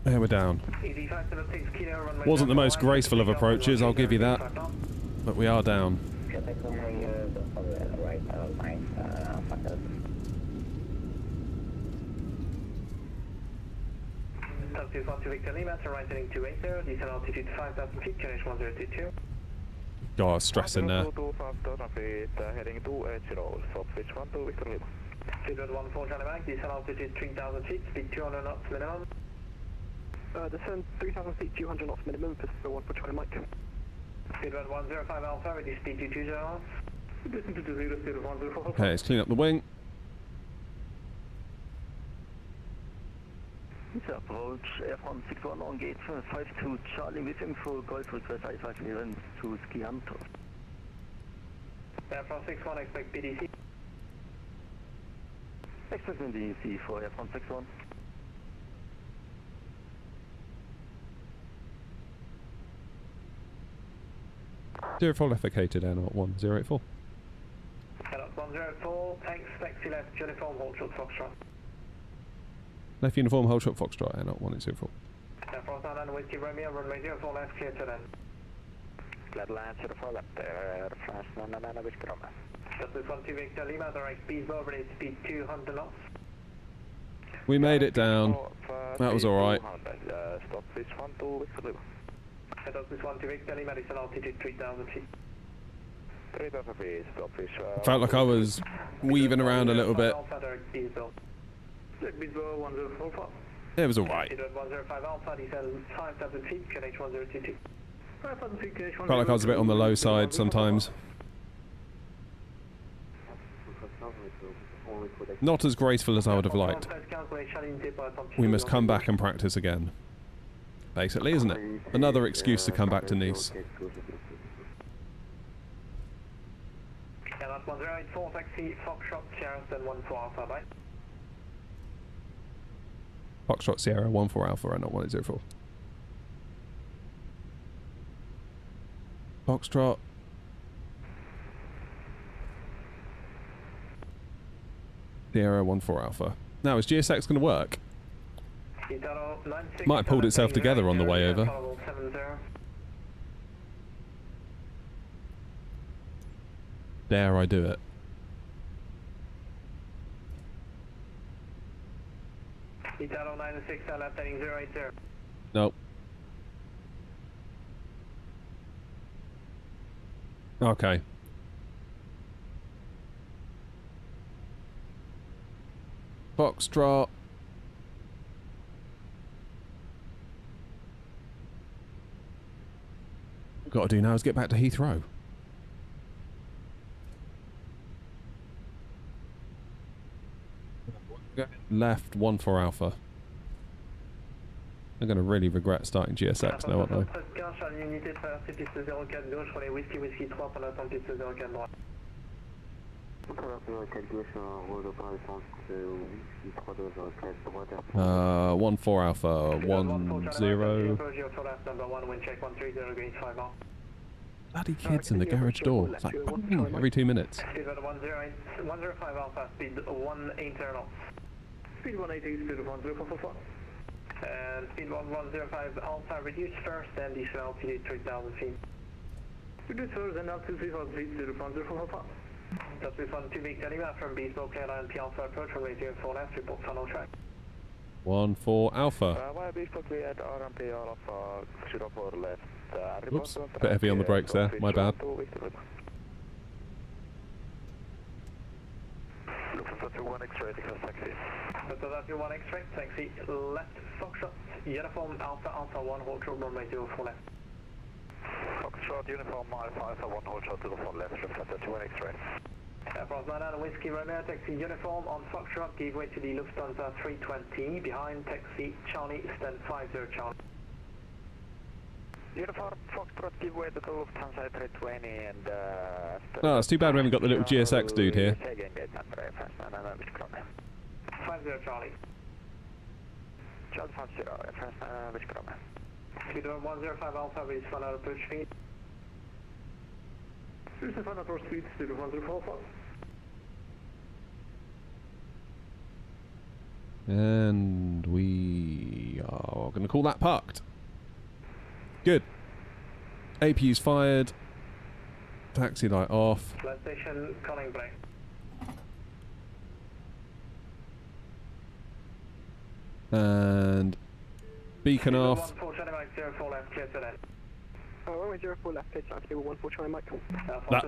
There we're down. Easy 576 Kilo, runway Wasn't the most 05, graceful of approaches, I'll give you that. But we are down. Southwest 12 Victor Lima, turn right heading 280, descent altitude 5,000 feet, QNH 1022. God, stressing there. Heading 280, stop switch 12 Victor Lima. Speedbird 14 Charlie Mike, descent altitude 3,000 feet, speed 200 knots minimum. Descend 3,000 feet, 200 knots minimum, Pacific 1 for Charlie Mike. Speedbird 105 Alpha, ready speed 220 knots. Descend to 20, speed 1044. Okay, let's clean up the wing. Approach Air France 61 on gate 52 Charlie with info, Golf request I5 clearance to Ski Hunter. Air France 61, expect PDC. Expecting DEC for Air France 61. Zero 4 left vacated, airlock 1084. Airlock 104, expect left uniform, hold short Foxtrot. Left uniform, hold short Foxtrot, airlock 1804. Air France 99 Whiskey Romeo, runway 04 left, clear to land. Glad land 04 left, Air France 99 Whiskey Romeo. Southwest 12 Victor Lima, direct Beachville, ready speed 200 knots. We made it down. That was alright. Stop switch 12 Victor Lima. Southwest 12 Victor Lima, descent altitude 3,000 feet. 3,000 feet, stop switch. Felt like I was weaving around a little bit. Alpha, direct Beachville. Beachville 1044. It was alright. Speedbird 105 Alpha, descent 5,000 feet, QNH 1022. 5,000 feet, QNH 1022. Felt like I was a bit on the low side sometimes. Not as graceful as I would have liked. We must come back and practice again. Basically, isn't it? Another excuse to come back to Nice. Yeah, that's 1084, taxi, Foxtrot, Sierra, then 14 Alpha, bye. Foxtrot Sierra 14 Alpha and not 1004. Foxtrot. Sierra 14 Alpha. Now, is GSX going to work? Might have pulled itself together on the way over. Dare I do it? Italo 96, left heading 080. Nope. Okay. Foxtrot. What got to do now is get back to Heathrow. Left 14 Alpha. I'm going to really regret starting GSX now, aren't I? Uh, 14 Alpha, 10. Bloody kids in the garage door. It's like bang, every 2 minutes. Speed 105 Alpha, speed 18 knots. Speed 180, speed 1044. And speed 1105 Alpha, reduce first and descend altitude 3000 feet. Reduce first and altitude 3000 feet, speed 1044. That's with 12 Victor Lima from Bespoke Airline P Alpha approach from radio 4 left, report tunnel track. 14 Alpha. Oops, a bit heavy on the brakes there, my bad. That's your 1 X-ray, taxi left, Foxtrot, uniform Alpha, Alpha 1, hold short, runway 04 left. Foxtrot, uniform Alpha 1, hold short, 04 left, reflected 1 X-ray. Air France 99 Whiskey Romeo, taxi uniform on Foxtrot, give way to the Lufthansa 320, behind taxi Charlie, stand 50 Charlie. Uniform Foxtrot, give way to the Lufthansa 320 and Oh, it's too bad we haven't got the little GSX dude here. 50 Charlie. Charlie 50, which Chrome? Speed 105 Alpha, reach final approach speed. Reach final approach speed, speed 105. And we are going to call that parked. Good. APU's fired. Taxi light off. Last station, calling break. And beacon off. 14 Mike 04 left, clear to land. Runway 04 left, pitch out, cable 149 Mike. That. Do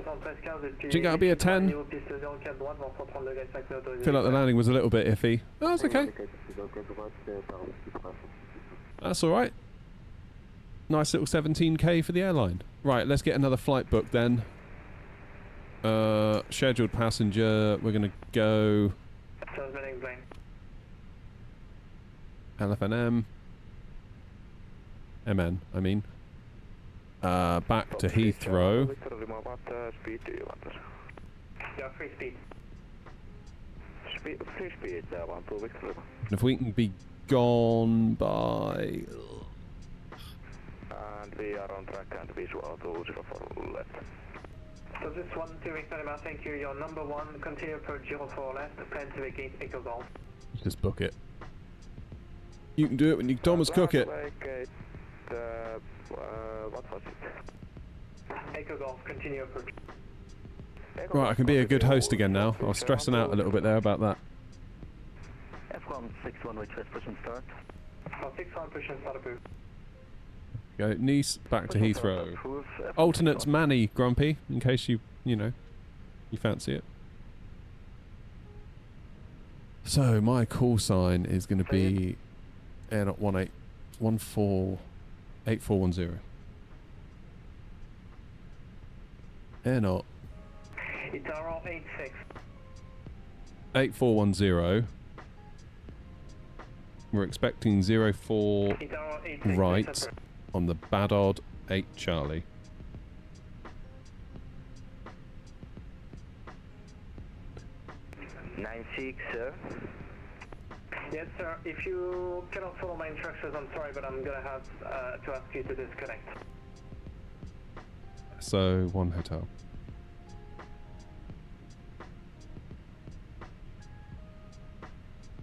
you think that'll be a 10? Feel like the landing was a little bit iffy. Oh, that's okay. That's alright. Nice little 17k for the airline. Right, let's get another flight booked then. Scheduled passenger. We're going to go LFNM. MN, I mean. Back to Heathrow. Yeah, free speed. Free speed, 12 Victor. And if we can be gone by... And we are on track and visual to 04 left. So this 1, 2 Victor Lima, thank you. Your number 1, continue approach 04 left, plan to vacate Echo Golf. Just book it. You can do it when you Thomas cook it. What was it? Echo Golf, continue approach. Right, I can be a good host again now. I was stressing out a little bit there about that. F161 request push and start. 61 push and start approved. Go Nice, back to Heathrow. Alternates Manny, Grumpy, in case you fancy it. So my call sign is going to be Air 8410. Air not. It's RR86. 8410. We're expecting 04 right on the Badod 8 Charlie. Sir. Yes, sir. If you cannot follow my instructions, I'm sorry, but I'm gonna have to ask you to disconnect. So 1 hotel.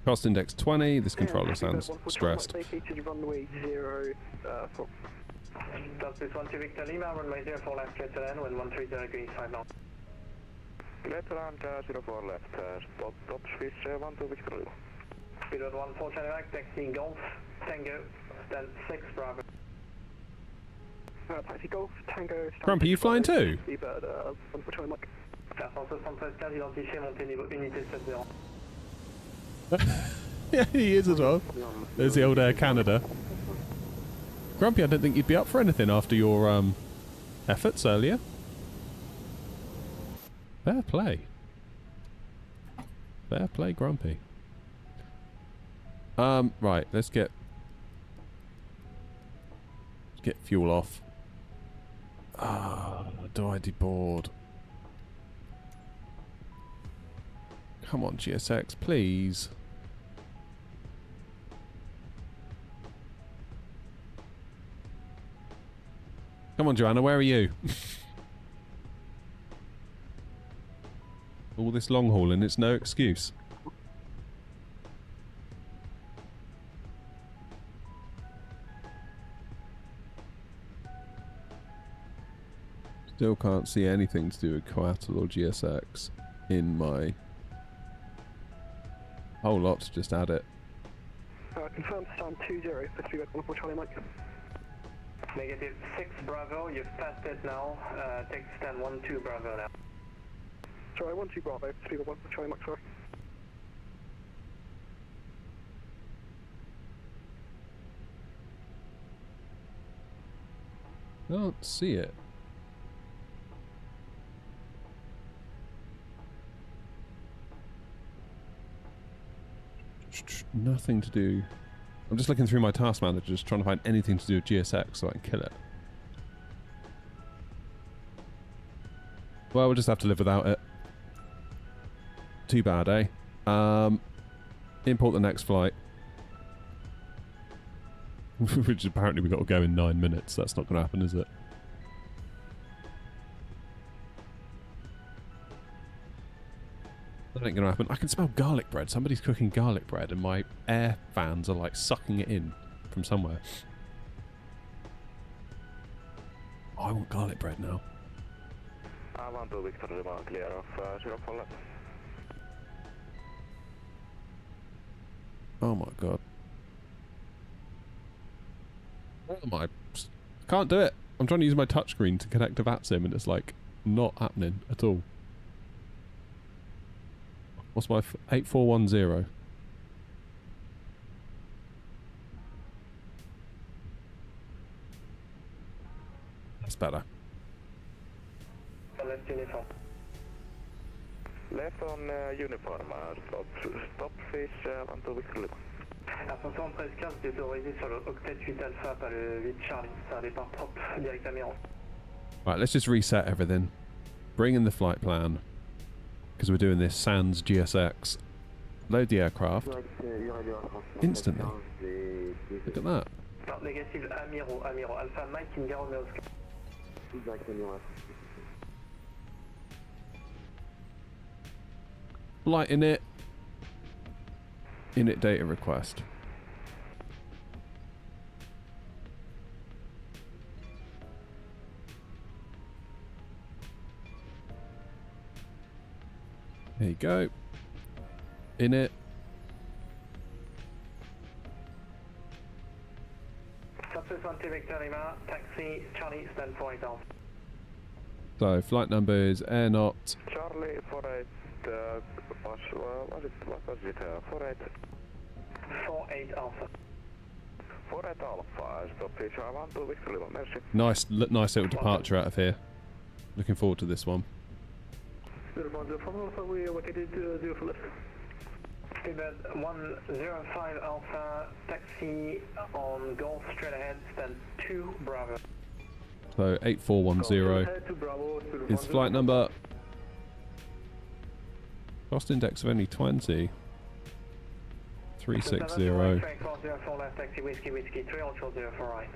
Cost index 20. This controller sounds stressed. Runway 04. That's this 1 2 Victor Lima, runway 04 left, clear to land, wind 130 degrees 5 knots. Clear to land 04 left, spot top Swiss 1 2 Victor Lima. Speed 14 back, taxi Golf, Tango, stand 6 Bravo. Taxi Golf, Tango... Grumpy, you flying too? Bird, Charlie Mike. 473 identifié, montée niveau unité 70. Yeah, he is as well. There's the old Air Canada. Grumpy, I don't think you'd be up for anything after your efforts earlier. Fair play. Fair play, Grumpy. Right, let's get fuel off. Do I deboard? Come on, GSX, please. Come on, Joanna, where are you? All this long hauling, it's no excuse. Still can't see anything to do with Coatl or GSX in my whole lot to just add it. Confirmed stand 20, 3 Charlie Mike. Negative 6 Bravo, you've passed it now. Take stand 12 Bravo now. Sorry, 12 Bravo, 3 Charlie Mike, sorry. Can't see it. Nothing to do. I'm just looking through my task manager, just trying to find anything to do with GSX so I can kill it. Well, we'll just have to live without it. Too bad, eh? Import the next flight. Which apparently we've got to go in 9 minutes. That's not going to happen, is it? That ain't going to happen. I can smell garlic bread. Somebody's cooking garlic bread and my air fans are like sucking it in from somewhere. Oh, I want garlic bread now. I want to Victor Lima, clear off 0 for left. Oh my god. I can't do it. I'm trying to use my touchscreen to connect to VATSIM and it's like not happening at all. What's my 8410? That's better. Left uniform. Left on uniform, stop fish, 12 Victor Lima. Attention 13-15, c'est autorisé sur le octet 8 Alpha, pas le 8 Charlie. C'est un départ propre, direct à Miron. Right, let's just reset everything. Bring in the flight plan. Because we're doing this sans GSX. Load the aircraft. Instantly. Look at that. Non, négatif, Amiro, Alpha Mike, India Romeo. Flight init. Init data request. There you go. Init. Success 20 Victor Lima, taxi, Charlie, stand 48 Alpha. So, flight number is Air Not. Charlie 48, what was it, 48? 48 Alpha. 48 Alpha, stop fish, I want to Victor Lima, merci. Nice little departure out of here. Looking forward to this one. From Alpha, we located 0 for left. Seabed 105 Alpha, taxi on Golf straight ahead, stand 2 Bravo. So 8410 is flight number. Cost index of only 20. 360. Left, taxi, whiskey, 3 for right.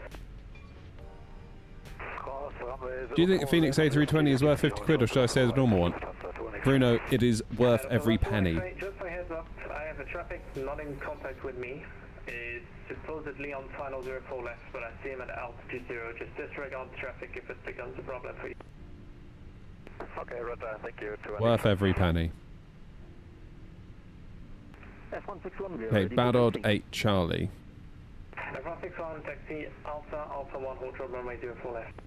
Do you think the Phoenix A320 is worth 50 quid or should I say the normal one? Bruno, it is worth every penny. Just a heads up, I have a traffic not in contact with me. Is supposedly on final 04 left, but I see him at altitude 0. Just disregard traffic if it becomes a problem for you. Okay, Rota, thank you. Worth every penny. F161, Okay, Badod 8 Charlie. Aircraft 61, taxi Alpha 1, hold short runway 04 left.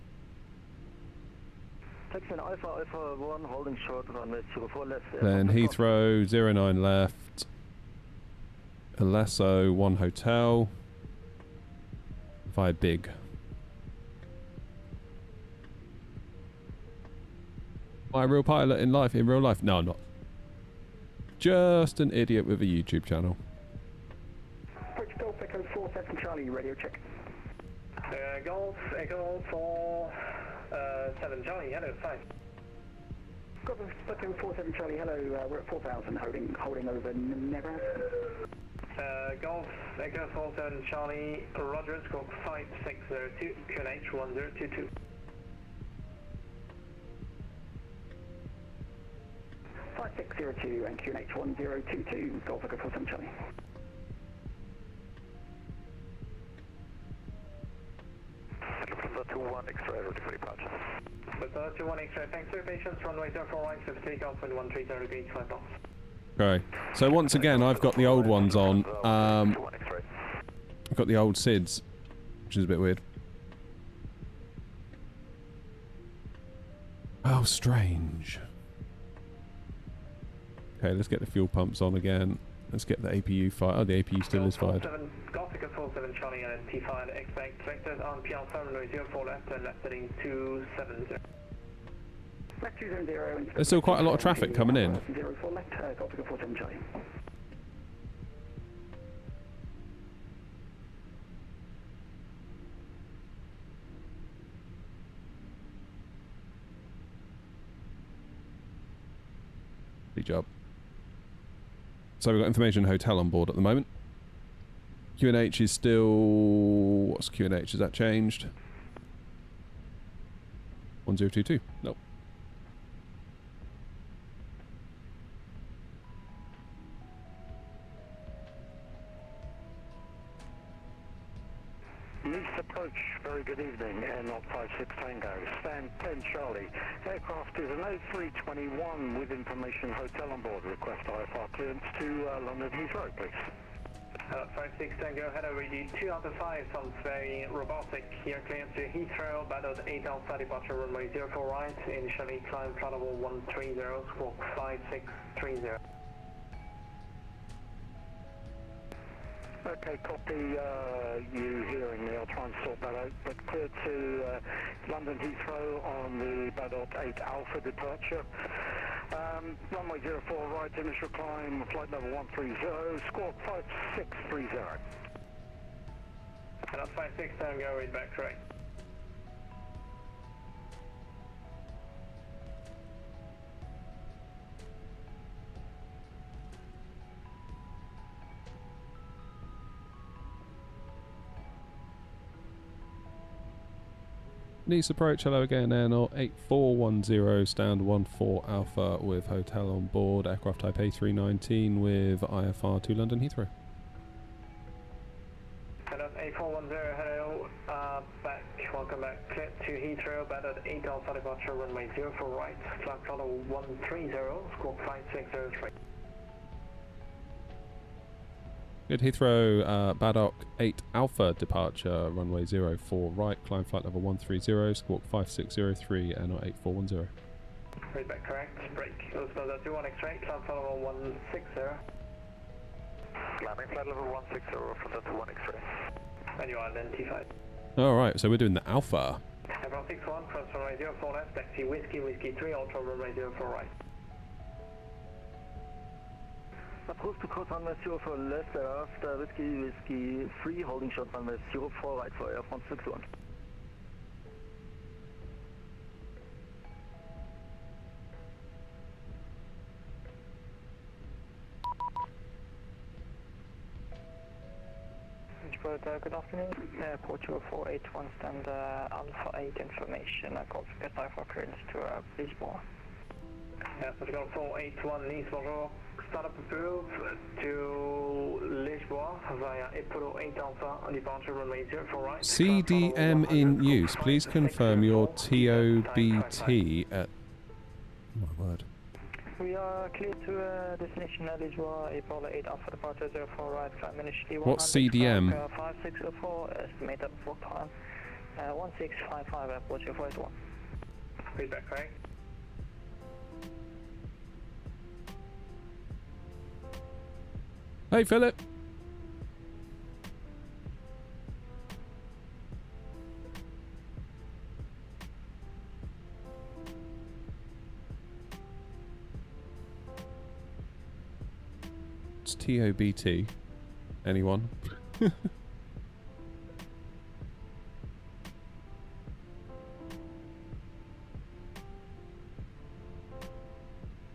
Taxi Alpha 1, holding short runway 04 left. Then Heathrow 09 left. Alesso 1 hotel. Via Big. Am I a real pilot in real life? No, I'm not. Just an idiot with a YouTube channel. Approach Golf Echo 47 Charlie, radio check. Golf Echo 47 Charlie, hello, 5. Golf Echo 47 Charlie, hello, we're at 4,000, holding over Navigraph. Golf Echo 47 Charlie, Roger, squawk 5602, QNH 1022. Five 5602 and QNH 1022, Golf Echo 47 Charlie. The 21 X-ray, ready for departure. With the 21 X-ray, thanks for your patience, runway 04 right, so takeoff with 130 degrees, 5 knots. Okay, so once again I've got the old ones on. I've got the old SIDS, which is a bit weird. Oh, strange. Okay, let's get the fuel pumps on again. Let's get the APU fired. Oh, the APU still is fired. Golf Echo 47 Charlie and T fired. Expect vectors on P Alpha runway 04 left and left heading 270. Left 270 and There's still quite a lot of traffic coming in. 04 left, Golf Echo 47 Charlie. Good job. So we've got information hotel on board at the moment. QNH is still... What's QNH? Has that changed? 1022. Nope. Lease approach, very good evening, Airlock 56 Tango, stand 10 Charlie. Aircraft is an 0321 with information hotel on board. Request IFR clearance to London Heathrow, please. 56 Tango, hello, ready 2 out of 5, sounds very robotic. Here clearance to Heathrow, battled 8 Alpha departure runway 04 right, initially climb flight level 130, squawk 5630. Okay, copy, you hearing me, I'll try and sort that out, but clear to London Heathrow on the Badot 8 Alpha departure. Runway 04 right, initial climb, flight level 130, squawk 5630. And that's 56 Tango, read back correct. Nice approach, hello again, Air 8410, stand 14 Alpha with hotel on board, aircraft type A319 with IFR to London Heathrow. Hello, 8410, hello, back, welcome back, clear to Heathrow, battled 8 Alpha departure, runway 04 right, flight level 130, squawk 5603. Good, Heathrow, Baddock 8 Alpha departure, runway 04 right, climb flight level 130, squawk 5603, and 8410. Read back correct, break, Lufthansa 21 X-ray, climb flight level 160. Climbing flight level 160 from the 21 X-ray. And you are identified. Alright, so we're doing the Alpha. Aircraft 61, cross runway 04 left, taxi Whiskey 3, ultra runway 04 right. Approach to cross runway 04 left, thereafter Whiskey 3, holding short runway 04 right for Air France 61. Good afternoon, Portugal 481, stand Alpha 8 information, Cockpit IFR clearance to Lisbon. Portugal 481, Nice, bonjour. Startup approved to Lisboa via Apollo 8 Alpha, departure runway 04 right. CDM in use. Please confirm your TOBT at... Oh my word. we are clear to destination Lisboa, April 8 Alpha departure 04 right, climb initially 100. What's CDM? 5604, estimate up for time. 1655 airport 0481. Feedback, correct? Hey, Philip. It's TOBT. Anyone?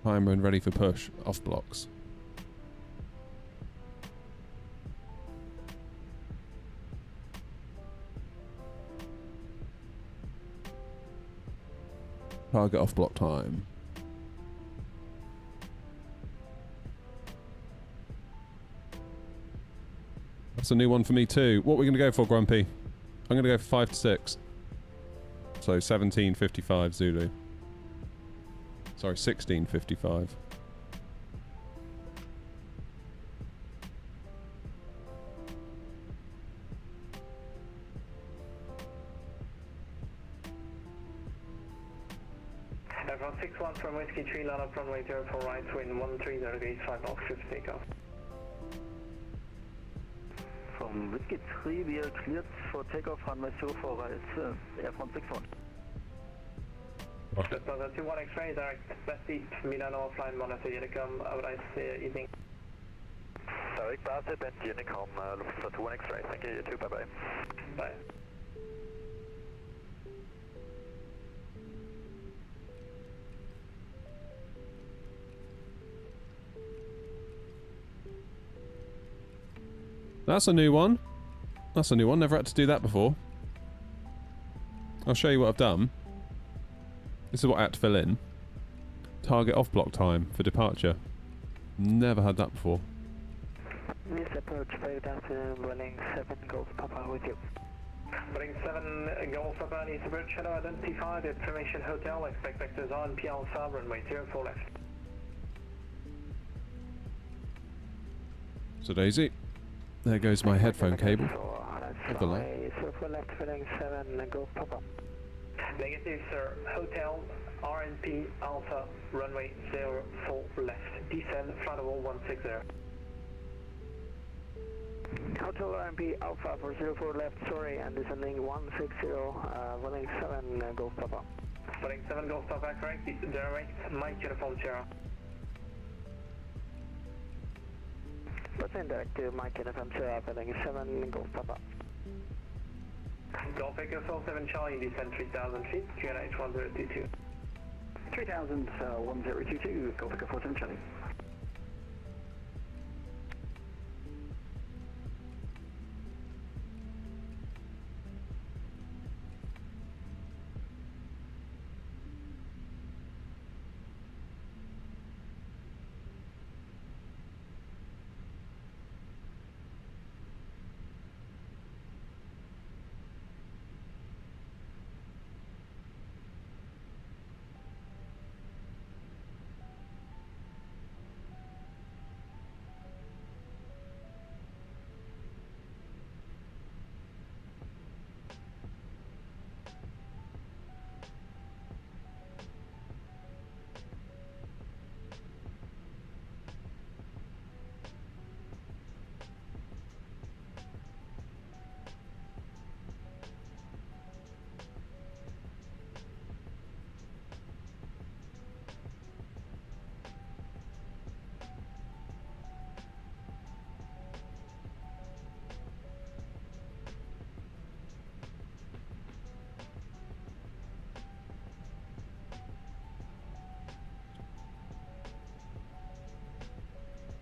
Timer and ready for push. Off blocks. Target off block time. That's a new one for me too. What are we going to go for, Grumpy? I'm going to go for 5 to 6. So 1755 Zulu. Sorry, 1655. From 61 from Whiskey 3, line up runway 04 right, wind 130 degrees, 5 knots, 50 takeoff. From Whiskey 3, we are cleared for takeoff runway 04 right, Air France 61. Lufthansa 21 X-ray, direct west east, Milano offline, monitor Unicom, have a nice evening. Direct Basset and Unicom, Lufthansa 21 X-ray, thank you, you too, bye-bye. Bye. That's a new one. That's a new one. Never had to do that before. I'll show you what I've done. This is what I had to fill in. Target off block time for departure. Never had that before. This approach, very afternoon, running 7 Golf Papa with you. Running 7 Golf Papa, needs approach, shadow identified, information hotel, expect vectors on, P Alpha, runway 04 left. So Daisy. There goes my headphone cable. Have the light. 04 left, running 7 Golf Papa. Negative, sir. Hotel, RNP, Alpha, runway 04 left. Descend, flight level 160. Hotel RNP, Alpha for 04 left, sorry, and descending 160, running 7 Golf Papa. Running 7 Golf Papa, correct, direct, Mike Uniform Sierra. What's in direct to Mike Uniform Sierra, running 7 Golf Papa. Golf Echo 47 Charlie, descend 3,000 feet, QNH 1022. 3000, 1022, Golf Echo 47 Charlie.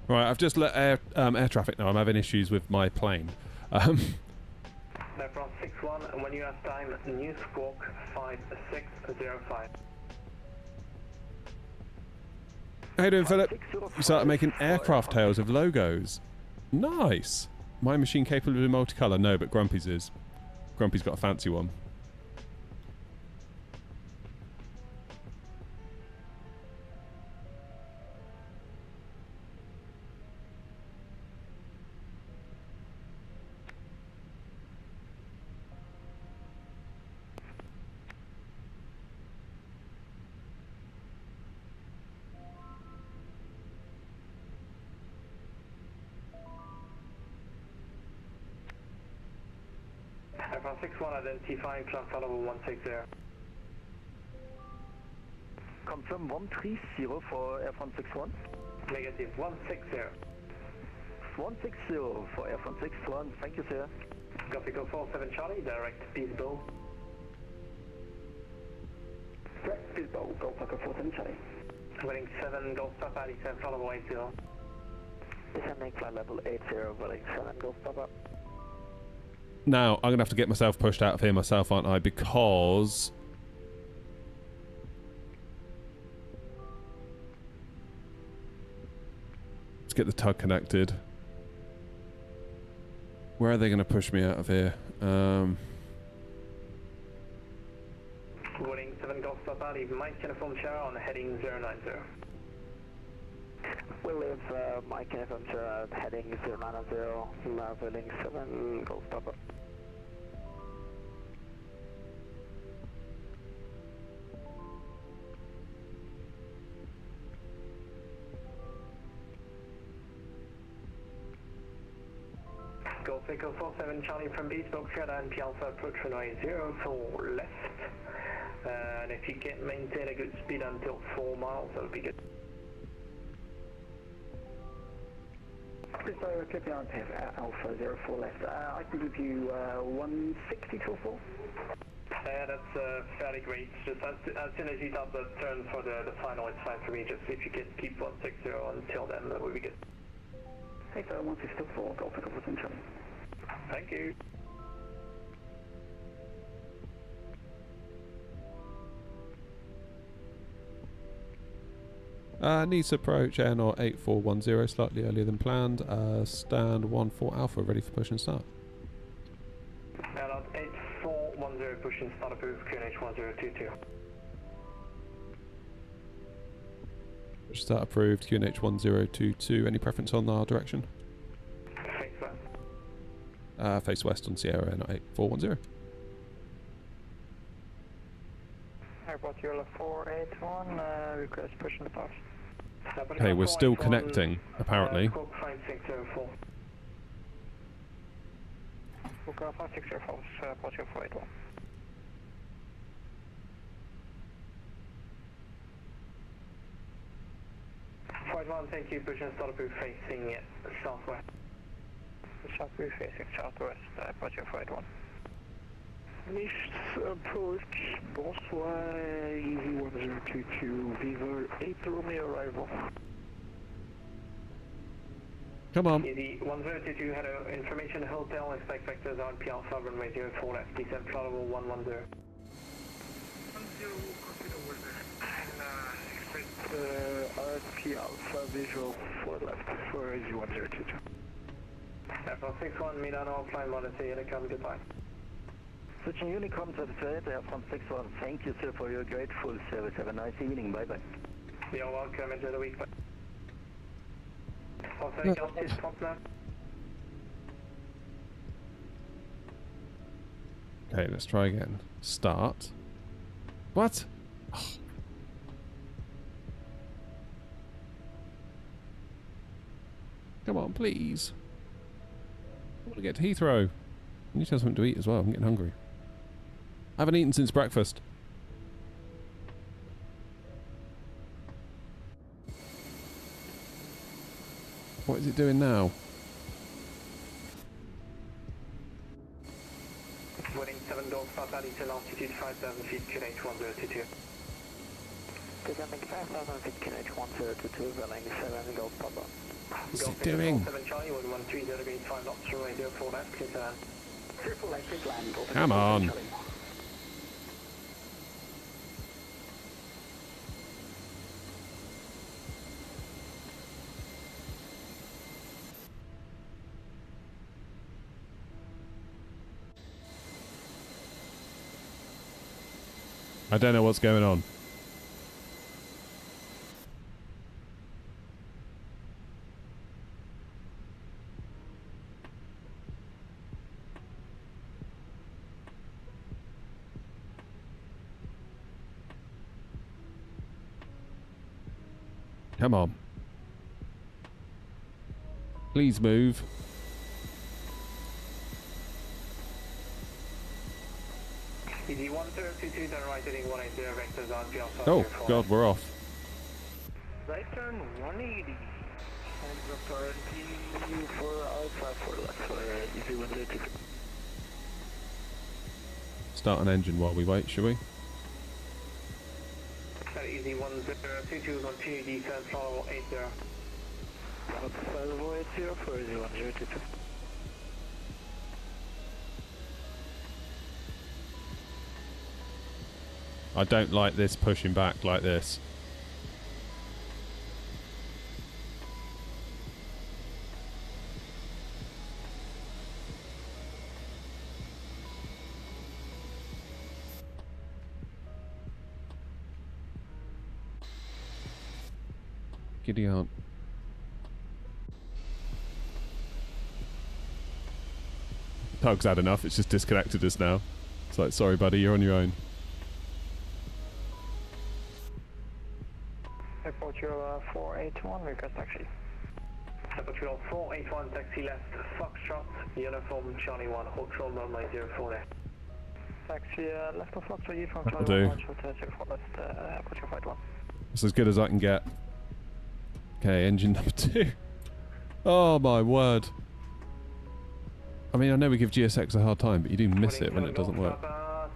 Right, I've just let air traffic know I'm having issues with my plane. From 61, and when you have time, new squawk 5605. How you doing, Philip? You started making aircraft tails with logos. Nice. My machine capable of multicolour? No, but Grumpy's is. Grumpy's got a fancy one. Airfront 61, identifying flight follow 160. Confirm 130 for Airfront 61. Negative 160. 160 for Airfront 61, thank you sir. Copy, go 47 Charlie, direct Peacebow. Direct Peacebow, Golf Echo 47 Charlie. Running 7, Golf Papa, descend follow 80. Descending flight level 80, running 7, Golf Papa. Now, I'm going to have to get myself pushed out of here myself, aren't I? Because... let's get the tug connected. Where are they going to push me out of here? Running 7 Golf Papa, leave Mike Uniform Share on heading 090. We'll leave Mike Uniform Share heading 090, leveling 7 Golf Papa. Golf Echo 47 Charlie from Bespoke, and Alpha approach runway 04 left. And if you can maintain a good speed until 4 miles, that would be good. Bespoke, clip down to Alpha 04 left. I can give you 160 till 4. Yeah, that's fairly great. Just as soon as you start the turn for the final, it's fine for me. Just if you can keep 160 until then, that would be good. Hey, sir, 160 till 4, Golf Echo 47 Charlie. Thank you. Needs to approach Airnaut 8410, slightly earlier than planned. Stand 14 Alpha, ready for push and start. Airnaut 8410, push and start approved, QNH 1022. Push start approved, QNH 1022. Any preference on our direction? Face west. Face west on Sierra Airnaut 8410. Airport Euro 481, request push and start. Okay, we're still connecting, apparently. Squawk 5604. Squawk 5604, Airport Euro 481. Flight 1, thank you, push and start approved, facing southwest. Southwest facing southwest, Airport Euro 481. Nice approach, bonsoir, Easy 1022, Viva 8 Romeo arrival. Come on. Easy 1022, hello, information hotel, expect vectors RP Alpha, runway 04 left, descent flight level 110. 10, consider weather, and expect RP Alpha visual 4 left for Easy 1022. Airport 61, Milano, flying Modesty, Unicom, goodbye. Switching Unicom to the third, Airfront 61. Thank you, sir, for your grateful service. Have a nice evening. Bye-bye. You're welcome. Enjoy the week. Also, Justice Frontman. Okay, let's try again. Start. What? Oh. Come on, please. I want to get to Heathrow. I need to have something to eat as well. I'm getting hungry. I haven't eaten since breakfast. What is it doing now? Winning 7 Golf Papa, till altitude 5,000 feet, QNH 1022. Descending 5,000 feet, QNH 1022, running 7 Golf Papa. What's it doing? 7 Charlie, 1130 degrees, 5 knots, runway 04 left, clear to land. Triple electric land, Golf Come on. I don't know what's going on. Come on. Please move. Easy 1022, turn right heading 180, vectors on Alpha. Oh, God, we're off. Right turn 180. And authority for Alpha for left for easy 102. Start an engine while we wait, shall we? Easy 1022, continue descent, follow 80. Follow 80 for easy 1022. I don't like this pushing back like this. Giddy aunt. Tug's had enough, it's just disconnected us now. It's like, sorry buddy, you're on your own. Airport 481, request taxi. Airport 481, taxi left, Foxtrot, uniform Charlie 1, control runway 04 left. Taxi left of Foxtrot, uniform Charlie 1, short 04 left, airport 481. That's as good as I can get. Okay, engine number 2. Oh my word. I mean, I know we give GSX a hard time, but you do miss it when it doesn't work.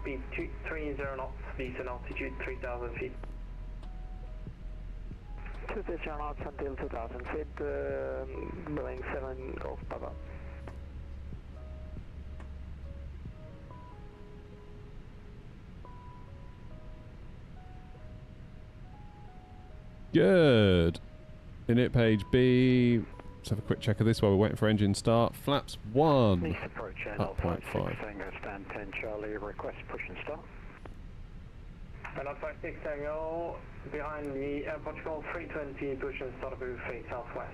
Speed 230 knots, decent altitude 3,000 feet. 230 knots until 2,000 feet, Boeing 7 Golf Papa. Good. Init page B. Let's have a quick check of this while we're waiting for engine start. Flaps 1. East approach Up 0.5. Tango stand 10 Charlie, request push and start. And up 56 Tango, behind the Portugal 320, push and start approved, face southwest.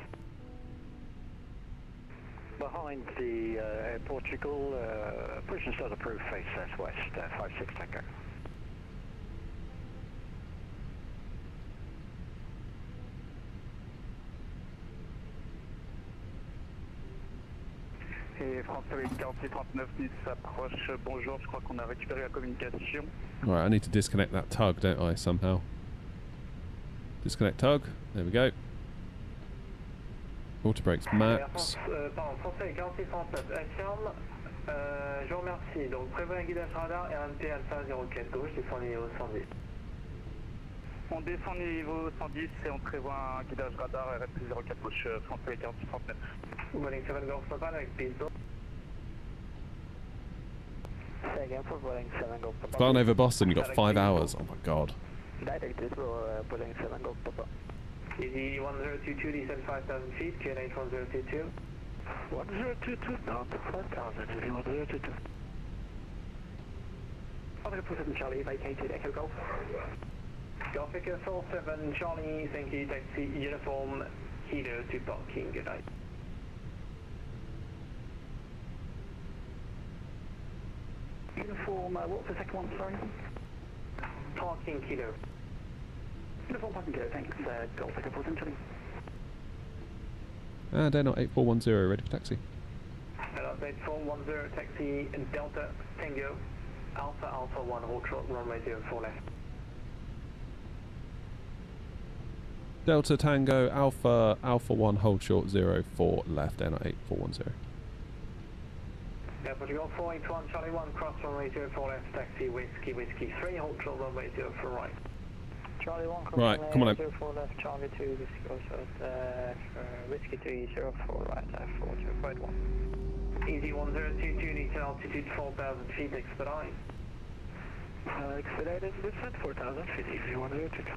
Behind the Portugal, push and start approved, face southwest, 56 Tango. Et France avec 4639 10 s'approche. Bonjour, je crois qu'on a récupéré la communication. Right, I need to disconnect that tug, don't I, somehow? Disconnect tug. There we go. Auto brakes max. Pardon, français 4639, Charles, je vous remercie. Donc prévoyez un guidage radar et un MT Alpha 04 gauche, descend niveau 110. On descend niveau 110 et on prévoit un guidage radar RFP 04 gauche, français 4639. Boeing 7 Golf Papa avec Speedboat. Say again for Boeing 7 Golf Papa. Flying over Boston, you got 5 hours. Oh my god. Direct is for Boeing 7 Golf Papa. Easy 1022, descend 5,000 feet, QNH 1022. 1022, down to 5,000, easy 1022. 147 Charlie, vacated Echo Golf. Golf Echo 47 Charlie, thank you, taxi uniform, Heathrow to parking, good night. Uniform, what was the second one, sorry? Parking Kilo. Uniform parking Kilo, thanks, Golf Echo 47 Charlie. And not 8410, ready for taxi. And update 410, taxi Delta Tango, Alpha Alpha 1, hold short, runway 04 left. Delta Tango Alpha Alpha 1, hold short 04 left, not 8410. Airport you got 481 Charlie 1, cross runway 04 left, taxi Whiskey 3, hold short runway 04 right. Charlie 1, cross right, come on 04 left, Charlie 2, Whiskey also Whiskey 3, 04 right, 4051. Easy 1022, need to altitude 4,000 feet, expedite. Expedited descent 4,000 feet, easy 1022.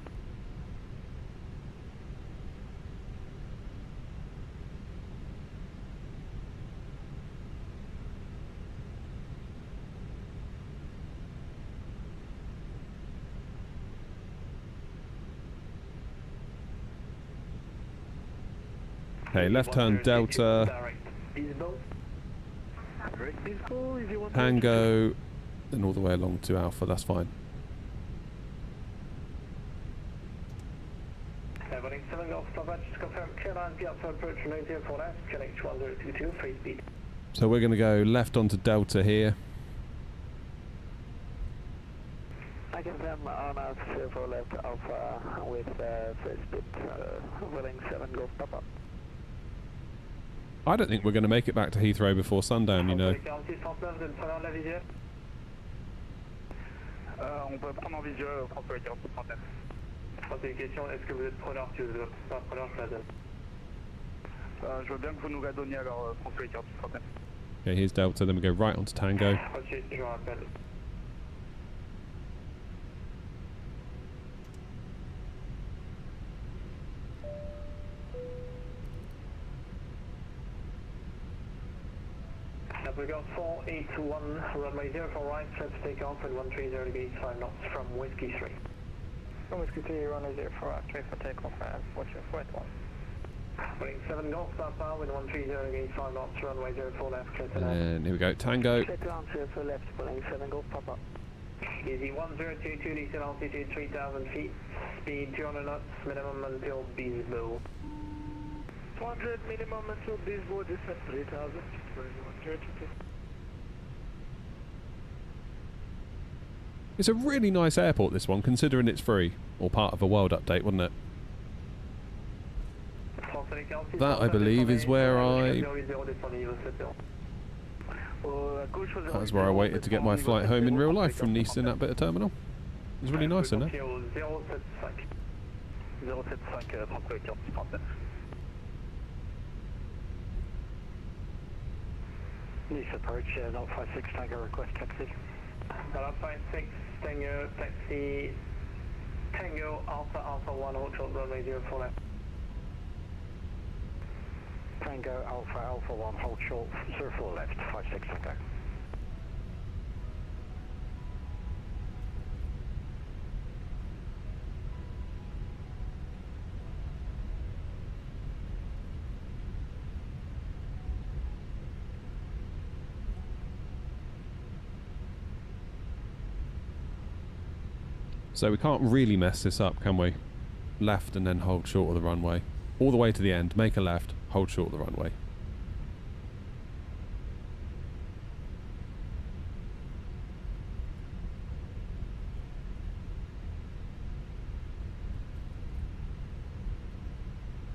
Okay, left turn Delta Tango, then all the way along to Alpha, that's fine. Boeing 7 Golf Papa, just confirm clear line, Piazza approach runway 04 left, QNH 1022, free speed. So we're going to go left onto Delta here. I can them on us 04 left Alpha with first bit, willing 7 Golf Papa. I don't think we're going to make it back to Heathrow before sundown, you know. On peut prendre en visuel François 4039. C'est une question, est-ce que vous êtes preneur, si vous n'êtes pas preneur, je la donne. Je veux bien que vous nous la donniez alors François 4039. Okay, here's Delta, then we go right onto Tango. Ok, je vous rappelle. Navigraph 481, runway 04 right, set to take off at 130 degrees 5 knots from Whiskey 3. From Whiskey 3, runway 04 right, straight for takeoff and watch your flight 1. Wing 7 Golf Papa with 130 degrees 5 knots, runway 04 left, clear to land. And here we go, Tango. Clear to land 04 left, willing 7 Golf Papa. Easy 1022, decent altitude 3000 feet, speed 200 knots, minimum until Bisbo. 200 minimum until Bisbo, descent 3000 feet, 132. It's a really nice airport, this one, considering it's free. Or part of a world update, wasn't it? That, I believe, is where I... That was where I waited to get my flight home in real life from Nice in that bit of terminal. It was really nice, isn't it? 075 Nice approach, 056 Tango, request taxi. 056 Tango, taxi, Tango, Alpha 1, hold short, runway 04 left. Tango, Alpha 1, hold short, 04 left, 56 Tango. So we can't really mess this up, can we? Left and then hold short of the runway. All the way to the end, make a left, hold short of the runway.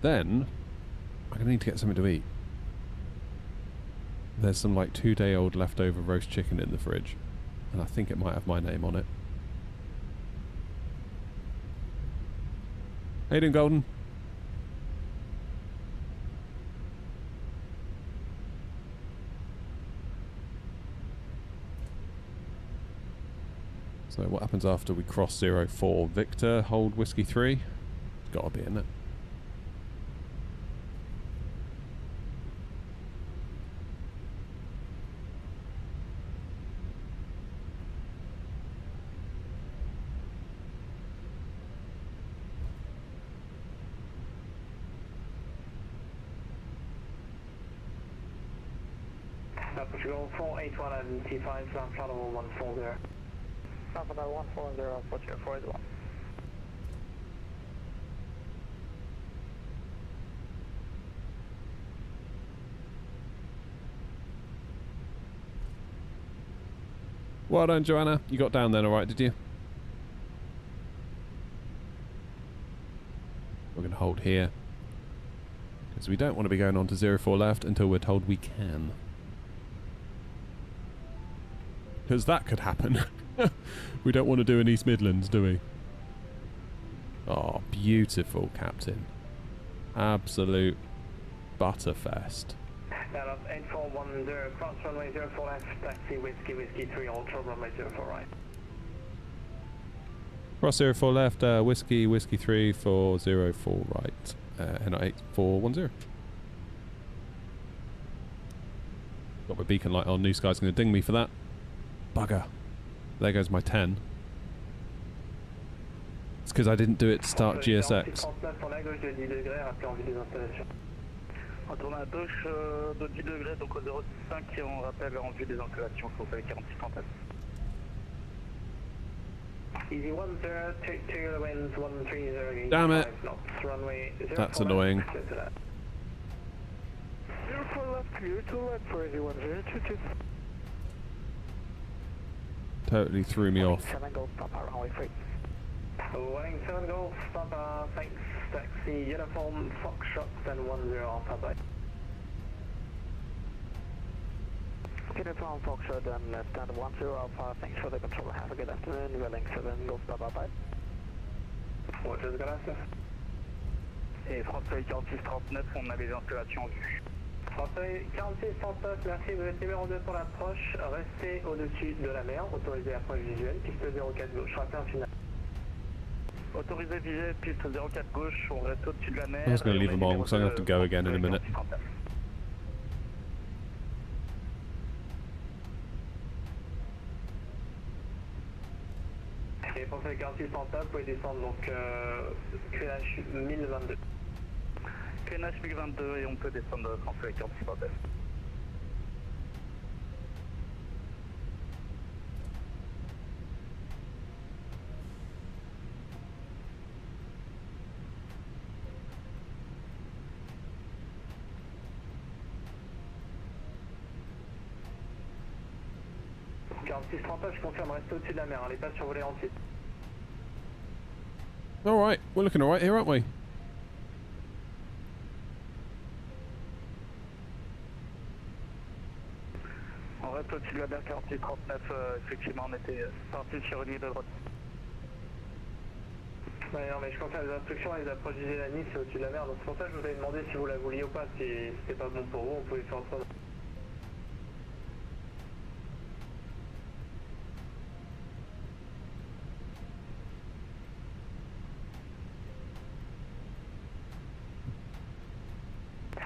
Then, I'm going to need to get something to eat. There's some like 2-day-old leftover roast chicken in the fridge. And I think it might have my name on it. How you doing, Golden? So what happens after we cross 04? Victor, hold Whiskey 3? It's gotta be, isn't it? Portugal 481 and T5, ground flight level 140. Alpha 140, Portugal 481. Well done, Joanna. You got down then alright, did you? We're going to hold here. Because we don't want to be going on to 04 left until we're told we can. Because that could happen. We don't want to do an East Midlands, do we? Oh, beautiful, Captain. Absolute butterfest. Now, 8410, cross runway 04 left, taxi, Whiskey 3, ultra, runway 04 right. Cross 04 left, Whiskey 3 for 04 right. NI8410. Got my beacon light on, New Sky's going to ding me for that. Bugger. There goes my 10. It's because I didn't do it to start GSX. On tourne à gauche de 10 degrés, donc au 05 et on rappelle en vue des installations, il faut faire 46 contact. Easy 10, take 2 winds, 130. Damn it. Knots, runway 04 That's annoying. 04 left, clear to land for 81 022. totally threw me off. 7 Golf Papa, runway 3. Running 7 Golf Papa, thanks. Taxi uniform Foxtrot 1010 Alpha Bye. Uniform Foxtrot and 1010 Alpha, thanks for the control. Have a good afternoon. Running 7 Golf Papa, bye. Roger, gracias. Et Français 4639, on avait des installations vues. Français 4639, merci, vous êtes numéro 2 pour l'approche. Restez au-dessus de la mer, autorisé approche visuelle, piste 04 gauche, rappel en finale. Autorisé visuel, piste 04 gauche, on reste au-dessus de la mer. I was going to leave them on, so I'm going to have to go again in a minute. Et pour le 4639, vous pouvez descendre donc QNH 1022. QNH 1022 et on peut descendre Français 4639. Je confirme, restez au-dessus de la mer, les pas survolés ensuite. Alright, we're looking alright here, aren't we? On reste au-dessus de la mer 4639, effectivement on était parti sur une ligne de droite. Ouais, non mais je confirme les instructions, les approches du Nice c'est au-dessus de la mer, donc c'est pour ça que je vous avais demandé si vous la vouliez ou pas, si c'était pas bon pour vous, on pouvait faire autrement.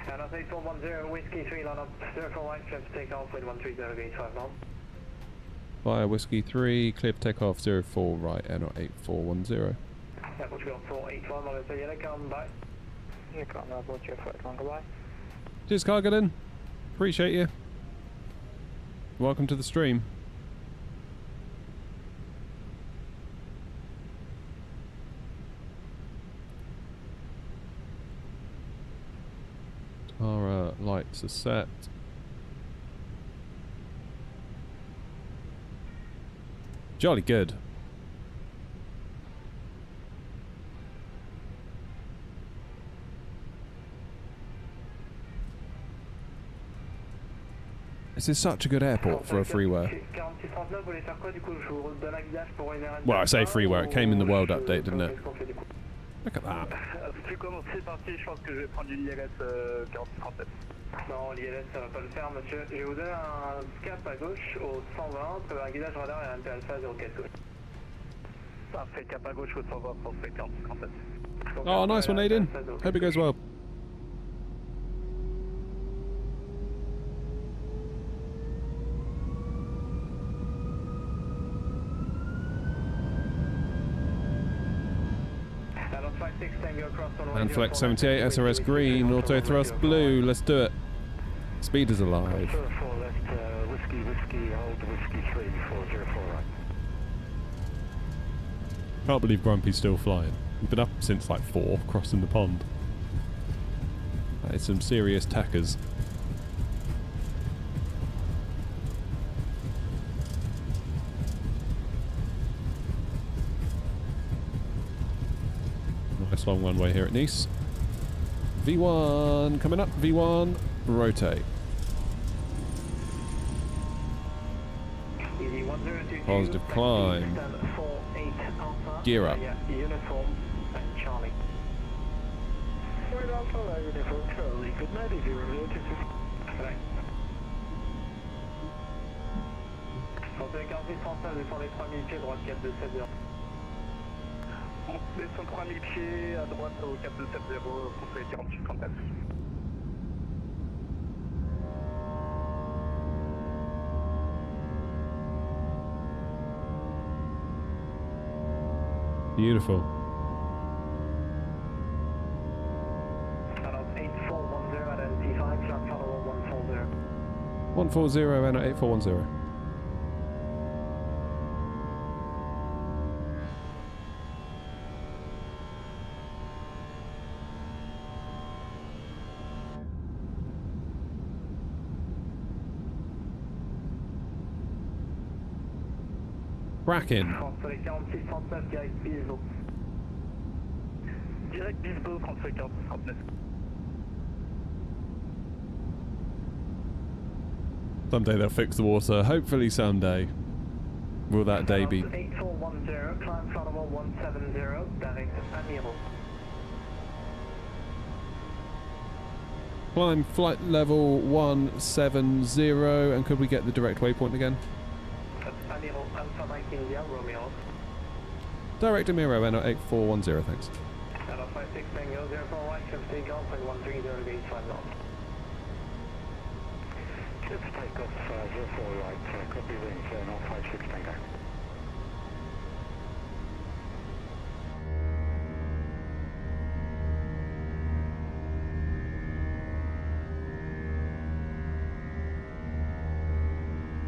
Alors 8410 Whiskey 3 line up 04 right, clear to take off with 130 gauge 5 knots. Via Whiskey 3, clear for takeoff 04 right, NO 8410. Yeah, Portugal 481, on va essayer la calme, bye. D'accord, on va Portugal 481, goodbye. Cheers, Cargadin. Appreciate you. Welcome to the stream. Our lights are set. Jolly good. This is such a good airport for a freeware. Well, I say freeware, it came in the world update, didn't it? Look at that. C'est parti, je pense que je vais prendre une ILS 4637. Non, l'ILS ça va pas le faire, monsieur. Je vais vous donner un cap à gauche au 120, pour un guidage radar et un MP Alpha 04 gauche. Parfait, cap à gauche au 120, Français 4637. Oh, nice one, Aiden. Hope it goes well. And Flex 78, SRS green, auto thrust blue, let's do it. Speed is alive. Whiskey, hold Whiskey 3, 404 right. Can't believe Grumpy's still flying. He's been up since like 4, crossing the pond. That is some serious tackers. Nice long runway here at Nice. V1 coming up, V1, rotate. Positive climb. Gear up. Uniform and Charlie. Uniform Charlie, good night, 0 Right. Français 4639, descendez 3000 pieds, droite 4270. On descend 3000 pieds à droite au 4270, Français 4639. Beautiful. Alors 8410 at NT5, flat follow 140. 140 and 8410. Cracking. Transféré 4639 direct Bisbo. Direct Bisbo, transféré 4639. Someday they'll fix the water. Hopefully someday. Will that day be? 8410, climb flight level 170, direct Amiral. Climb flight level 170, and could we get the direct waypoint again? Amiral Alpha Mike India, Romeo. Direct Amiro, N8410, thanks. Hello, 56 Tango, 04 right, 50, Golf, 130, gate 5 knots. Just take off 04 right, copy wings, not 56 Tango.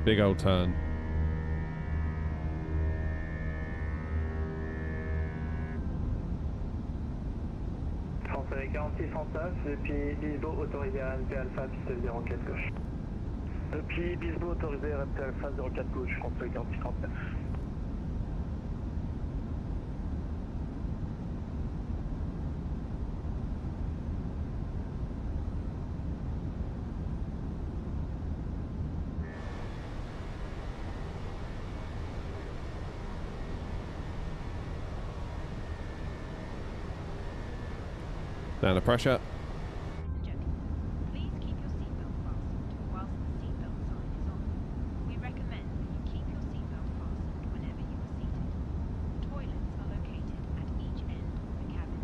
Big old turn. Transféré 4639, depuis Bisbo, autorisé à RMP Alpha, piste 04 gauche. Depuis Bisbo, autorisé RMP Alpha 04 gauche, transféré 4639. Down the pressure. Please keep your seatbelt fastened whilst the seatbelt sign is on. We recommend that you keep your seatbelt fastened whenever you are seated. Toilets are located at each end of the cabin.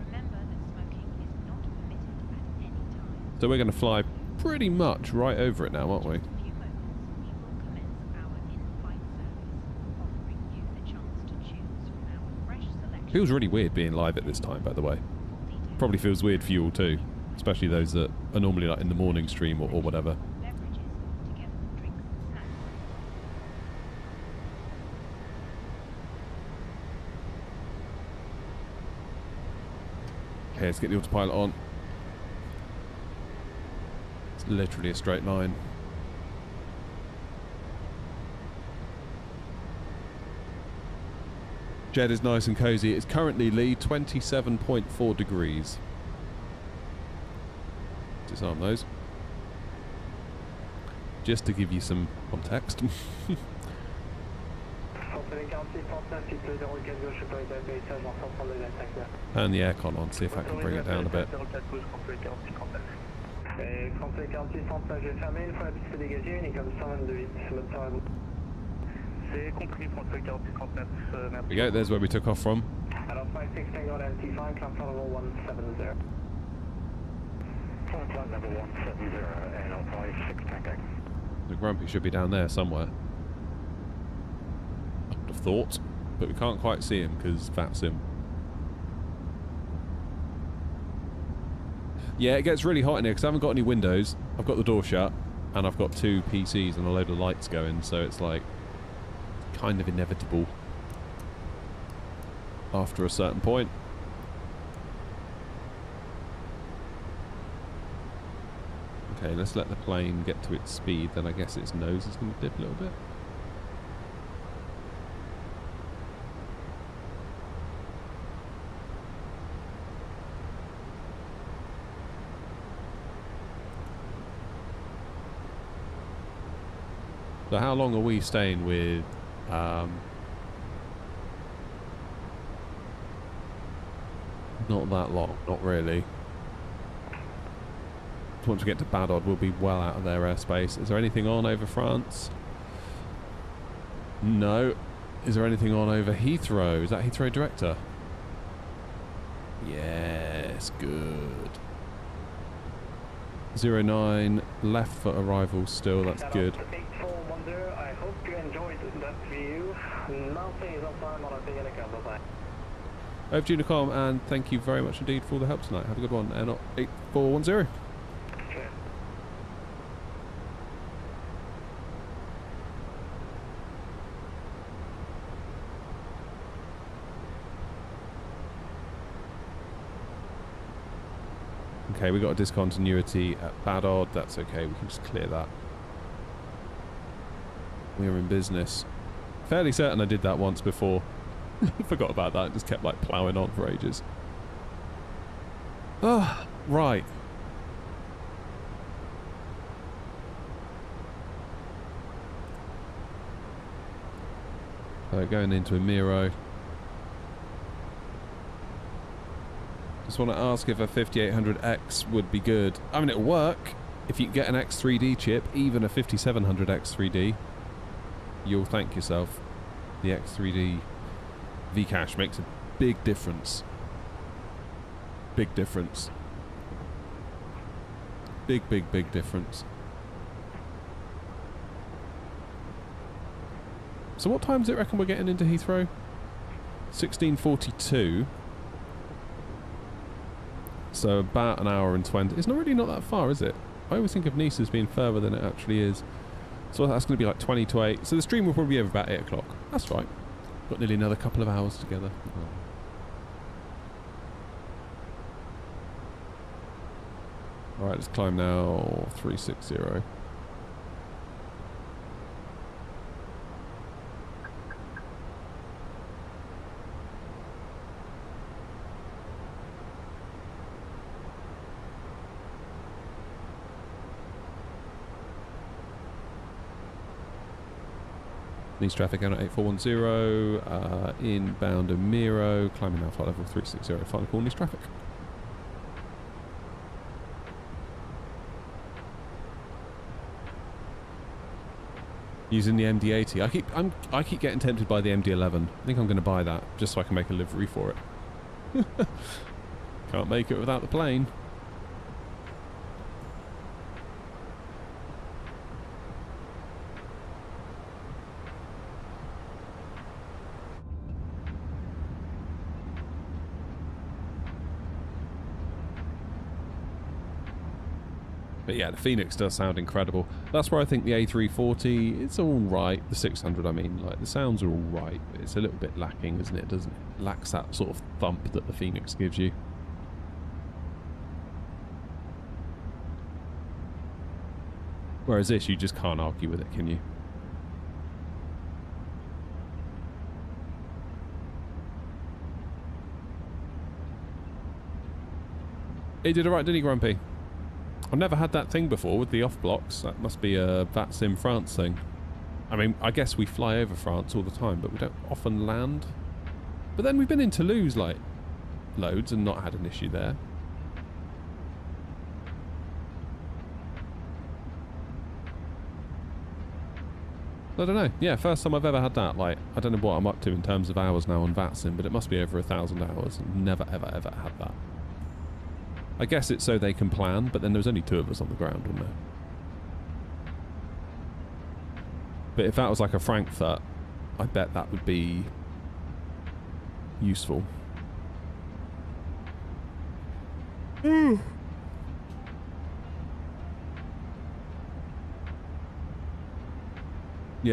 Remember that smoking is not permitted at any time. So we're going to fly pretty much right over it now, aren't we? In a few moments, we will commence our in-flight service, offering you the chance to choose from our fresh selection. Feels really weird being live at this time, by the way. Probably feels weird for you all too, especially those that are normally like in the morning stream or whatever. Beverages, together with drinks and snacks. Okay, let's get the autopilot on. It's literally a straight line. Jed is nice and cozy. It's currently, Lee, 27.4 degrees. Disarm those. Just to give you some context. Turn the aircon on, see if I can bring it down a bit. C'est compris, transféré 4639, There merci. we go, there's where we took off from. Alors 56 Tango at MT5, climb flight level 170. Climb flight level 170, and 56 Tango. The Grumpy should be down there somewhere. I would have thought, but we can't quite see him because that's him. Yeah, it gets really hot in here because I haven't got any windows. I've got the door shut, and I've got 2 PCs and a load of lights going, so it's like kind of inevitable after a certain point. Okay, let's let the plane get to its speed, then I guess its nose is going to dip a little bit. So how long are we staying with not that long, not really. Once we get to Badod, we'll be well out of their airspace. Is there anything on over France? No. Is there anything on over Heathrow? Is that Heathrow Director? Yes, good. 09, left for arrival still, that's good. 8410, I hope you enjoyed that view. Nothing is on time on a big helicopter. Bye-bye. Over to Unicom, and thank you very much indeed for all the help tonight. Have a good one. And 8410. Okay, we got a discontinuity at Badod. That's okay, we can just clear that. We're in business. Fairly certain I did that once before. Forgot about that. Just kept like ploughing on for ages. Ah, right. Going into a Miro. Just want to ask if a 5800X would be good. I mean, it'll work if you get an X3D chip, even a 5700 X3D. You'll thank yourself. The X3D Vcache makes a big difference. Big difference. Big, big, big difference. So what time does it reckon we're getting into Heathrow? 16:42. So about an hour and 20. It's not really not that far, is it? I always think of Nice as being further than it actually is. So that's going to be like 20 to 8. So the stream will probably be over about 8 o'clock. That's right. Got nearly another couple of hours together. Alright, let's climb now. 360. Nice traffic out at 8410, inbound Amiro, climbing now flight level 360, final call Nice traffic. Using the MD-80. I keep getting tempted by the MD-11. I think I'm going to buy that, just so I can make a livery for it. Can't make it without the plane. But yeah, the Phoenix does sound incredible. That's where I think the A340, it's all right. The 600, I mean, like the sounds are all right. But it's a little bit lacking, isn't it? Doesn't it? Lacks that sort of thump that the Phoenix gives you. Whereas this, you just can't argue with it, can you? He did alright, didn't he, Grumpy? I've never had that thing before with the off blocks. That must be a VATSIM France thing. I mean, I guess we fly over France all the time, but we don't often land. But then we've been in Toulouse, like, loads and not had an issue there. I don't know. Yeah, first time I've ever had that. Like, I don't know what I'm up to in terms of hours now on VATSIM, but it must be over 1,000 hours. Never, ever, ever had that. I guess it's so they can plan, but then there was only 2 of us on the ground, wasn't there? But if that was like a Frankfurt, I bet that would be useful. Yeah,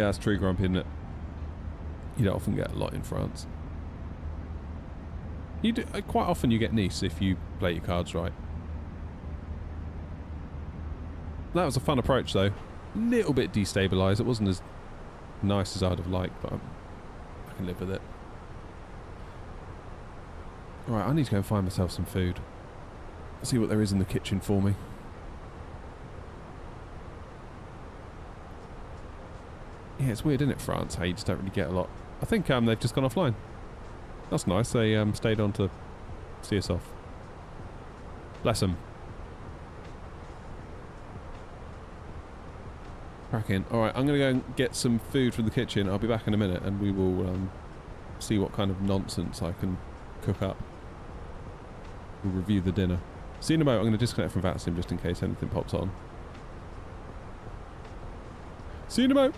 that's true, Grumpy, isn't it? You don't often get a lot in France. You do, quite often you get Nice if you play your cards right. That was a fun approach though. Little bit destabilised. It wasn't as nice as I'd have liked, but I can live with it. Alright, I need to go and find myself some food. See what there is in the kitchen for me. Yeah, it's weird, isn't it, France, how you just don't really get a lot. I think they've just gone offline. That's nice. They stayed on to see us off. Bless them. Cracking. Alright, I'm going to go and get some food from the kitchen. I'll be back in a minute and we will see what kind of nonsense I can cook up. We'll review the dinner. See you in a moment. I'm going to disconnect from VATSIM just in case anything pops on. See you in a moment.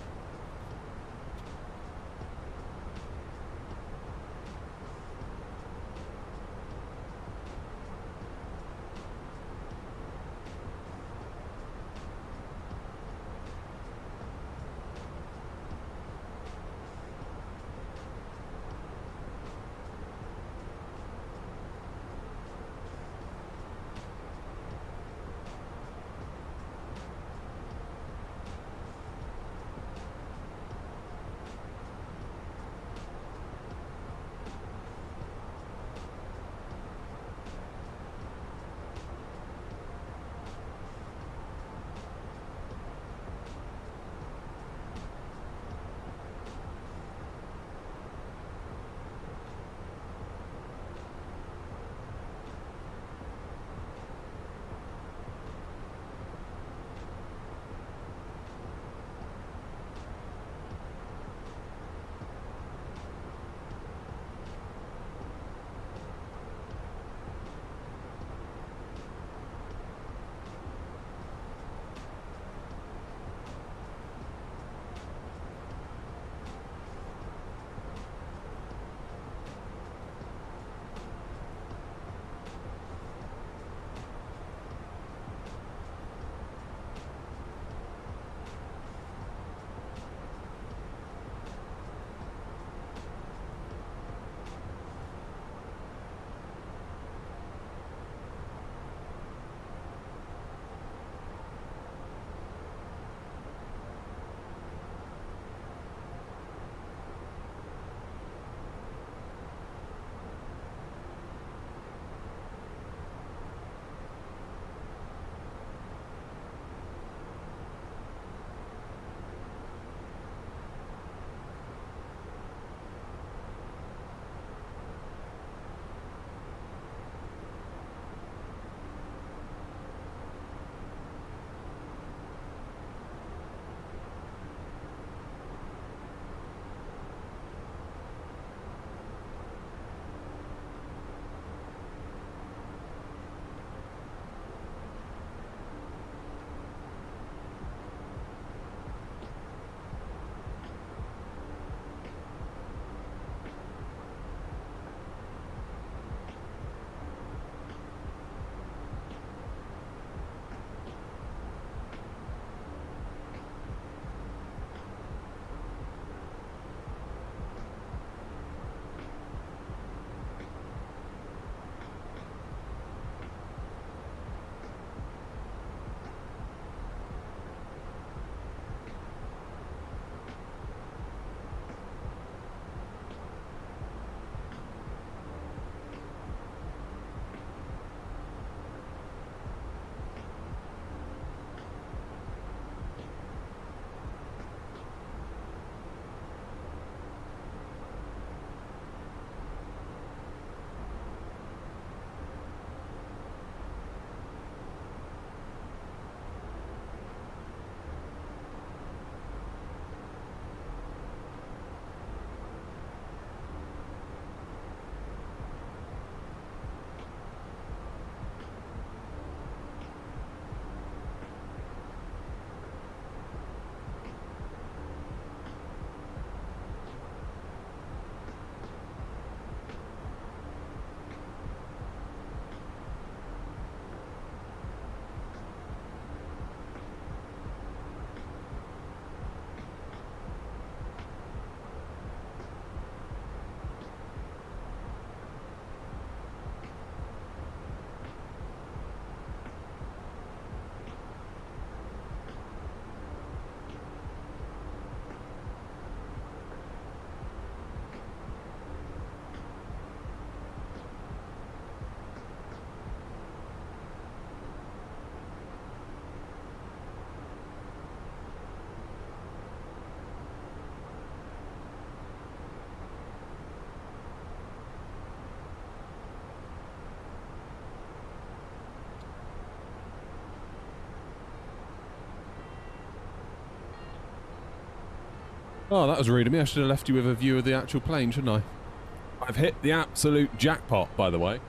Oh, that was rude of me. I should have left you with a view of the actual plane, shouldn't I? I've hit the absolute jackpot, by the way.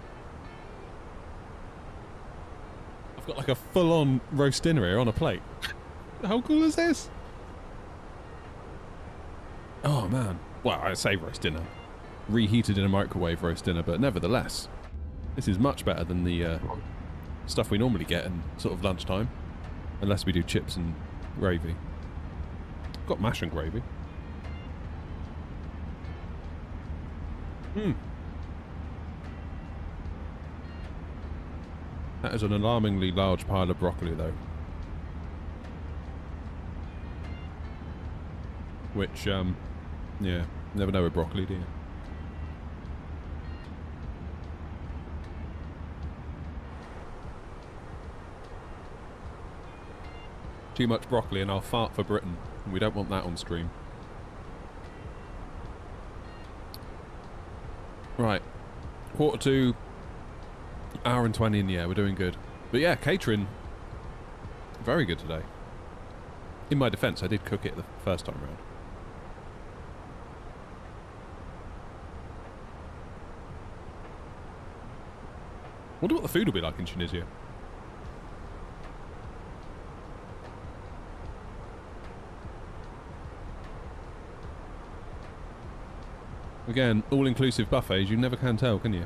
I've got like a full-on roast dinner here on a plate. How cool is this? Oh, man. Well, I say roast dinner. Reheated in a microwave roast dinner, but nevertheless, this is much better than the stuff we normally get in sort of lunchtime. Unless we do chips and gravy. Got mash and gravy. That is an alarmingly large pile of broccoli, though. Which, yeah, never know with broccoli, do you? Too much broccoli and I'll fart for Britain. We don't want that on stream. Right. 1:45, hour and 20 in the air. We're doing good. But yeah, catering, very good today. In my defence, I did cook it the first time round. Wonder what the food will be like in Tunisia. Again, all-inclusive buffets, you never can tell, can you?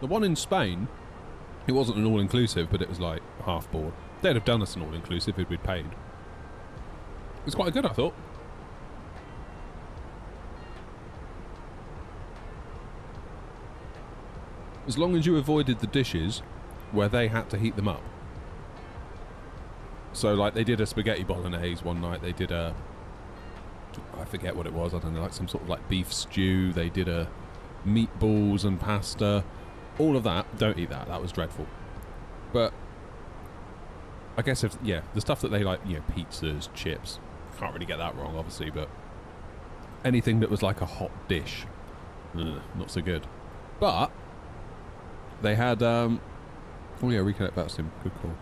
The one in Spain, it wasn't an all-inclusive, but it was like half board. They'd have done us an all-inclusive if we'd paid. It was quite good, I thought. As long as you avoided the dishes where they had to heat them up. So, like, they did a spaghetti bolognese one night. They did a... I forget what it was. I don't know, like some sort of, like, beef stew. They did a meatballs and pasta. All of that. Don't eat that. That was dreadful. But I guess if... Yeah, the stuff that they like, you know, pizzas, chips... Can't really get that wrong, obviously, but anything that was like a hot dish, not so good. But they had, oh yeah, reconnect that sim, good call.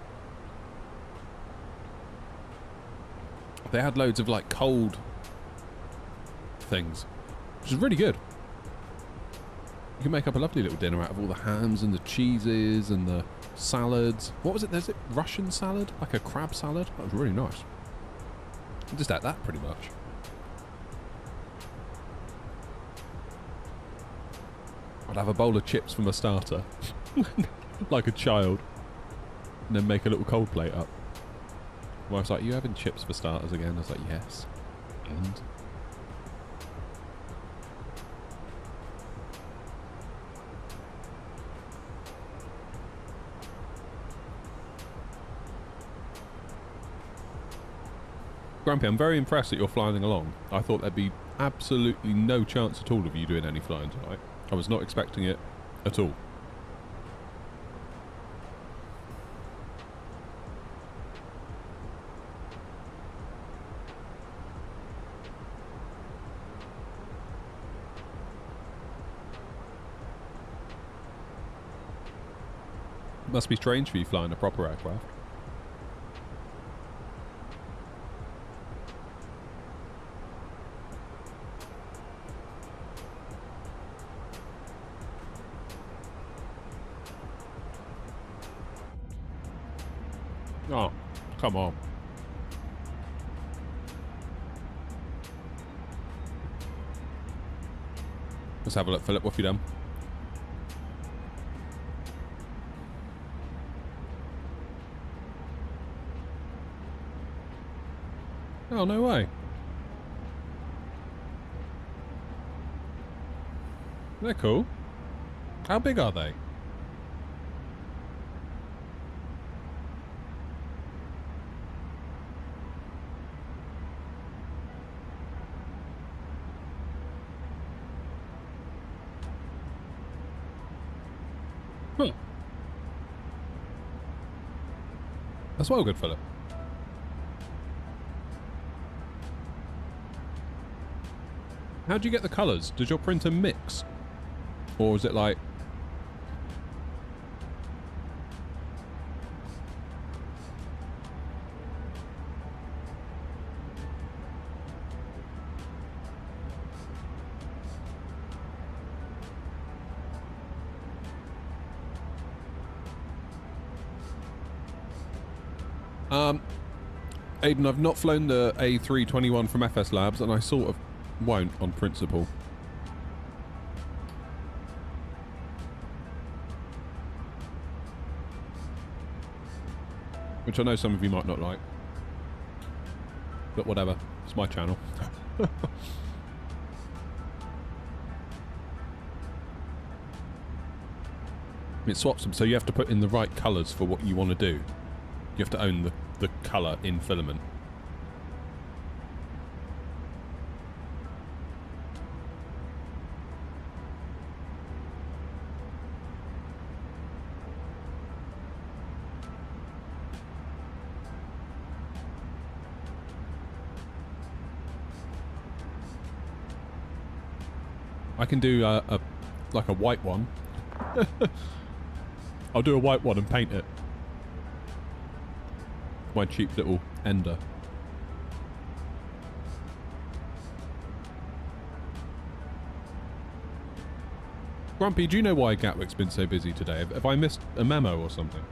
They had loads of like cold things, which is really good. You can make up a lovely little dinner out of all the hams and the cheeses and the salads. What was it? There's a Russian salad, like a crab salad. That was really nice. Just ate that pretty much. I'd have a bowl of chips for my starter. Like a child. And then make a little cold plate up. My wife's like, you having chips for starters again? I was like, yes. And? Grumpy, I'm very impressed that you're flying along. I thought there'd be absolutely no chance at all of you doing any flying tonight. I was not expecting it at all. It must be strange for you flying a proper aircraft. Oh, come on. Let's have a look, Philip. What have you done? Oh, no way. They're cool. How big are they? As well, good fella. How do you get the colours? Does your printer mix? Or is it like... Aidan, I've not flown the A321 from FS Labs, and I sort of won't on principle. Which I know some of you might not like. But whatever, it's my channel. It swaps them, so you have to put in the right colours for what you want to do. You have to own the colour in filament. I can do like a white one. I'll do a white one and paint it. My cheap little ender. Grumpy, do you know why Gatwick's been so busy today? Have I missed a memo or something?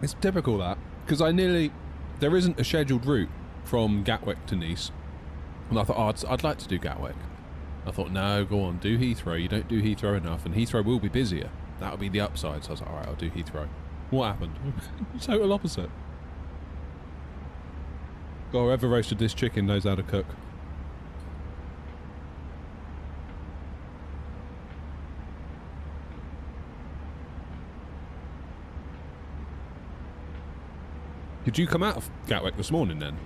It's typical that, because there isn't a scheduled route from Gatwick to Nice, and I thought, oh, I'd like to do Gatwick. I thought, no, go on, do Heathrow. You don't do Heathrow enough, and Heathrow will be busier. That'll be the upside. So I was like, all right, I'll do Heathrow. What happened? Total opposite. God, whoever roasted this chicken knows how to cook. Did you come out of Gatwick this morning then?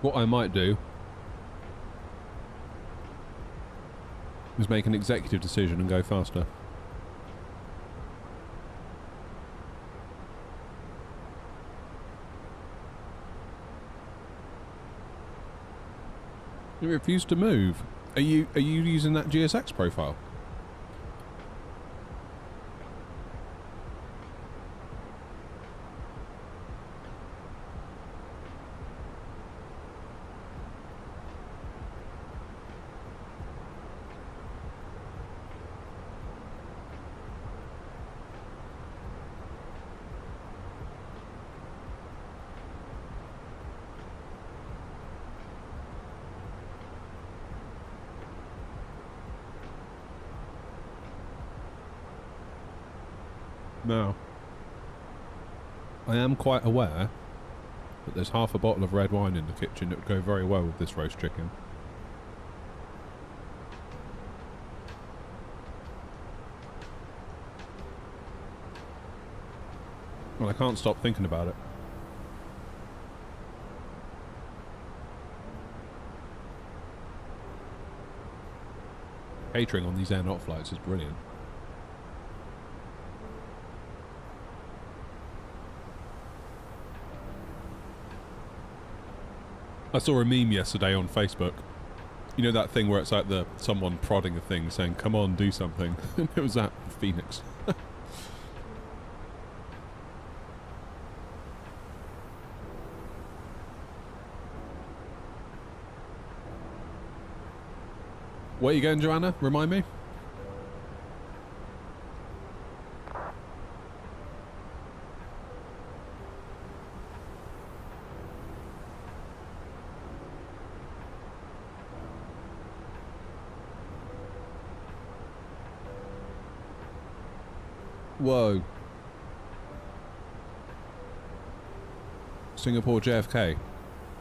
What I might do is make an executive decision and go faster. You refuse to move. Are you using that GSX profile? Now, I am quite aware that there's half a bottle of red wine in the kitchen that would go very well with this roast chicken. Well, I can't stop thinking about it. Catering on these air not flights is brilliant. I saw a meme yesterday on Facebook You know that thing where it's like someone prodding a thing saying, come on, do something. It was that Phoenix. Where are you going, Joanna? Remind me? Whoa. Singapore JFK.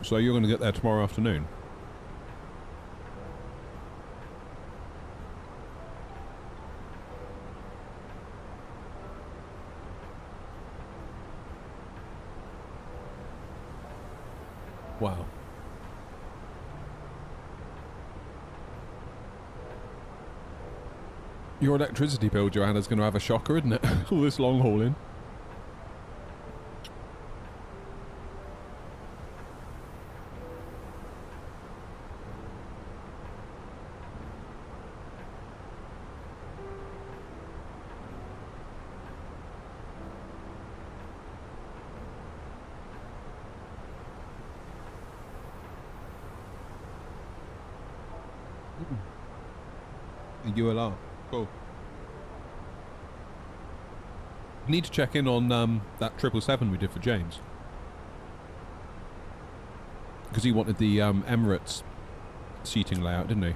So you're going to get there tomorrow afternoon? Wow. Your electricity bill, Joanna's going to have a shocker, isn't it? All this long hauling. A ULR. Cool. Need to check in on that 777 we did for James. Because he wanted the Emirates seating layout, didn't he?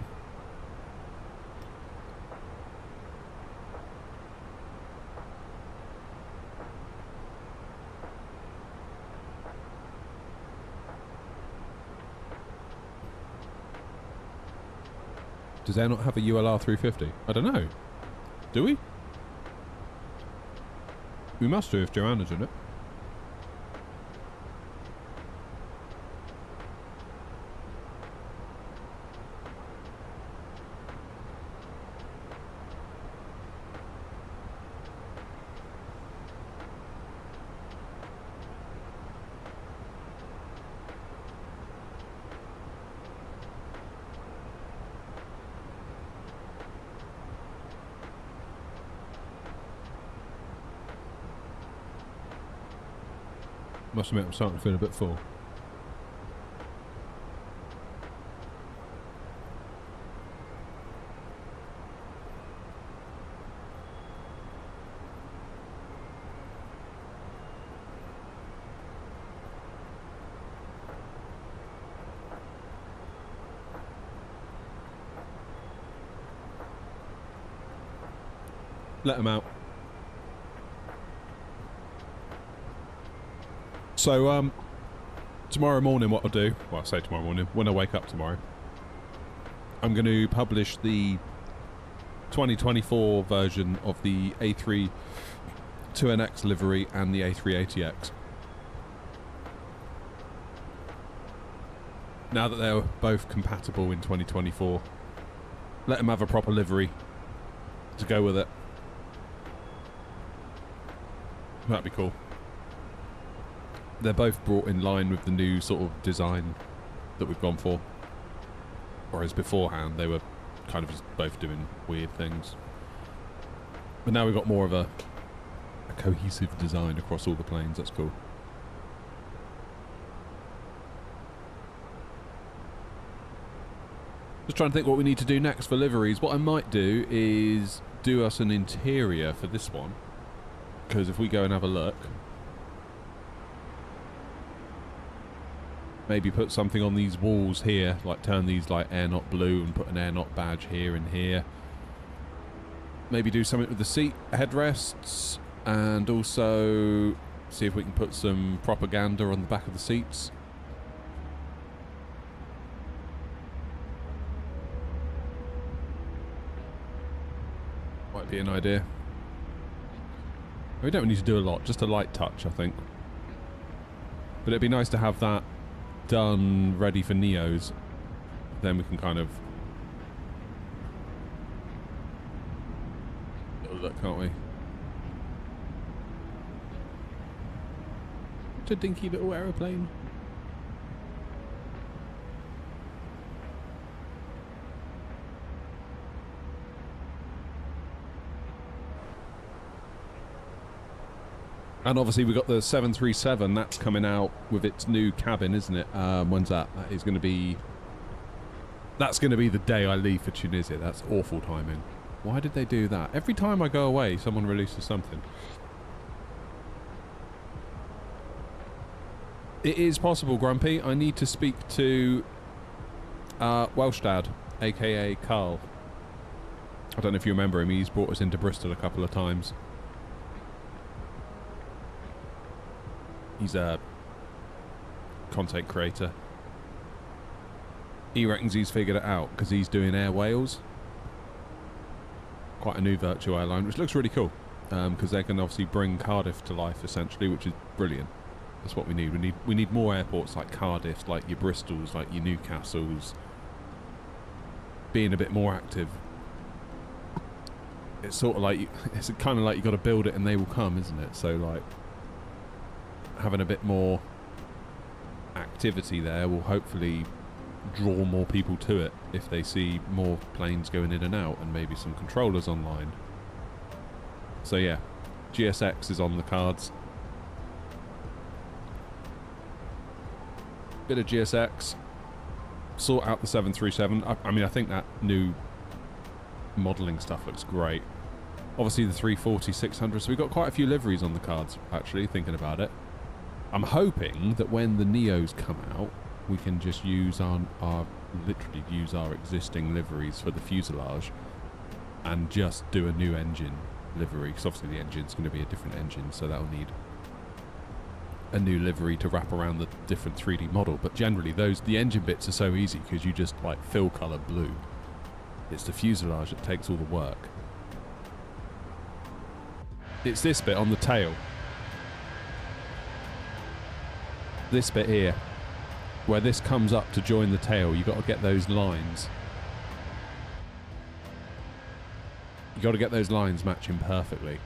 Does Air not have a ULR 350? I don't know. Do we? We must do if Joanna's in it. Must admit, I'm starting to feel a bit full. Let them out. So, tomorrow morning what I'll do, well I say tomorrow morning, when I wake up tomorrow, I'm going to publish the 2024 version of the A320NX livery and the A380X. Now that they're both compatible in 2024, let them have a proper livery to go with it. That'd be cool. They're both brought in line with the new sort of design that we've gone for. Whereas beforehand they were kind of just both doing weird things. But now we've got more of a cohesive design across all the planes. That's cool. Just trying to think what we need to do next for liveries. What I might do is do us an interior for this one. Because if we go and have a look, maybe put something on these walls here, like turn these like air-not blue and put an air-not badge here and here. Maybe do something with the seat headrests, and also see if we can put some propaganda on the back of the seats. Might be an idea. We don't need to do a lot, just a light touch, I think. But it'd be nice to have that done, ready for Neos. Then we can kind of look, can't we? It's a dinky little aeroplane. And obviously we've got the 737, that's coming out with its new cabin, isn't it? When's that? That is going to be... That's going to be the day I leave for Tunisia. That's awful timing. Why did they do that? Every time I go away, someone releases something. It is possible, Grumpy. I need to speak to Welstad, a.k.a. Carl. I don't know if you remember him. He's brought us into Bristol a couple of times. He's a content creator. He reckons he's figured it out because he's doing Air Wales. Quite a new virtual airline, which looks really cool because they can obviously bring Cardiff to life essentially, which is brilliant. That's what we need. We need more airports like Cardiff, like your Bristols, like your Newcastles, being a bit more active. It's sort of like it's kind of like you got to build it and they will come, isn't it? So like having a bit more activity there will hopefully draw more people to it if they see more planes going in and out and maybe some controllers online. So yeah, GSX is on the cards. Bit of GSX. Sort out the 737. I mean, I think that new modelling stuff looks great. Obviously the 340-600, so we've got quite a few liveries on the cards, actually, thinking about it. I'm hoping that when the Neos come out, we can just use literally use our existing liveries for the fuselage and just do a new engine livery, because obviously the engine's going to be a different engine, so that'll need a new livery to wrap around the different 3D model. But generally the engine bits are so easy because you just like fill colour blue. It's the fuselage that takes all the work. It's this bit on the tail. This bit here, where this comes up to join the tail, you got to get those lines. You got to get those lines matching perfectly,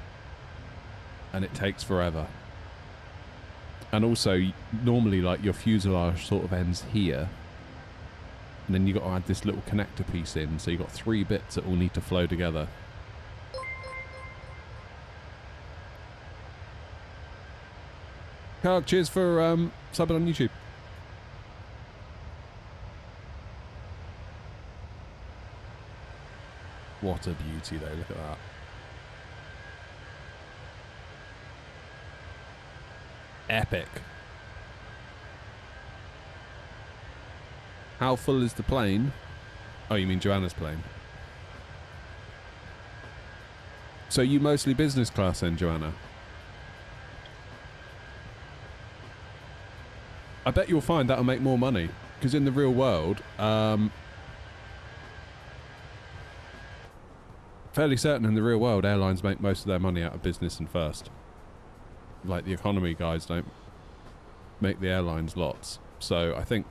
and it takes forever. And also, normally, like your fuselage sort of ends here, and then you got to add this little connector piece in. So you got 3 bits that all need to flow together. Carl, cheers for subbing on YouTube. What a beauty, though. Look at that. Epic. How full is the plane? Oh, you mean Joanna's plane? So you mostly business class then, Joanna? I bet you'll find that'll make more money, because in the real world, fairly certain in the real world, airlines make most of their money out of business and first. Like the economy guys don't make the airlines lots. So I think,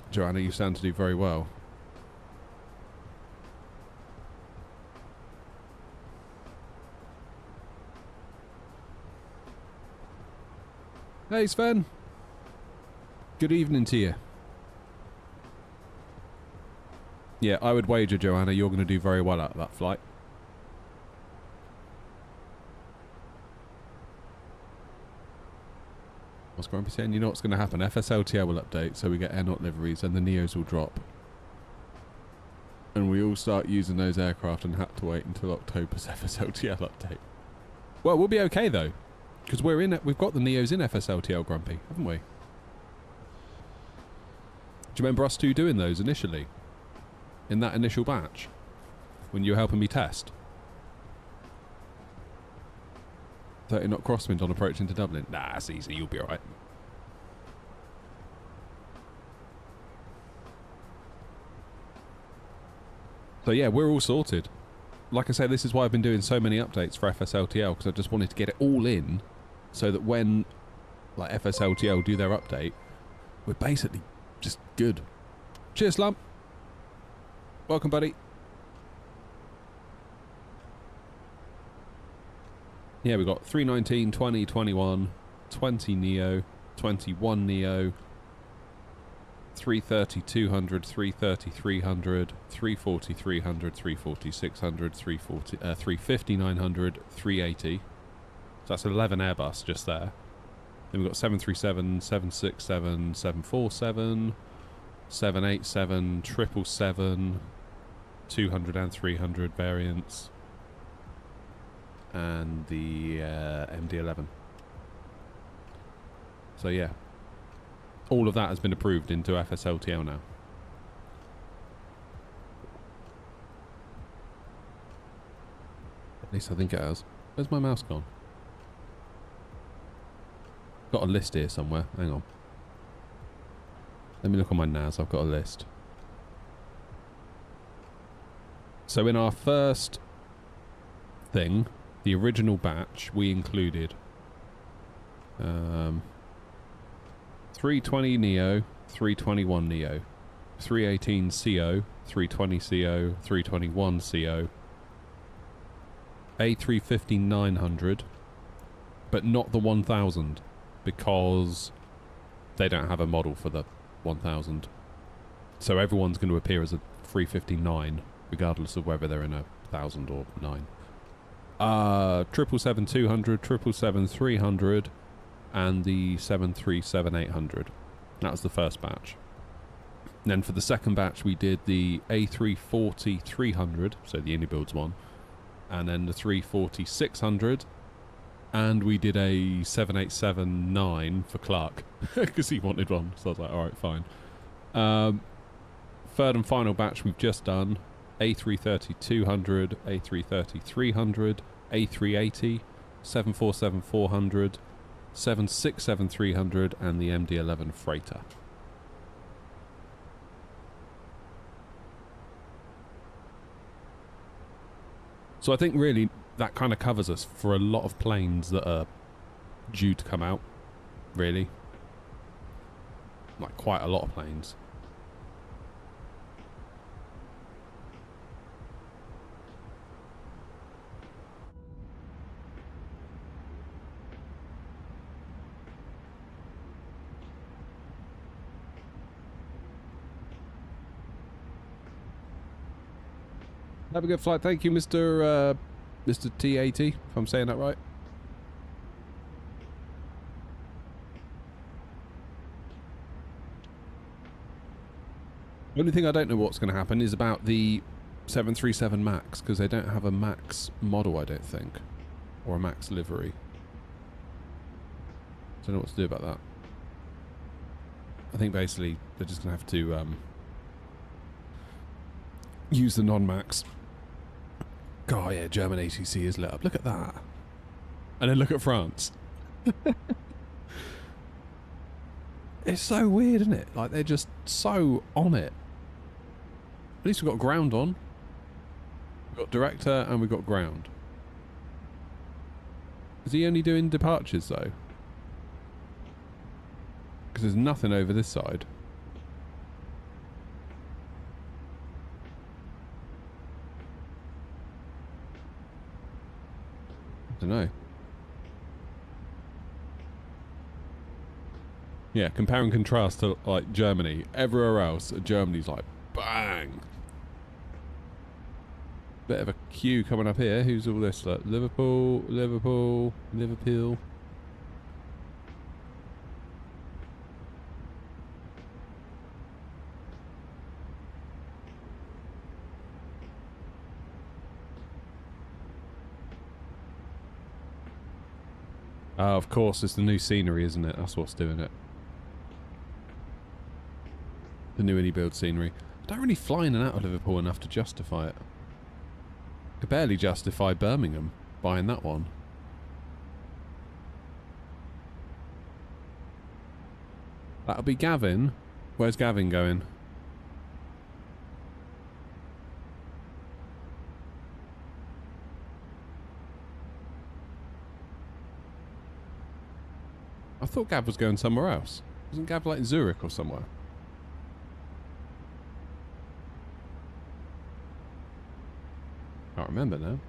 Joanna, you stand to do very well. Hey Sven. Good evening to you. Yeah, I would wager, Joanna, you're going to do very well out of that flight. What's Grumpy saying? You know what's going to happen? FSLTL will update, so we get air not liveries, and the Neos will drop. And we all start using those aircraft and have to wait until October's FSLTL update. Well, we'll be okay, though. Because we've got the Neos in FSLTL, Grumpy, haven't we? Do you remember us two doing those initially? In that initial batch? When you were helping me test? 30 knot crosswind on approach into Dublin. Nah, that's easy, you'll be alright. So yeah, we're all sorted. Like I say, this is why I've been doing so many updates for FSLTL, because I just wanted to get it all in, so that when like FSLTL do their update, we're basically just good. Cheers, Slump. Welcome, buddy. Yeah, we've got 319, 20, 21, 20 Neo, 21 Neo, 330, 200, 330, 300, 340, 300, 340, 600, 350, 900, 380. So that's 11 Airbus just there. Then we've got 737, 767, 747, 787, 777, 200 and 300 variants, and the MD-11. So yeah, all of that has been approved into FSLTL now. At least I think it has. Where's my mouse gone? Got a list here somewhere. Hang on. Let me look on my NAS. I've got a list. So in our first thing, the original batch, we included 320 Neo, 321 Neo, 318 CO, 320 CO, 321 CO, A350-900, but not the 1000 because they don't have a model for the 1000. So everyone's going to appear as a 359 regardless of whether they're in a 1000 or 9. 777-200, 777-300, and the 737-800. That was the first batch. And then for the second batch we did the A340-300, so the Unibuilds one, and then the 340-600, and we did a 787-9 for Clark because he wanted one, so I was like, alright, fine. Third and final batch we've just done A330-200, A330-300, A380, 747-400, 767-300, and the MD-11 freighter. So I think really that kind of covers us for a lot of planes that are due to come out, really. Like quite a lot of planes. Have a good flight. Thank you, Mr. T80, if I'm saying that right. The only thing I don't know what's going to happen is about the 737 MAX, because they don't have a MAX model, I don't think. Or a MAX livery. Don't know what to do about that. I think basically they're just going to have to use the non-MAX. God, yeah, German ATC is lit up. Look at that. And then look at France. It's so weird, isn't it? Like, they're just so on it. At least we've got ground on. We've got director and we've got ground. Is he only doing departures, though? Because there's nothing over this side. I don't know. Yeah, compare and contrast to like Germany. Everywhere else, Germany's like bang. Bit of a queue coming up here. Who's all this? Like Liverpool, Liverpool, Liverpool. Of course, it's the new scenery, isn't it? That's what's doing it. The new Unibuild scenery. I don't really fly in and out of Liverpool enough to justify it. I could barely justify Birmingham buying that one. That'll be Gavin. Where's Gavin going? I thought Gav was going somewhere else. Wasn't Gav like Zurich or somewhere? Can't remember now.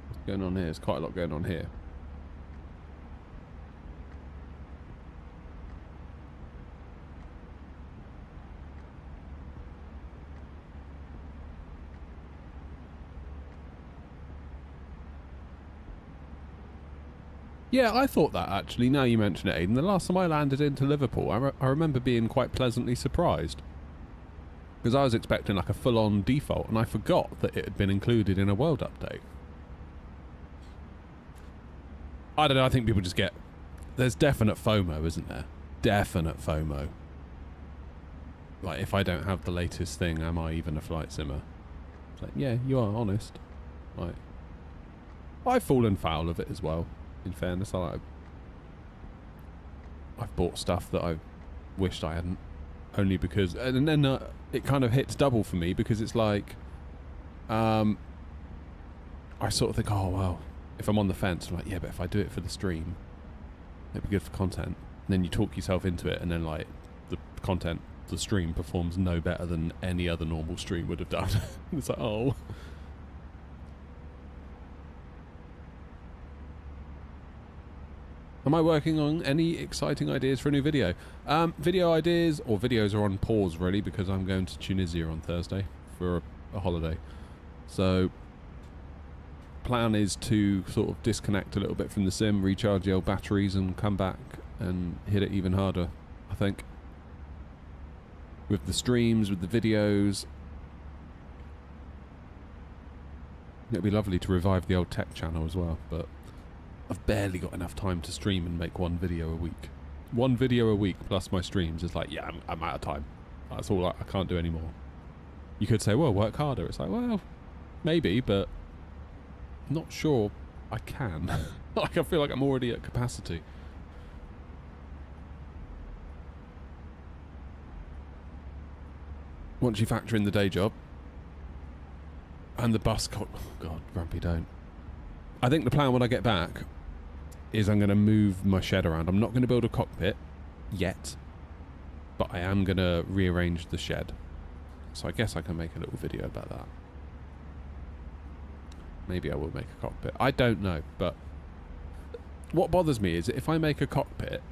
What's going on here? There's quite a lot going on here. Yeah, I thought that actually, now you mention it, Aidan. The last time I landed into Liverpool, I remember being quite pleasantly surprised. Because I was expecting like a full-on default, and I forgot that it had been included in a world update. I don't know, I think people just get... There's definite FOMO, isn't there? Definite FOMO. Like, if I don't have the latest thing, am I even a flight simmer? It's like, yeah, you are honest. Like, I've fallen foul of it as well, in fairness. I've bought stuff that I wished I hadn't. Only because... And then it kind of hits double for me, because it's like... I sort of think, oh, well, if I'm on the fence, I'm like, yeah, but if I do it for the stream, it'd be good for content. And then you talk yourself into it, and then, like, the content, the stream performs no better than any other normal stream would have done. It's like, oh... Am I working on any exciting ideas for a new video? Video ideas, or videos are on pause really, because I'm going to Tunisia on Thursday for a holiday. So, plan is to sort of disconnect a little bit from the sim, recharge the old batteries, and come back and hit it even harder, I think. With the streams, with the videos. It'd be lovely to revive the old tech channel as well, but I've barely got enough time to stream and make one video a week. One video a week plus my streams is like, yeah, I'm out of time. That's all I can't do anymore. You could say, well, work harder. It's like, well, maybe, but I'm not sure I can. Like, I feel like I'm already at capacity. Once you factor in the day job and the bus oh God, Grumpy, don't. I think the plan when I get back is I'm going to move my shed around. I'm not going to build a cockpit yet, but I am going to rearrange the shed. So I guess I can make a little video about that. Maybe I will make a cockpit. I don't know, but what bothers me is that if I make a cockpit,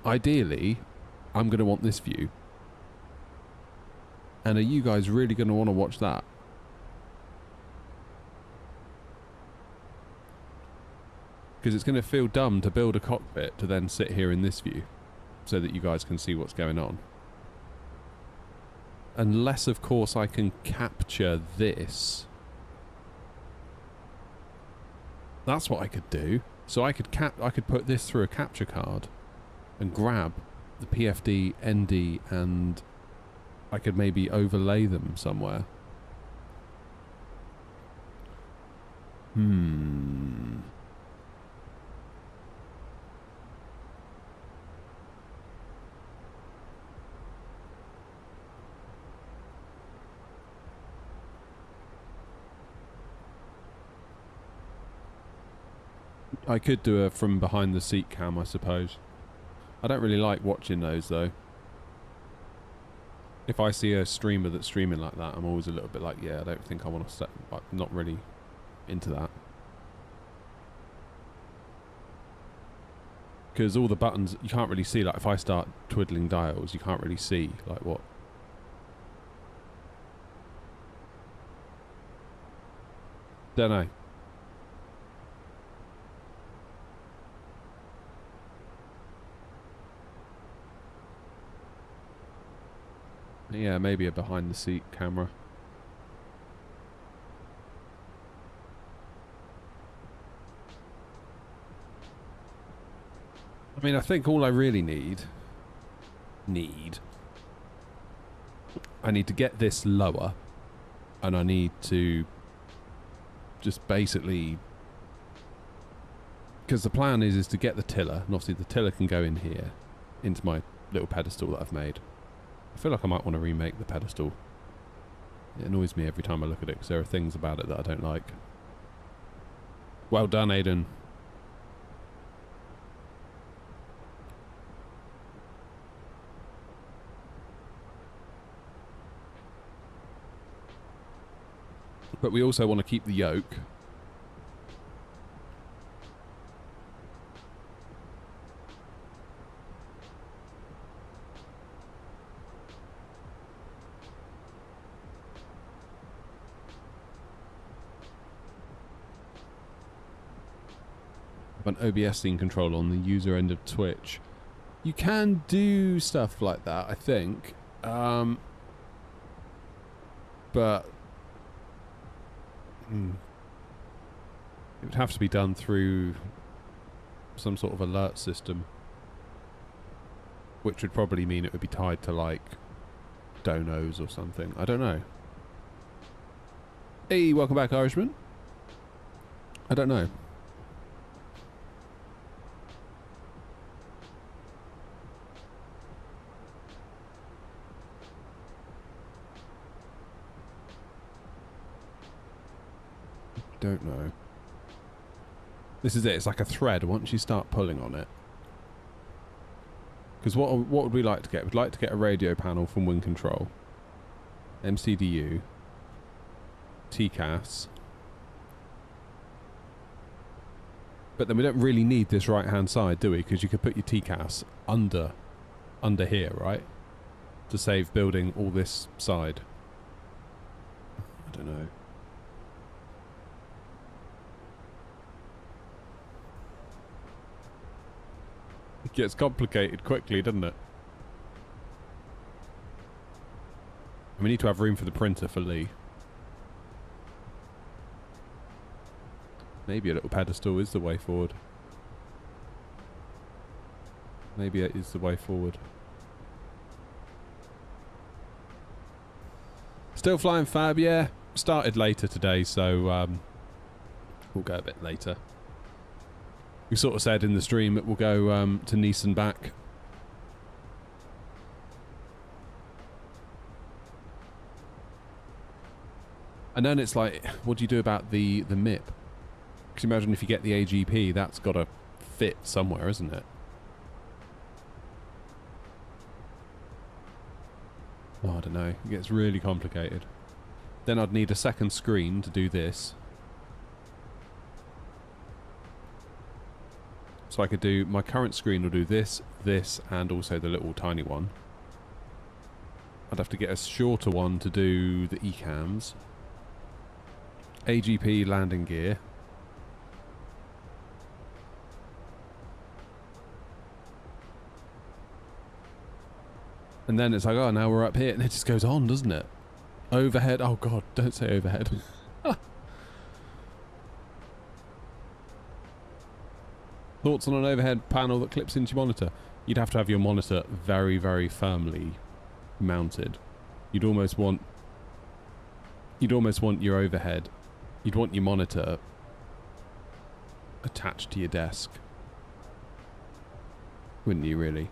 ideally, I'm going to want this view. And are you guys really going to want to watch that? Because it's going to feel dumb to build a cockpit to then sit here in this view so that you guys can see what's going on. Unless, of course, I can capture this. That's what I could do. So I could put this through a capture card and grab the PFD, ND, and I could maybe overlay them somewhere. I could do a from behind the seat cam, I suppose. I don't really like watching those though. If I see a streamer that's streaming like that, I'm always a little bit like, yeah, I don't think I want to set, like, not really into that. Because all the buttons, you can't really see, like if I start twiddling dials, you can't really see like what. Don't know. Yeah, maybe a behind the seat camera. I mean, I think all I really need... I need to get this lower. And I need to just basically... Because the plan is to get the tiller, and obviously the tiller can go in here, into my little pedestal that I've made. I feel like I might want to remake the pedestal. It annoys me every time I look at it because there are things about it that I don't like. Well done, Aidan. But we also want to keep the yoke. an OBS scene control on the user end of Twitch. You can do stuff like that, I think. But it would have to be done through some sort of alert system, which would probably mean it would be tied to like donos or something. I don't know. Hey, welcome back, Irishman. I don't know. Don't know. This is it. It's like a thread once you start pulling on it. Because what would we like to get? We'd like to get a radio panel from Wind Control, MCDU, TCAS. But then we don't really need this right-hand side, do we? Because you could put your TCAS under here, right? To save building all this side. I don't know. It gets complicated quickly, doesn't it? And we need to have room for the printer for Lee. Maybe a little pedestal is the way forward. Maybe it is the way forward. Still flying Fab, yeah. Started later today, so we'll go a bit later. We sort of said in the stream that we'll go to Nice and back. And then it's like, what do you do about the MIP? Because imagine if you get the AGP, that's got to fit somewhere, isn't it? Oh, I don't know. It gets really complicated. Then I'd need a second screen to do this. So I could do, my current screen will do this, this, and also the little tiny one. I'd have to get a shorter one to do the ECAMs. AGP landing gear. And then it's like, oh, now we're up here. And it just goes on, doesn't it? Overhead. Oh, God, don't say overhead. Thoughts on an overhead panel that clips into your monitor? You'd have to have your monitor very, very firmly mounted. You'd almost want your overhead. You'd want your monitor attached to your desk. Wouldn't you, really?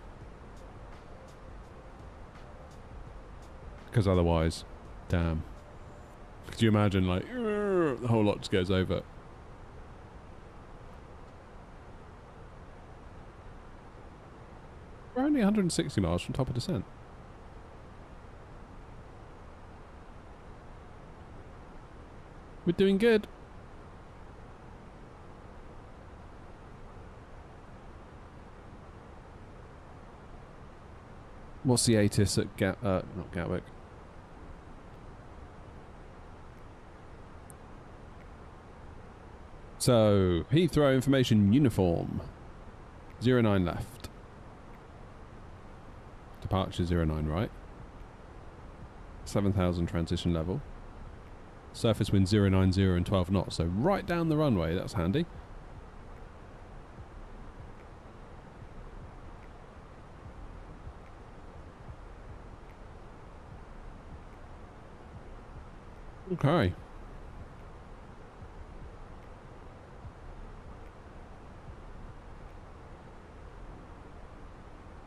Because otherwise, damn. Could you imagine, like, the whole lot just goes over? We're only 160 miles from top of descent. We're doing good. What's the ATIS at not Gatwick? So, Heathrow information uniform. 09 left. Departure 09 right. 7,000 transition level. Surface wind 090 and 12 knots, so right down the runway, that's handy. Okay.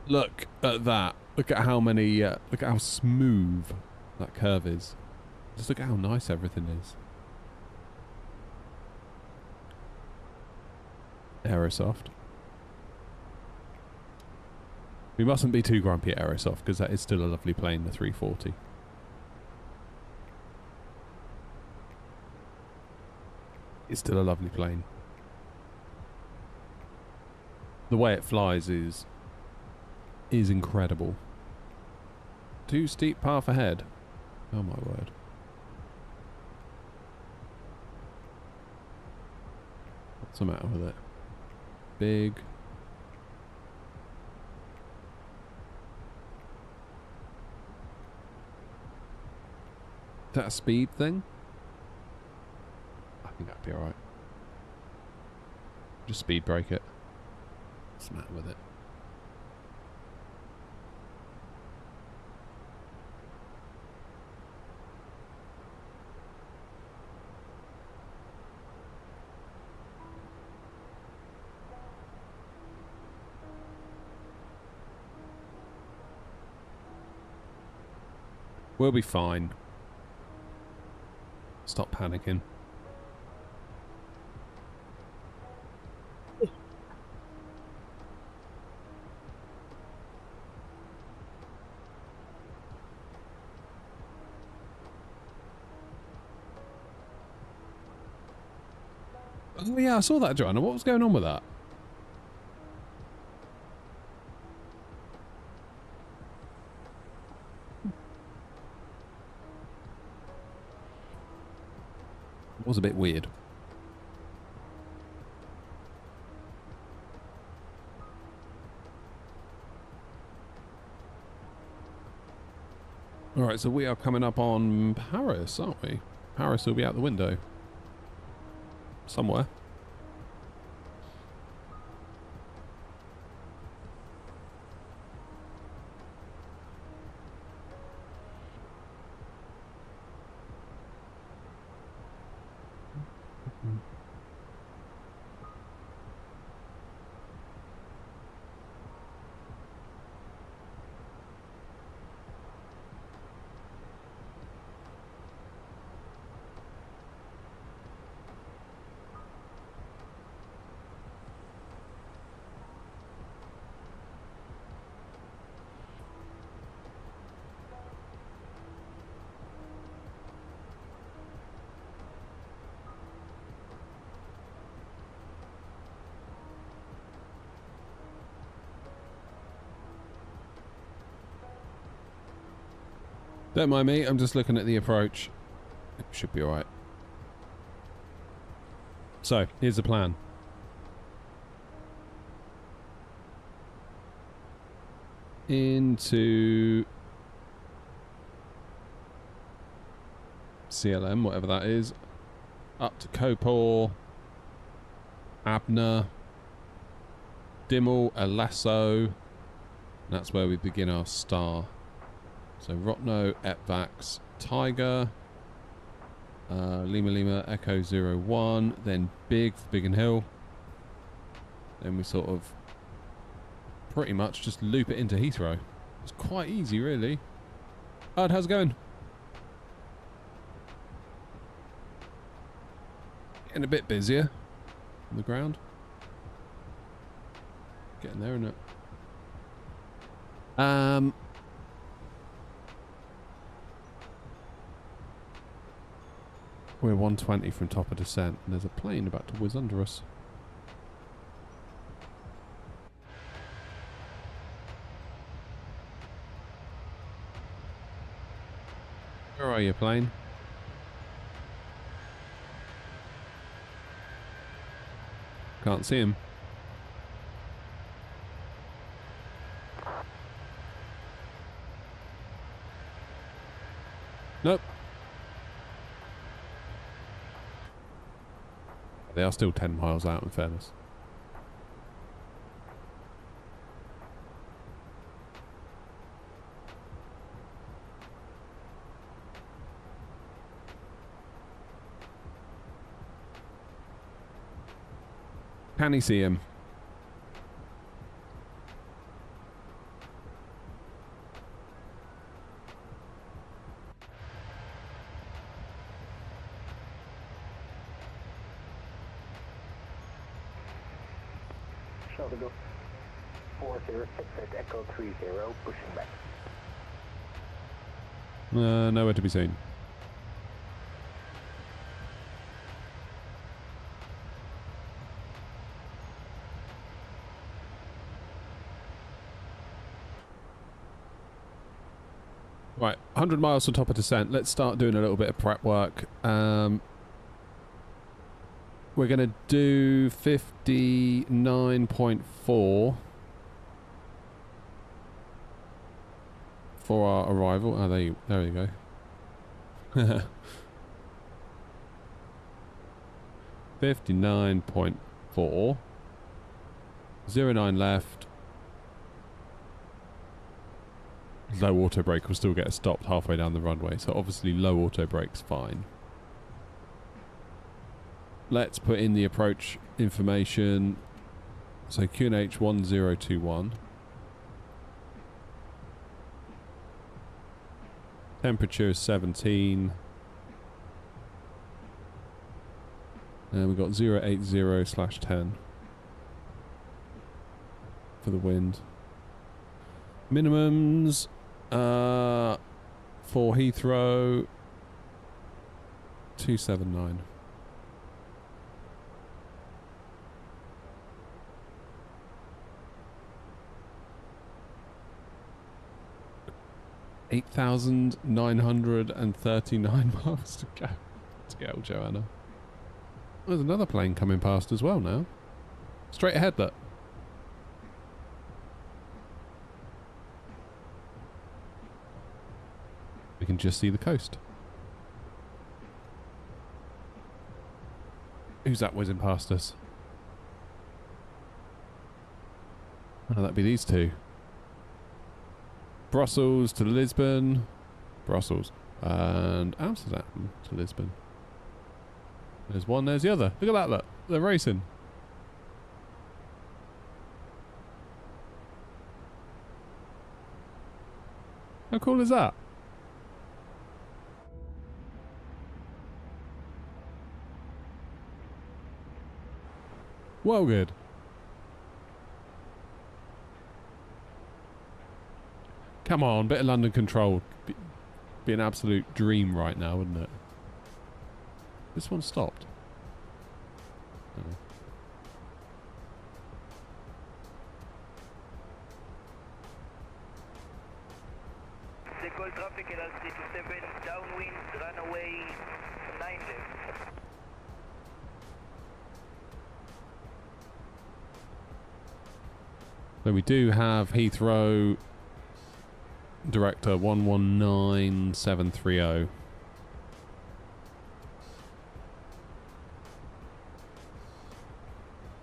Look at that. Look at how many, look at how smooth that curve is. Just look at how nice everything is. Aerosoft. We mustn't be too grumpy at Aerosoft because that is still a lovely plane, the 340. It's still a lovely plane. The way it flies is incredible. Too steep path ahead. Oh my word. What's the matter with it? big. Is that a speed thing? I think that'd be alright. Just speed brake it. What's the matter with it? We'll be fine. Stop panicking. Oh yeah, I saw that, Joanna. What was going on with that? It was a bit weird. Alright, so we are coming up on Paris, aren't we? Paris will be out the window. Somewhere. Don't mind me, I'm just looking at the approach. It should be alright. So, here's the plan. Into CLM, whatever that is. Up to Copor, Abner, Dimmel, Alesso. That's where we begin our star. So Rotno, Epvax, Tiger, Lima Lima, Echo 01, then Big for Biggin Hill. Then we sort of pretty much just loop it into Heathrow. It's quite easy, really. Ard, how's it going? Getting a bit busier on the ground. Getting there, isn't it? We're 120 from top of descent, and there's a plane about to whiz under us. Where are you, plane? Can't see him. Nope. They are still 10 miles out, in fairness. Can he see him? Shuttle go 406 at Echo 30, pushing back. Nowhere to be seen. Right, 100 miles from top of descent. Let's start doing a little bit of prep work. We're going to do 59.4 for our arrival. Oh, there you go. 59.4. 09 left. Low auto brake will still get us stopped halfway down the runway, so obviously low auto brake's fine. Let's put in the approach information. So QNH 1021. Temperature is 17. And we've got 080/10 for the wind. Minimums for Heathrow 279. $8,939 miles to go. To get Joanna. There's another plane coming past as well now. Straight ahead, look. We can just see the coast. Who's that whizzing past us? Oh, that'd be these two. Brussels to Lisbon. Brussels. And Amsterdam to Lisbon. There's one, there's the other. Look at that, look. They're racing. How cool is that? Well good. Come on, bit of London control. Be an absolute dream right now, wouldn't it? This one stopped. Oh. Call traffic at LC27, downwind, runaway 9 left. So we do have Heathrow Director 119730.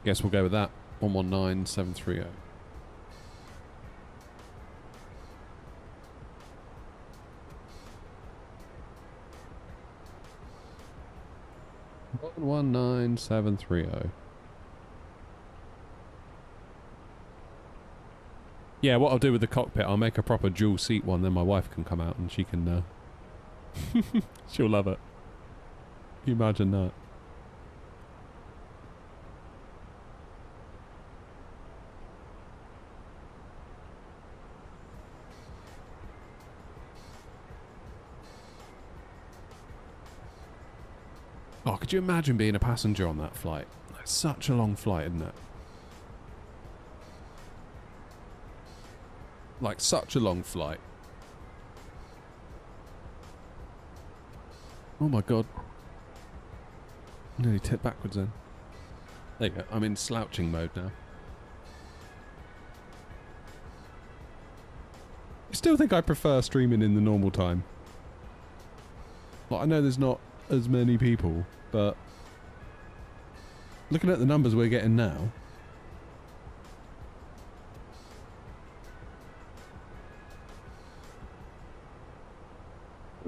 Guess we'll go with that. 119730. One 19730. Yeah, what I'll do with the cockpit, I'll make a proper dual seat one, then my wife can come out and she can she'll love it. Can you imagine that? Oh, could you imagine being a passenger on that flight? It's such a long flight, isn't it? Like, such a long flight. Oh my god. Nearly tipped backwards then. There you go. I'm in slouching mode now. I still think I prefer streaming in the normal time. Like, I know there's not as many people, but looking at the numbers we're getting now,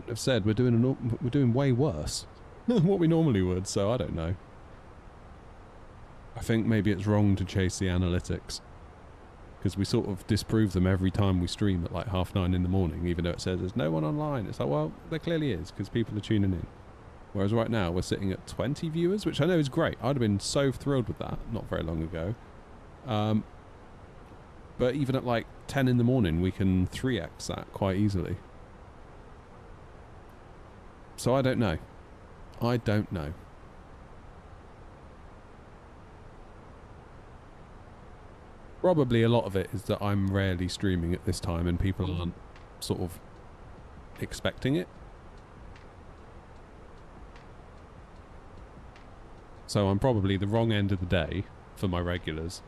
I've said we're doing way worse than what we normally would, so I don't know. I think maybe it's wrong to chase the analytics, because we sort of disprove them every time we stream at like 9:30 in the morning, even though it says there's no one online. It's like, well, there clearly is, because people are tuning in. Whereas right now we're sitting at 20 viewers, which I know is great. I'd have been so thrilled with that not very long ago. But even at like 10 in the morning, we can 3x that quite easily. So I don't know. I don't know. Probably a lot of it is that I'm rarely streaming at this time and people aren't sort of expecting it. So I'm probably the wrong end of the day for my regulars.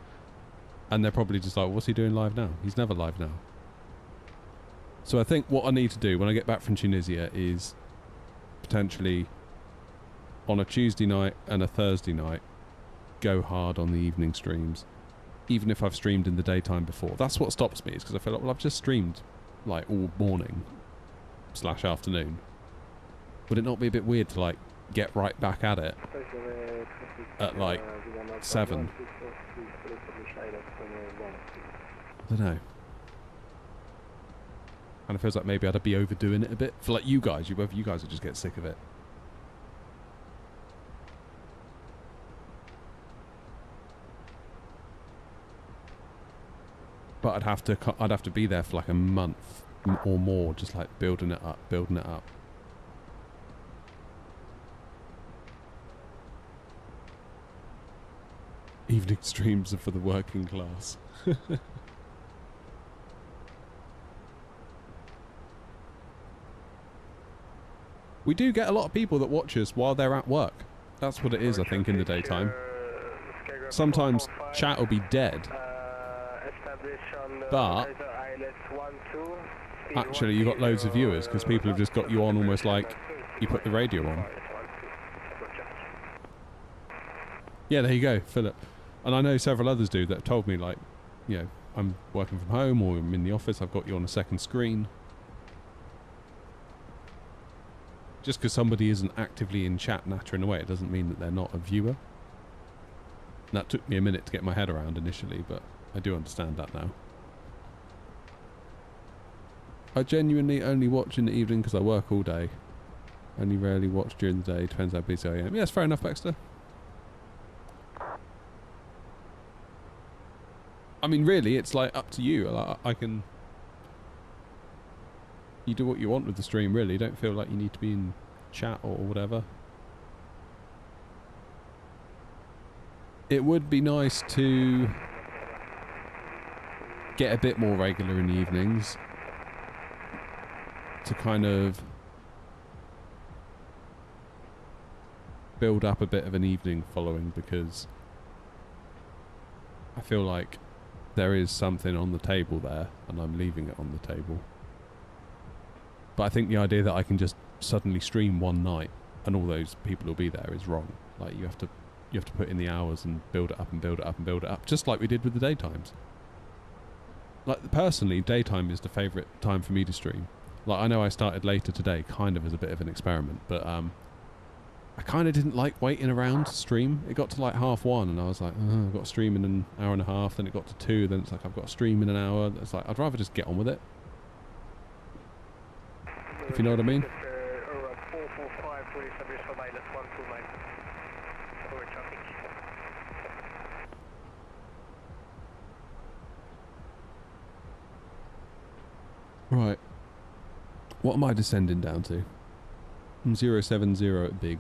And they're probably just like, what's he doing live now? He's never live now. So I think what I need to do when I get back from Tunisia is potentially on a Tuesday night and a Thursday night go hard on the evening streams, even if I've streamed in the daytime before. That's what stops me, is because I feel like, well, I've just streamed like all morning / afternoon. Would it not be a bit weird to like get right back at it at like 7? I don't know. And it feels like maybe I'd be overdoing it a bit. For like you guys, you guys would just get sick of it. But I'd have to be there for like a month or more, just like building it up. Evening streams are for the working class. We do get a lot of people that watch us while they're at work. That's what it is, I think, in the daytime. Sometimes chat will be dead. But actually you got loads of viewers because people have just got you on almost like you put the radio on. Yeah, there you go, Philip. And I know several others do that have told me, like, you know, I'm working from home or I'm in the office, I've got you on a second screen. Just because somebody isn't actively in chat nattering away, it doesn't mean that they're not a viewer. And that took me a minute to get my head around initially, but I do understand that now. I genuinely only watch in the evening because I work all day. Only rarely watch during the day, depends how busy I am. Yes, fair enough, Baxter. I mean, really, it's like up to you. I can... You do what you want with the stream, really. Don't feel like you need to be in chat or whatever. It would be nice to get a bit more regular in the evenings to kind of build up a bit of an evening following, because I feel like there is something on the table there and I'm leaving it on the table. But I think the idea that I can just suddenly stream one night and all those people will be there is wrong. Like you have to put in the hours and build it up and build it up and build it up, just like we did with the daytimes. Like personally, daytime is the favourite time for me to stream. Like I know I started later today, kind of as a bit of an experiment, but I kind of didn't like waiting around to stream. It got to like 1:30 and I was like, oh, I've got to stream in an hour and a half. Then it got to 2, then it's like I've got to stream in an hour. It's like I'd rather just get on with it. If you know what I mean. Right. What am I descending down to? I'm 070 at big.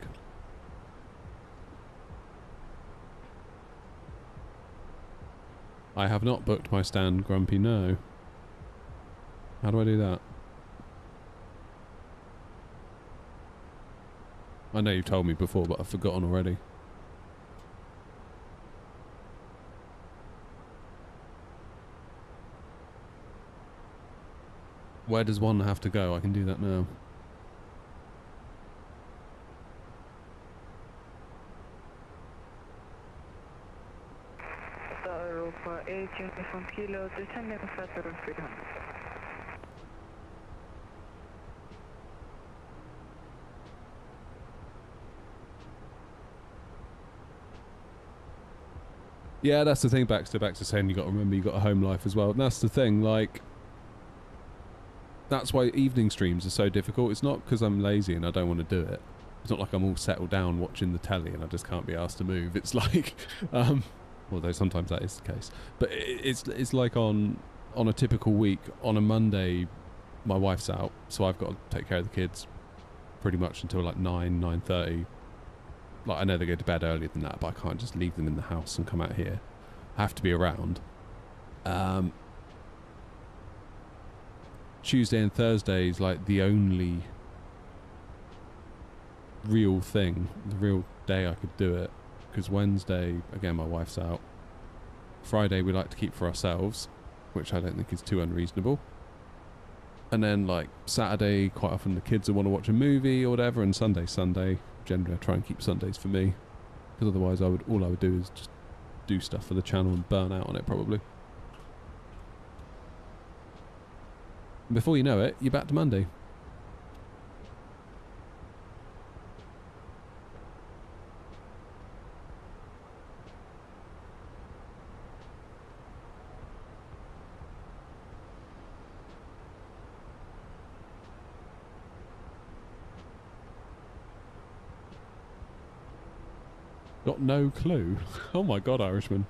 I have not booked my stand, Grumpy, no. How do I do that? I know you've told me before, but I've forgotten already. Where does one have to go? I can do that now. Europa 8 Uniform Kilo, descending further on 300. Yeah, that's the thing, Baxter. Baxter saying you got to remember you got a home life as well. And that's the thing, like... That's why evening streams are so difficult. It's not because I'm lazy and I don't want to do it. It's not like I'm all settled down watching the telly and I just can't be asked to move. It's like... although sometimes that is the case. But it's like on a typical week, on a Monday, my wife's out, so I've got to take care of the kids pretty much until like 9:30. Like I know they go to bed earlier than that, but I can't just leave them in the house and come out here. I have to be around. Tuesday and Thursday is like the only real thing, the real day I could do it. because Wednesday, again, my wife's out. Friday we like to keep for ourselves, which I don't think is too unreasonable. And then like Saturday, quite often the kids will want to watch a movie or whatever, and Sunday. Generally I try and keep Sundays for me, because otherwise all I would do is just do stuff for the channel and burn out on it probably. And before you know it, you're back to Monday. Got no clue. Oh my god, Irishman.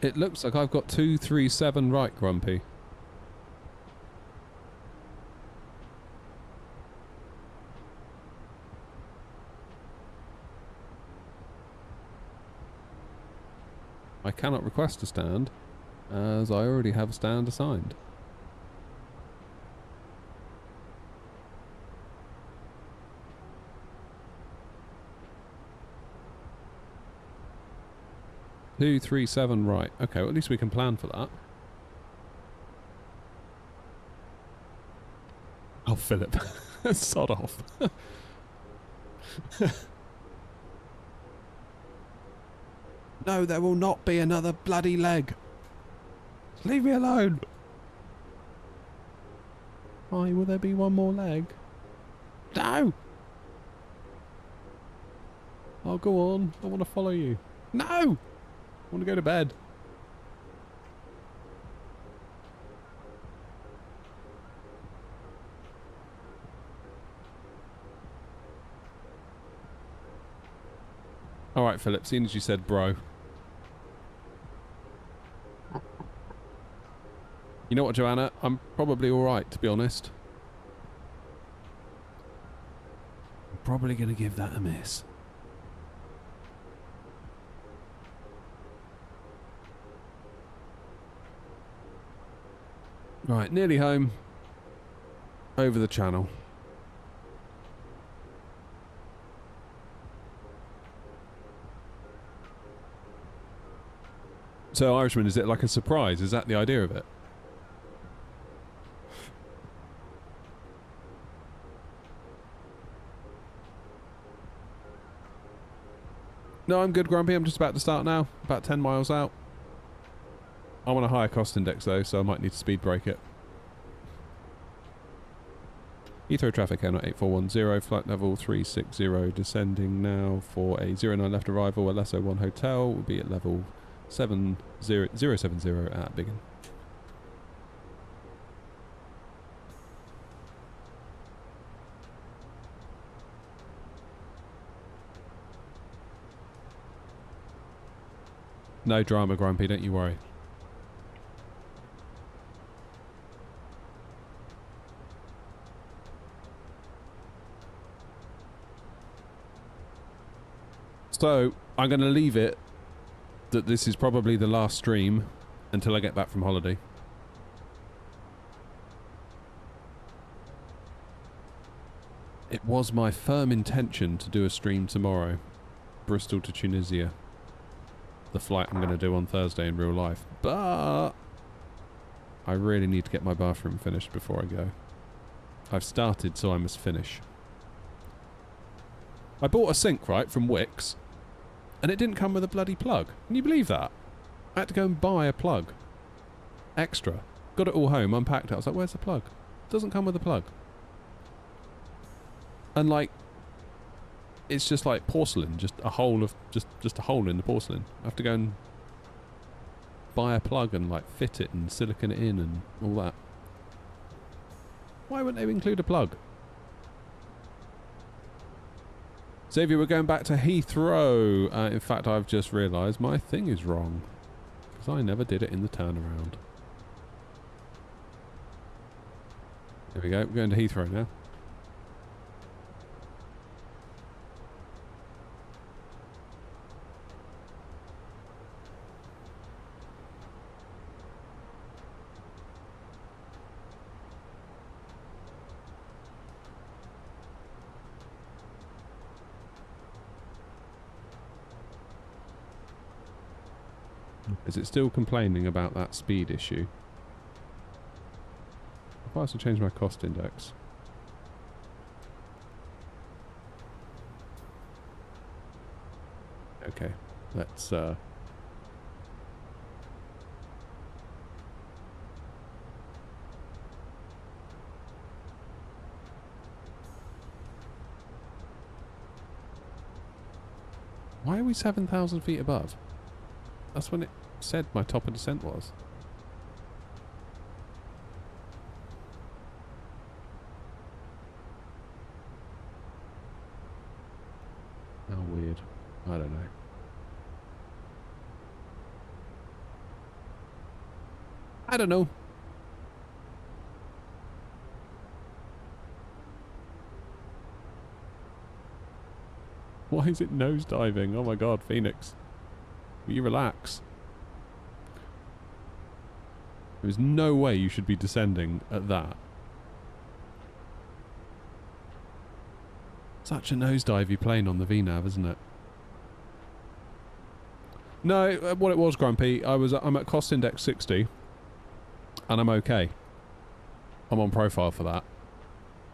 It looks like I've got 237 right, Grumpy. I cannot request a stand, as I already have a stand assigned. Two, 3, 7, right. Okay, well, at least we can plan for that. Oh, Philip. Sod off. No, there will not be another bloody leg. Leave me alone. Why will there be one more leg? No! Oh, go on. I want to follow you. No! I want to go to bed. Alright, Philip, seeing as you said bro. You know what, Joanna? I'm probably alright, to be honest. I'm probably going to give that a miss. Right, nearly home. Over the channel. So, Irishman, is it like a surprise? Is that the idea of it? No, I'm good, Grumpy. I'm just about to start now. About 10 miles out. I'm on a higher cost index, though, so I might need to speed brake it. Heathrow traffic, Airline 8410, flight level 360, descending now for a 09 left arrival at Lesso 1 Hotel. Will be at level 070 at Biggin. No drama, Grumpy, don't you worry. So, I'm going to leave it that this is probably the last stream until I get back from holiday. It was my firm intention to do a stream tomorrow. Bristol to Tunisia. The flight I'm going to do on Thursday in real life. But I really need to get my bathroom finished before I go. I've started, so I must finish. I bought a sink, right, from Wix. And it didn't come with a bloody plug. Can you believe that? I had to go and buy a plug. Extra. Got it all home, unpacked it. I was like, where's the plug? Doesn't come with a plug. And like, it's just like porcelain, just a hole of, just a hole in the porcelain. I have to go and buy a plug and like fit it and silicone it in and all that. Why wouldn't they include a plug? Xavier, we're going back to Heathrow. In fact, I've just realised my thing is wrong. Because I never did it in the turnaround. There we go. We're going to Heathrow now. Is it still complaining about that speed issue? If I was to change my cost index. Okay, let's why are we 7,000 feet above? That's when it said my top of descent was. How weird. I don't know. I don't know. Why is it nosediving? Oh my god, Phoenix. Will you relax? There's no way you should be descending at that. Such a nosedivey plane on the VNAV, isn't it? No, what it was, Grumpy, I'm at cost index 60, and I'm okay. I'm on profile for that.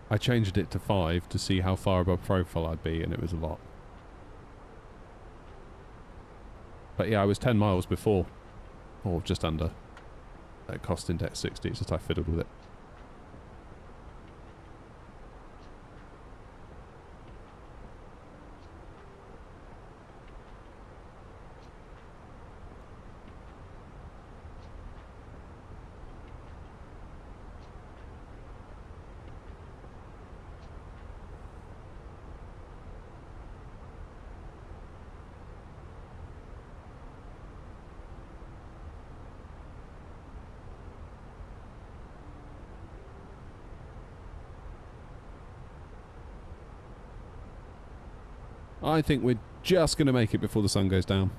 I changed it to 5 to see how far above profile I'd be, and it was a lot. But yeah, I was 10 miles before, or just under, at cost index 60, it's just I fiddled with it. I think we're just going to make it before the sun goes down.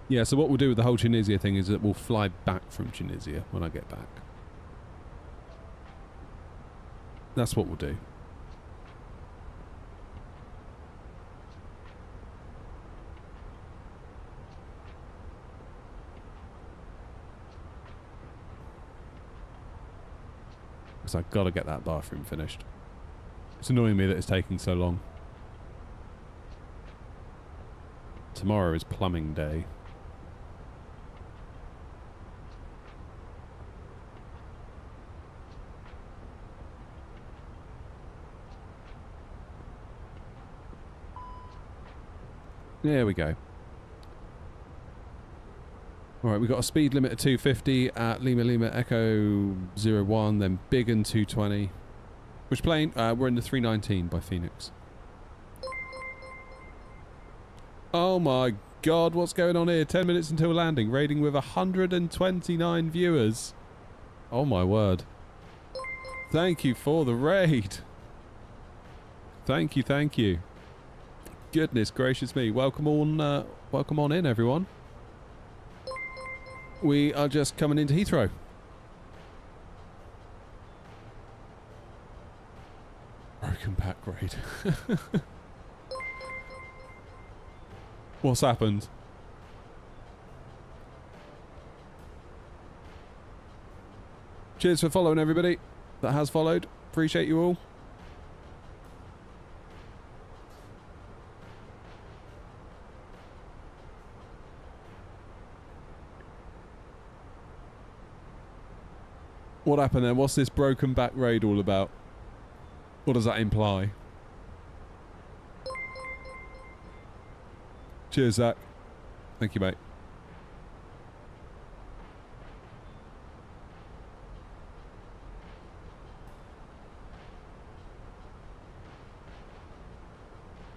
Yeah, so what we'll do with the whole Tunisia thing is that we'll fly back from Tunisia when I get back. That's what we'll do. Because I've got to get that bathroom finished. It's annoying me that it's taking so long. Tomorrow is plumbing day. There we go. Alright, we've got a speed limit of 250 at Lima Lima Echo 01, then Biggin 220. Which plane? We're in the 319 by Phoenix. Oh my god, what's going on here? 10 minutes until landing, rating with 129 viewers. Oh my word. Thank you for the raid. Thank you, thank you. Goodness gracious me. Welcome on in, everyone. We are just coming into Heathrow. Broken back raid. What's happened? Cheers for following, everybody that has followed. Appreciate you all. What happened there? What's this broken back raid all about? What does that imply? Cheers, Zach. Thank you, mate.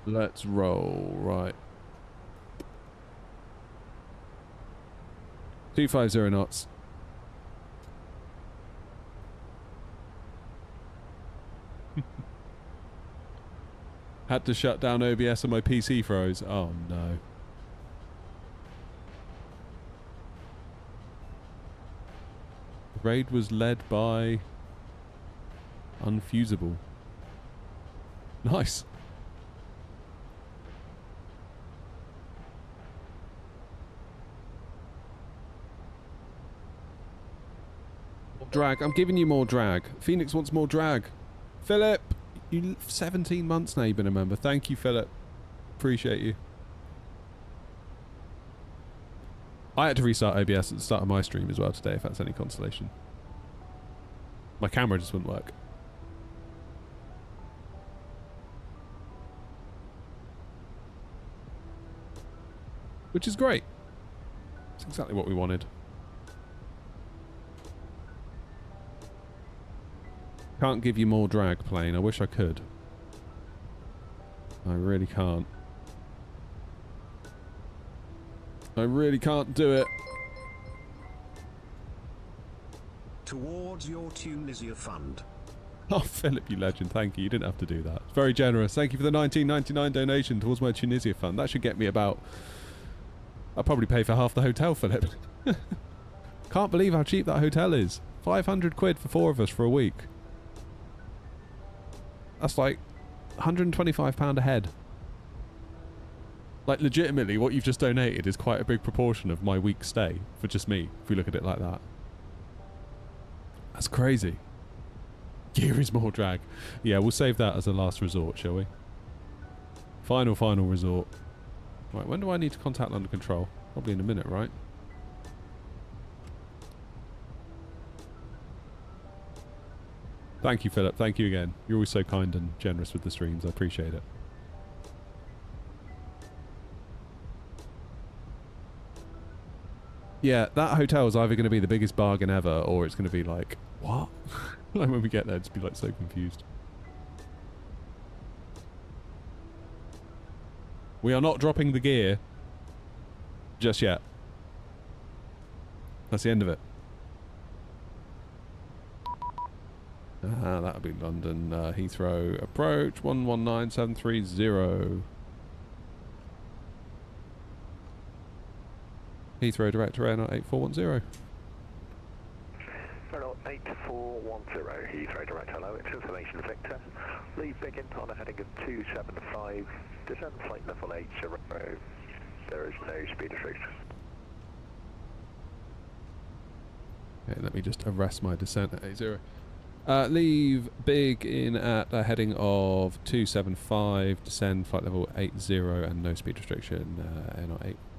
Let's roll. Right. 250 knots. Had to shut down OBS and my PC froze. Oh no. The raid was led by Unfusable. Nice. Drag. I'm giving you more drag. Phoenix wants more drag. Philip! You 17 months now you've been a member. Thank you, Philip. Appreciate you. I had to restart OBS at the start of my stream as well today, if that's any consolation. My camera just wouldn't work. Which is great. It's exactly what we wanted. Can't give you more drag, plane. I wish I could. I really can't. I really can't do it. Towards your Tunisia fund. Oh, Philip, you legend. Thank you. You didn't have to do that. It's very generous. Thank you for the $19.99 donation towards my Tunisia fund. That should get me about... I'll probably pay for half the hotel, Philip. Can't believe how cheap that hotel is. 500 quid for 4 of us for a week. That's like £125 a head. Like, legitimately, what you've just donated is quite a big proportion of my week's stay for just me, if we look at it like that. That's crazy. Gear is more drag. Yeah, we'll save that as a last resort, shall we? Final resort. Right, when do I need to contact London Control? Probably in a minute, right? Thank you, Philip. Thank you again. You're always so kind and generous with the streams. I appreciate it. Yeah, that hotel is either going to be the biggest bargain ever, or it's going to be like, what? Like when we get there, just be like so confused. We are not dropping the gear just yet. That's the end of it. That'll be London Heathrow approach 119730. Heathrow direct to air 8410. 8410 Heathrow direct, hello, it's information Victor. Leave begin on a heading of 275, descend flight level 80. There is no speed restriction. Okay, let me just arrest my descent at 80. Leave big in at a heading of 275, descend flight level 80 and no speed restriction, air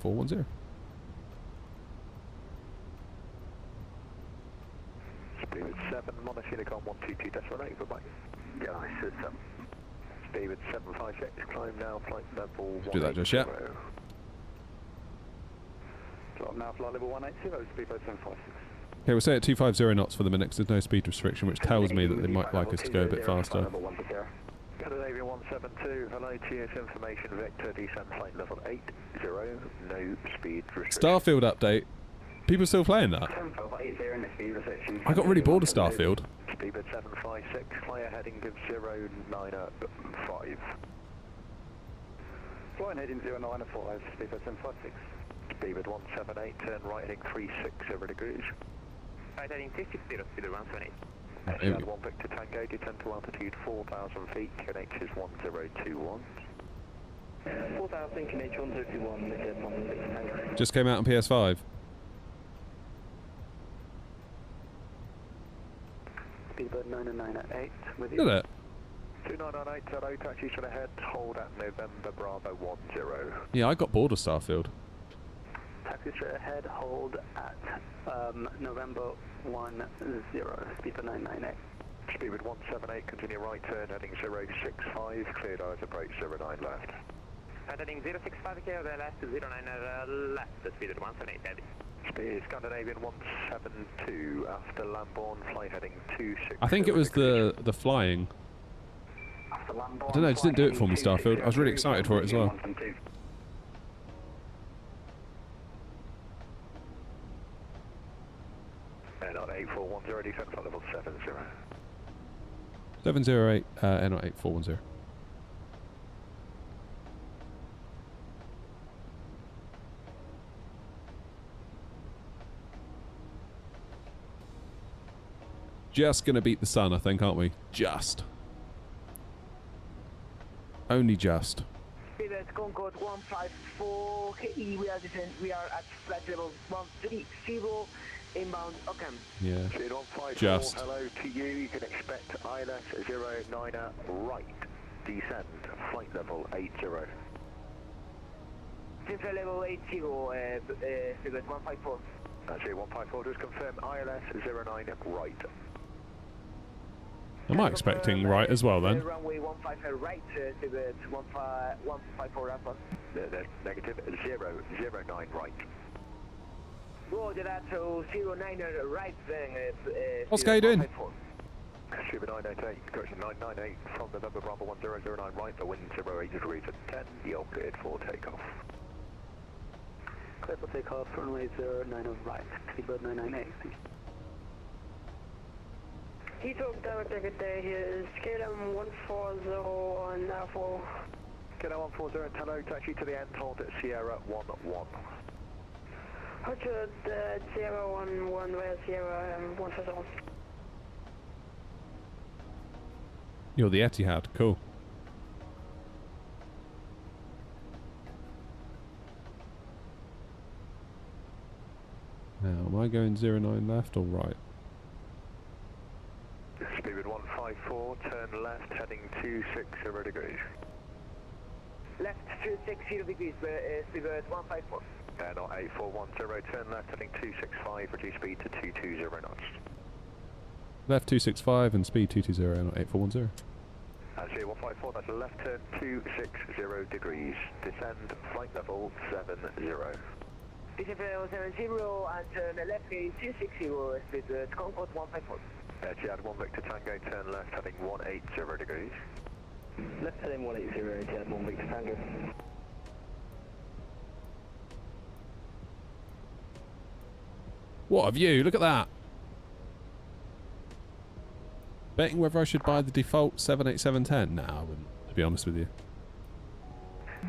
8410. Speed 7, Monash Unicom 122.8, goodbye. Yeah, I said 7. Speed 756, climb now, flight level 180. Do that just yet. Climb now, flight level 180, speed 756. Okay, we'll say at 250 knots for the minute because there's no speed restriction, which tells me that they might like us to go a bit faster. Scandinavia 172, hello, TS information, Victor, descent flight level 80, no speed restriction. Starfield update. People still playing that? I got really bored of Starfield. Speedbird 756, clear heading of 095. Flying heading 095, Speedbird 756. Speedbird 178, turn right heading 360 degrees. Right heading 260, speedbird 178. SR 1 Victor Tango, descend to altitude 4,000 feet, QNH is 1021. 4,000, QNH 1021, Just came out on PS5. Speedbird 998 with you. Did it? 2998, hello, taxi straight ahead, hold at November Bravo 10. Yeah, I got bored of Starfield. Taxi straight ahead, hold at November 10, Speedbird 998. Speedbird 178, continue right turn, heading 065, cleared eyes approach 09 left. Heading 065, clear the left, 09 left, Speedbird 178, heavy. Speed Scandinavian 172, after Lambourne, fly heading 26. I think it was the flying. I don't know, it just didn't do it for me, Starfield. I was really excited for it as well. Not 8410, descent flight level 70. 708, not 8410. Just gonna beat the sun, I think, aren't we? Just. Only just. Pivot Concorde 154, KE, we are at flight level 130, inbound Ockham. Yeah. Speed 154, Just. hello to you. You can expect ILS 09 right, descend, flight level 80. Flight level 80, Pivot 154. Actually, 154, just confirm ILS 09 right. Am I expecting right as well then? Runway 15 right, Pivot 154 Alpha. Negative 009 right. Roger that, so 09 right then. What's Kay doing? Super 988, correction 998 from November Bravo 1009 right, the wind 08 degrees at 10, you're cleared for takeoff. Clear for takeoff, runway 09 right, Seabird 998. Heathrow Tower, good day, here is KLM 140 on Alpha. KLM 140 and hello, taxi to the end, hold at Sierra 11. Roger, Sierra 11, where Sierra 140. You're the Etihad, cool. Now, am I going 09 left or right? Speedbird 154, turn left, heading 260 degrees. Left 260 degrees, Speedbird 154. Not 8410, turn left, heading 265, reduce speed to 220 knots. Left 265 and speed 220, not 8410. Actually, 154, that's left turn 260 degrees, descend, flight level 70. Descend level 70 and turn left heading 260, Speedbird Concorde 154. Etihad 1 Victor Tango, turn left, heading 180 degrees. Left heading 180, Etihad 1 Victor Tango. What a view, look at that! Betting whether I should buy the default 78710? Nah, I wouldn't, to be honest with you.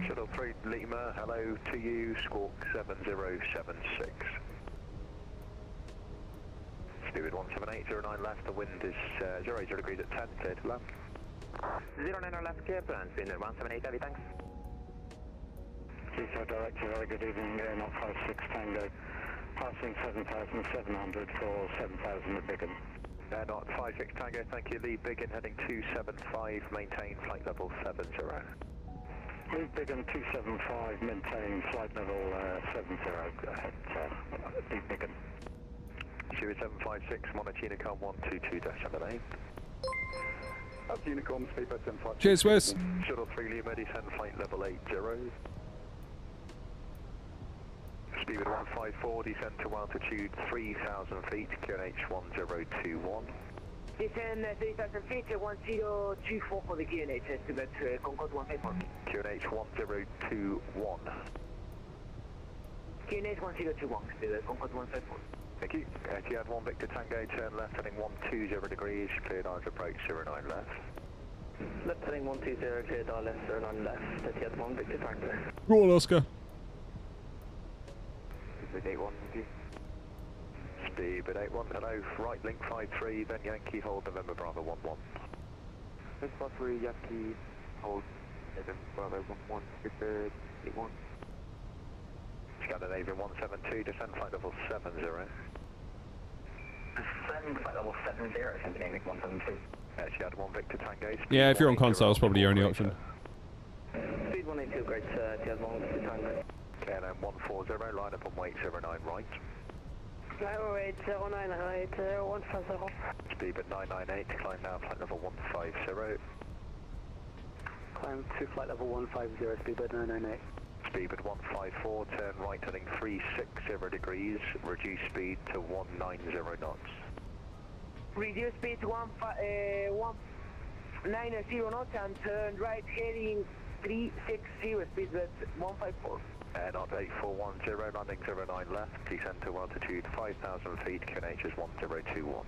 Shuttle 3 Lima, hello to you, Squawk 7076. Speedbird 17809 left, the wind is 080 degrees at 10, clear to land. 09 left, clear, plan, Speedbird 178, heavy, thanks. Heathrow Director, very good evening, not 56 Tango. Passing 7,700 for 7,000 at Biggin. Not 56 Tango, thank you. Lead Biggin heading 275, maintain flight level 70. Lead Biggin 275, maintain flight level 70. Go ahead, Lead Biggin. Stuart 756, Monarch Unicom 122-78. Up Unicom, Speedbird 756. Cheers, Wes. Shuttle 3 Lima, descend flight level 80. Speedbird 154, descend to altitude 3,000 feet, QNH 1021. Descend 3,000 feet, 1024 for the QNH, Speedbird Concorde 154. QNH 1021. QNH 1021, Speedbird Concorde 154. Thank you. Etihad 1 Victor Tango, turn left heading 120 degrees, cleared eyes approach 09 left. Left heading 120, cleared ILS 09 left, Etihad 1 Victor Tango. Go on, Oscar. Speedbird 81, Speedbird 81, hello, right link 53, then Yankee, hold November Bravo 11. Link 53, Yankee, hold November Bravo 11, Speedbird 81. Scandinavian 172, descend flight level 70. Descend flight level 70, Scandinavian 172. Etihad 1 Victor Tango. Yeah, if you're on console, it's probably your only option. Speed 182, great, Etihad 1 Victor Tango. KLM 140, line up on wait 09 right. Wait, 09 right, 150. Speedbird 998, climb now, flight level 150. Climb to flight level 150, Speedbird 998. Speedbird 154, turn right heading 360 degrees, reduce speed to 190 knots. Reduce speed to 190 knots and turn right heading 360, Speedbird 154. Not 8410, landing 09 left, descend to altitude 5,000 feet, QNH is 1021.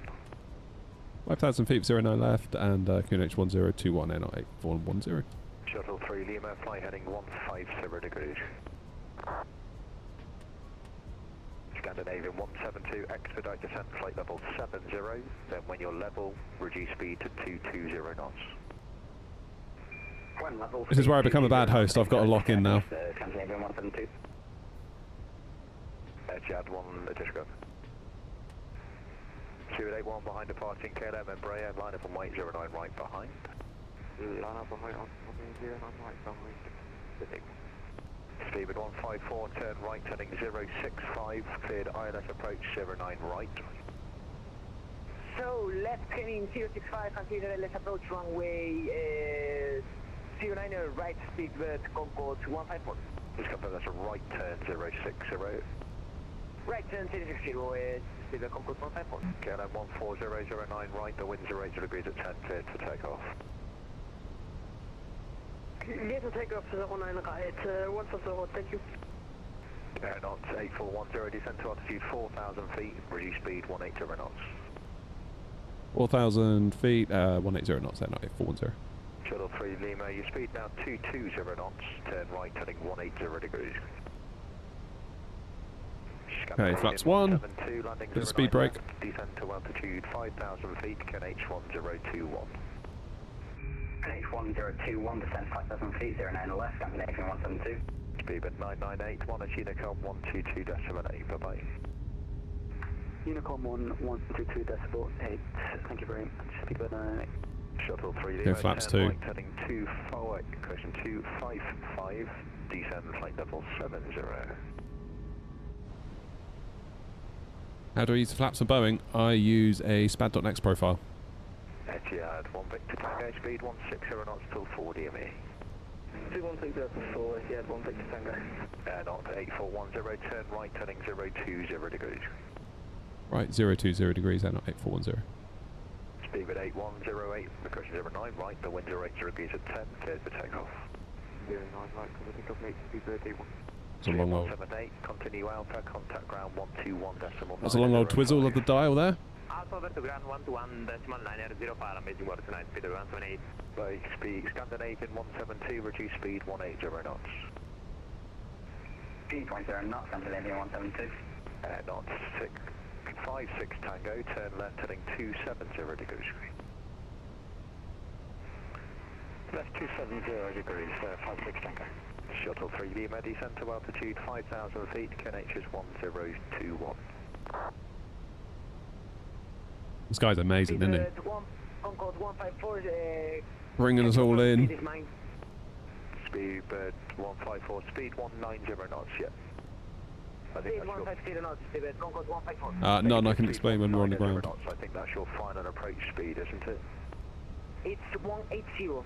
5,000 feet, 09 left, and QNH 1021, not 8410. Shuttle 3 Lima, fly heading 150 degrees. Scandinavian 172, expedite descent, flight level 70, then when you're level, reduce speed to 220 knots. This is where I become a bad host. I've got to lock in now. Scandinavian 172. Etihad 1, just go. 281 behind departing KLM Embraer, line up on white 09 right behind. Line up on white on 09 right behind. Speed 154, turn right, heading 065, cleared ILS approach 09 right. So, left heading 065, consider LS approach runway 09 right, speedbird Concord 154. Just confirm that's a right turn 060. Right turn 060, speedbird Concord 154. KLM 14009 right, the winds are 80 degrees at 10, cleared for takeoff. Get to takeoff to 09 right, 140, thank you. Knots 8410, descend to altitude 4,000 feet, reduce speed 180 knots. 4,000 feet, 180 knots, not 8410. Shuttle 3 Lima, your speed now 220 knots, turn right, heading 180 degrees. Okay, flaps 1, bit of speed brake. Descend to altitude 5,000 feet, QNH 1021. QNH 1021, descend 5,000 feet, 09 left, Scandinavian 172. Speed at 998, 1 at Unicom 122.8, bye-bye. Unicom 122.8, thank you very much. Speed at 998. Shuttle 3 Lima, Go flaps 2. right, heading 255, descend flight level 70. How do I use the flaps on Boeing? I use a SPAD.next profile. Etihad 1 Victor Tango, speed 160 knots till 4 DME. 216 for Etihad 1 Victor Tango. Knot 8410, turn right, heading 020 degrees. Right, 020 degrees, not 8410. Speed at 8108, recursion 09 right, the winds are 80 degrees at 10, cleared for takeoff. 09 right, contact mate, speed bird A1. That's a long old. 178, continue Alpha, contact ground 121.9. That's a long old twizzle of the dial there. Alpha over to ground 121.905, amazing water tonight, speed 178. By speed, Scandinavian 172, reduce speed 180 knots. 3.0 knots, Scandinavian 172. Knots 56 Tango, turn left heading 270 degrees. Left 270 degrees, 56 Tango. Shuttle 3 Lima, descend to altitude 5,000 feet, QNH is 1021. This guy's amazing, isn't he? Concord 154, Bringing us all in. Speedbird 154, speed 190 knots, yeah. Speed 150 knots, speedbird Concord 154. None I can explain when we're on the ground. Knots. I think that's your final approach speed, isn't it? It's 180.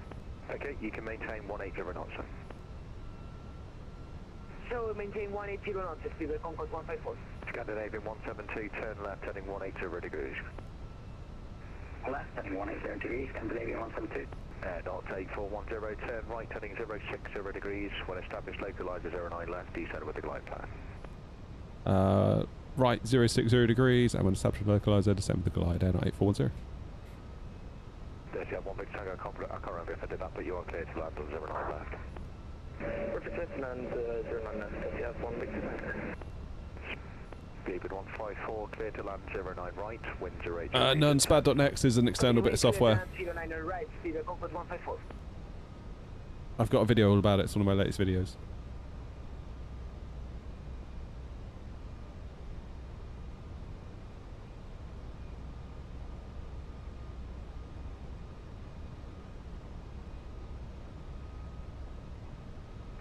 Okay, you can maintain 180 knots, sir. So maintain 180 knots, speedbird Concord 154. Scandinavian 172, turn left heading 180 degrees. Left heading 180 degrees, Scandinavian 172. Knot 8410, turn right heading 060 degrees. When established, localizer 09 left, descend with the glide path. Right, 060 degrees, and when established localizer, descend with the glide, not 8410. There's the 1 big tango, I can't remember if I did that, but you are clear to land on 09 left. Perfect, land 09 left, Etihad 1 Victor Tango. Speedbird 154, clear to land 09 right, winds are 80. None, SPAD.next is an external bit of software. 09 right, speedbird Concord 154. I've got a video all about it, it's one of my latest videos.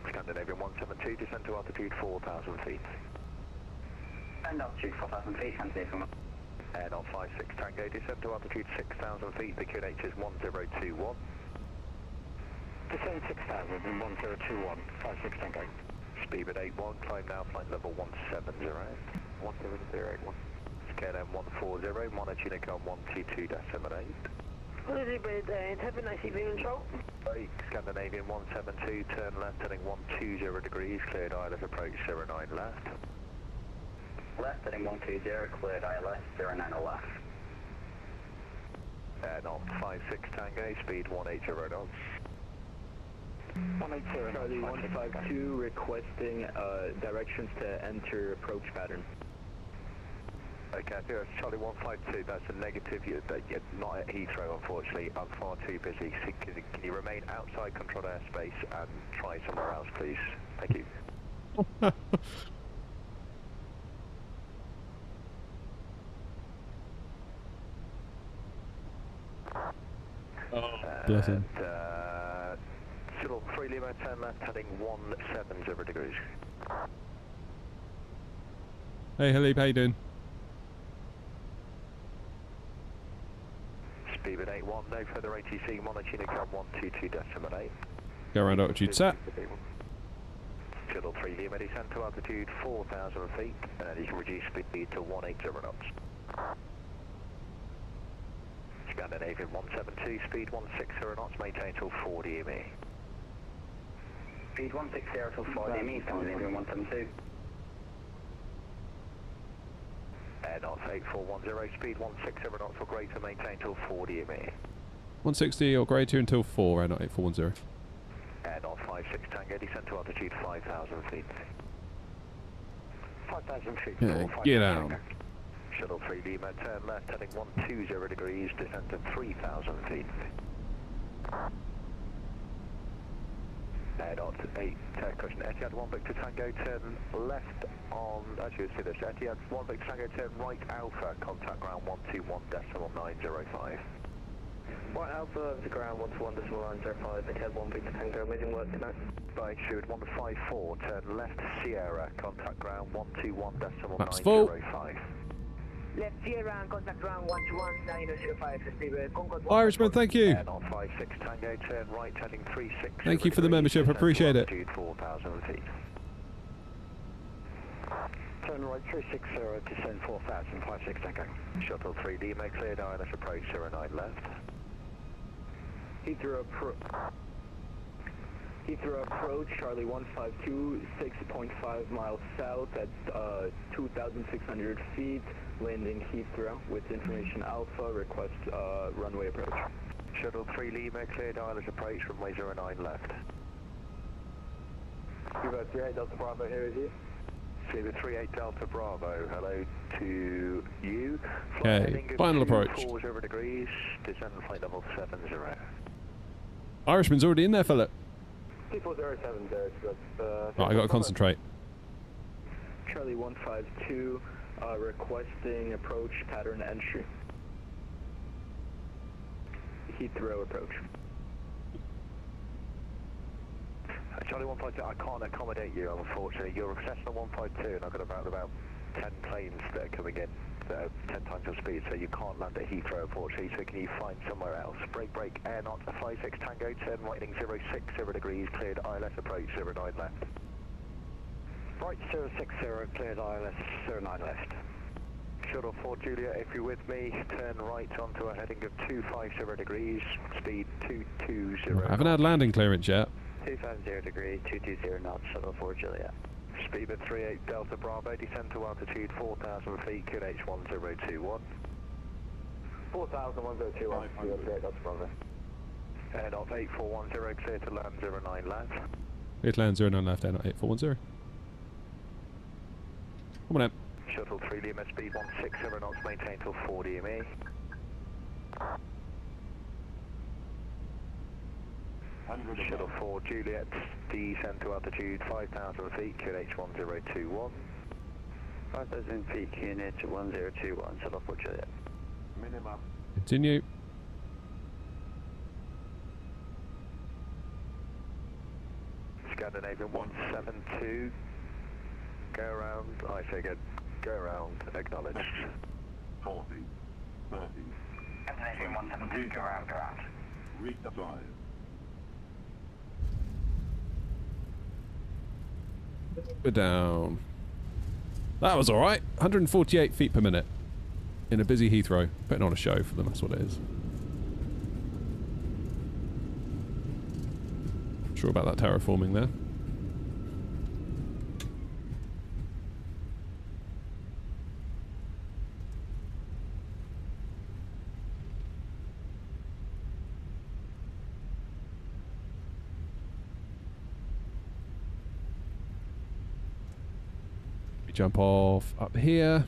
Scandinavian 172, descend to altitude 4,000 feet. And altitude 4,000 feet, Scandinavian 1. Knot 56 Tango, descend to altitude 6,000 feet, the QNH is 1021. Descend 6,000 and 1021, 56 Tango. Speed at 81, climb now, flight level 170. 17081. KLM 140, monitor Unicom 122.78. Lizzie Bird, have a nice evening, control. Right, Scandinavian 172, turn left, heading 120 degrees, cleared ILS approach 09 left. Left heading 120, cleared ILS 09 left. Not 56 Tango, speed 180 knots. 180 Charlie 152 requesting directions to enter approach pattern. Okay, I think that's Charlie 152, that's a negative. You're not at Heathrow, unfortunately. I'm far too busy. So can you remain outside controlled airspace and try somewhere else, please? Thank you. Bless him. Shuttle 3 Lima, turn left, heading 170 degrees. Hey, Halib, how you doing? Speed at 81, no further ATC, monitor Unicom 122.8. Go around altitude set. Shuttle 3 Lima, descend to altitude 4,000 feet, and you can reduce speed to 180 knots. Scandinavian 172, speed 160 knots, maintain till 4 DME. Speed 160 till 4 DME, Scandinavian 172. Air knots 8410, speed 160 knots or greater, maintain till 4 DME. 160 or greater until 4, air knot 8410. Air knot 56 Tango, descend to altitude 5,000 feet. 5,000 feet. Yeah, get down. Shuttle 3 Lima, turn left, heading 120 degrees, descend to 3,000 feet. Air dot 8, cushion, Etihad 1 Victor Tango, turn left on, actually let's see this, Etihad 1 Victor Tango, turn right Alpha, contact ground 121.905. Right Alpha to ground 121.905, Etihad 1 Victor Tango, amazing work tonight. By Steward 154, turn left Sierra, contact ground 121.905. Maps full. Left Sierra and contact ground 121.905, Concord. Irishman, thank you. Air knot 56 Tango, turn right, heading 36. Thank you for the membership, appreciate it. 4,000 feet. Turn right 360, descend 4,000, 56 Tango. Shuttle 3 Lima, cleared ILS approach 09 left. Heathrow approach, Charlie 152, 6.5 miles south at 2,600 feet, landing Heathrow with information Alpha, request runway approach. Shuttle 3 Lima, cleared ILS approach, runway 09 left. Cuba 38 Delta Bravo, here is you. Cuba 38 Delta Bravo, hello to you. Okay, final approach. 40 degrees, descend flight level 70. Irishman's already in there, fella. T4070, Right, I gotta concentrate. Charlie 152, requesting approach pattern entry. Heathrow approach. Charlie 152, I can't accommodate you, unfortunately. You're a Cessna 152, and I've got about 10 planes that are coming in that are 10 times your speed, so you can't land at Heathrow, unfortunately. So can you find somewhere else? Break, air knot 56 Tango, turn right, heading 060 degrees, cleared ILS approach 09 left. Right 060, cleared ILS 09 left. Shuttle 4 Julia, if you're with me, turn right onto a heading of 250 degrees, speed 220. I haven't had landing clearance yet. 250 degrees, 220 knots, Shuttle 4 Julia. Speed at 38 Delta Bravo, descend to altitude 4,000 feet, QNH 1021. 4,1021, 38 Delta Bravo. Air knot 8410, clear to land 09 left. Clear to land 09 left, air knot 8410. Come on in. Shuttle 3 Lima, speed 160 knots, maintain till 4 DME. Shuttle 4 Juliet, descend to altitude 5,000 feet, QNH 1021. 5,000 feet, QNH 1021, Shuttle 4 Juliet. Minimum. Continue. Scandinavian 172. Go around, I figured. Go around, acknowledged. 40, 30. Scandinavian 172, go around. Redeploy. We're down. That was alright. 148 feet per minute. In a busy Heathrow. Putting on a show for them, that's what it is. Sure about that terraforming there. We jump off up here.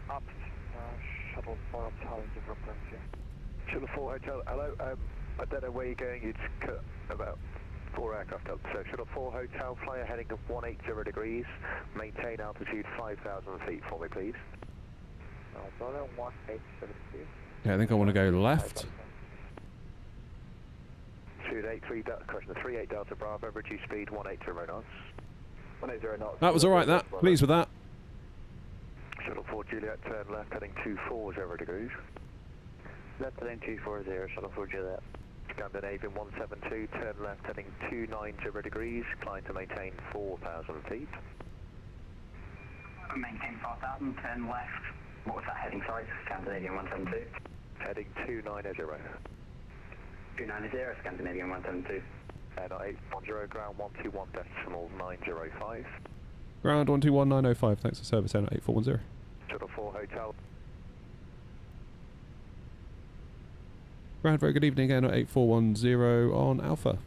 Up, shuttle 4 up, Holland, reference here. Shuttle 4 Hotel, hello. I don't know where you're going. You just cut about 4 aircraft up. So Shuttle 4 Hotel, fly a heading of 180 degrees. Maintain altitude 5,000 feet for me, please. Dollar 1872. Yeah, I think I want to go left. 283, correction, 38 Delta Bravo, reduce speed 180 knots. 180 knots. That was alright, that. Pleased with that. Shuttle 4 Juliet, turn left, heading 240 degrees. Left heading 240, Shuttle 4 Juliet. Scandinavian 172, turn left, heading 290 degrees, climb to maintain 4,000 feet. Maintain 4,000, turn left. What was that heading, sorry? Scandinavian 172. Heading 290. 290, Scandinavian 172. Not 810, ground 121.905. Ground 121905, thanks for service, N 8410. Shuttle 4 Hotel. Ground, very good evening, N 8410 on Alpha.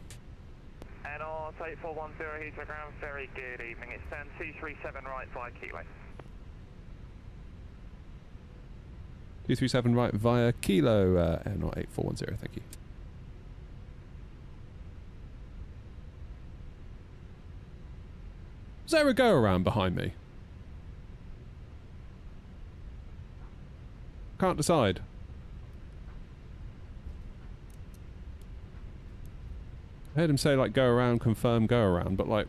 NOS 8410, Heathrow ground, very good evening. It's 237 right via Kilo. 237 right via Kilo, N 8410, thank you. Is there a go around behind me? Can't decide. I heard him say like go around, confirm, go around, but like,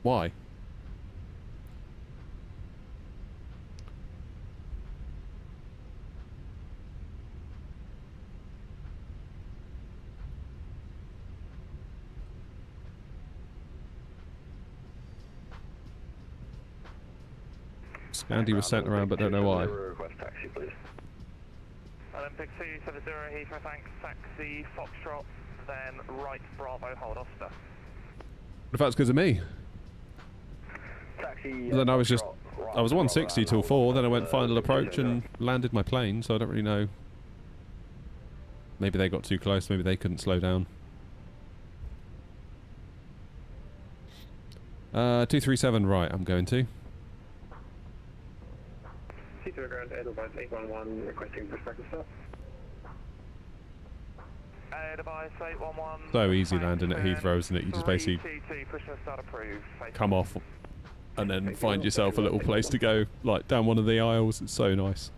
why? Andy was sent around, but don't know why. Request taxi, please. Olympic 270 Heathrow, thanks. Taxi Foxtrot, then right Bravo, hold off, sir. What if that's because of me? Taxi. Then I was just, I was 160 till 4, then I went final approach and landed my plane, so I don't really know. Maybe they got too close, maybe they couldn't slow down. 237 right, I'm going to. Heathrow ground, Edelweiss 811, requesting perspective stop. Edelweiss 811. So easy landing at Heathrow, isn't it? You just basically come off and then find yourself a little place to go, like down one of the aisles. It's so nice.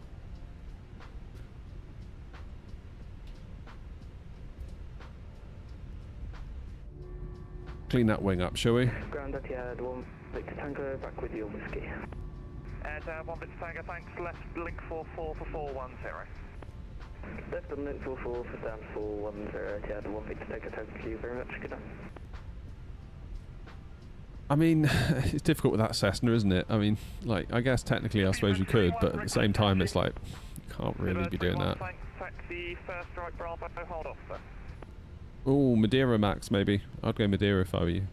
Clean that wing up, shall we? Ground at yard 1 Victor Tango, back with your whiskey. Down 1 Victor Tango, thanks. Left link 44 for 410. Left on link 44 for down 410 at yard 1 Victor Tango, thank you very much. Good night. I mean, it's difficult with that Cessna, isn't it? I mean, like, I guess technically I suppose you could, but at the same time it's like, you can't really be doing that. Taxi first right Bravo, hold off, sir. Oh, Madeira Max, maybe. I'd go Madeira if I were you.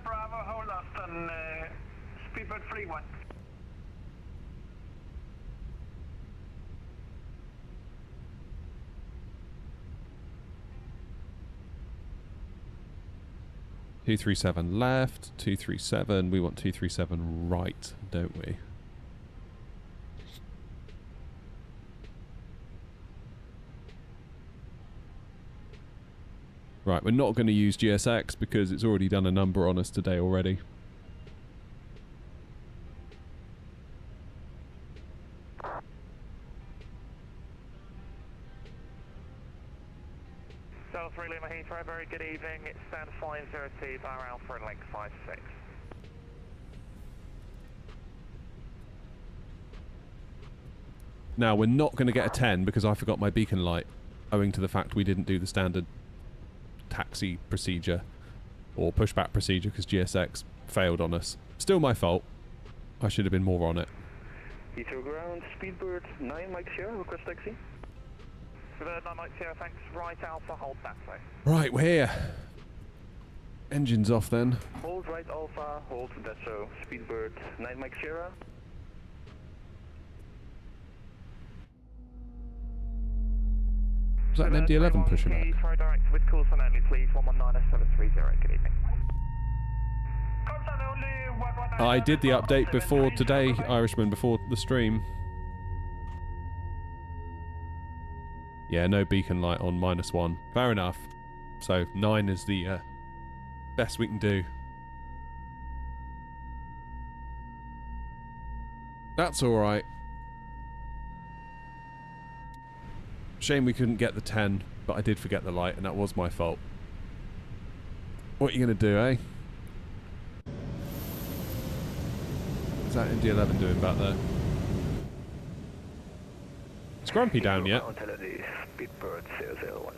Bravo, hold off on speedboat 31. .237 left, 237. We want 237 right, don't we? Right, we're not going to use GSX because it's already done a number on us today already. Delta 3 Lima Heathrow, very good evening. It's stand 502 bar Alpha and link 56. Now, we're not going to get a 10 because I forgot my beacon light, owing to the fact we didn't do the standard taxi procedure. Or pushback procedure because GSX failed on us. Still my fault. I should have been more on it. Heathrow ground, Speedbird 9 Mike Sierra, request taxi. Speedbird 9 Mike Sierra, thanks. Right Alpha, hold that way. Right, we're here. Engine's off then. Hold right Alpha, hold that's so. Speedbird 9 Mike Sierra. Was that an MD-11 pushing back? Heathrow direct with calls on only, please. 1190730. Good evening. I did the update before today, Irishman, before the stream. Yeah, no beacon light on -1. Fair enough. So 9 is the best we can do. That's alright. Shame we couldn't get the 10, but I did forget the light, and that was my fault. What are you going to do, eh? What's that MD-11 doing back there? Is Grumpy down yet? Speedbird 001,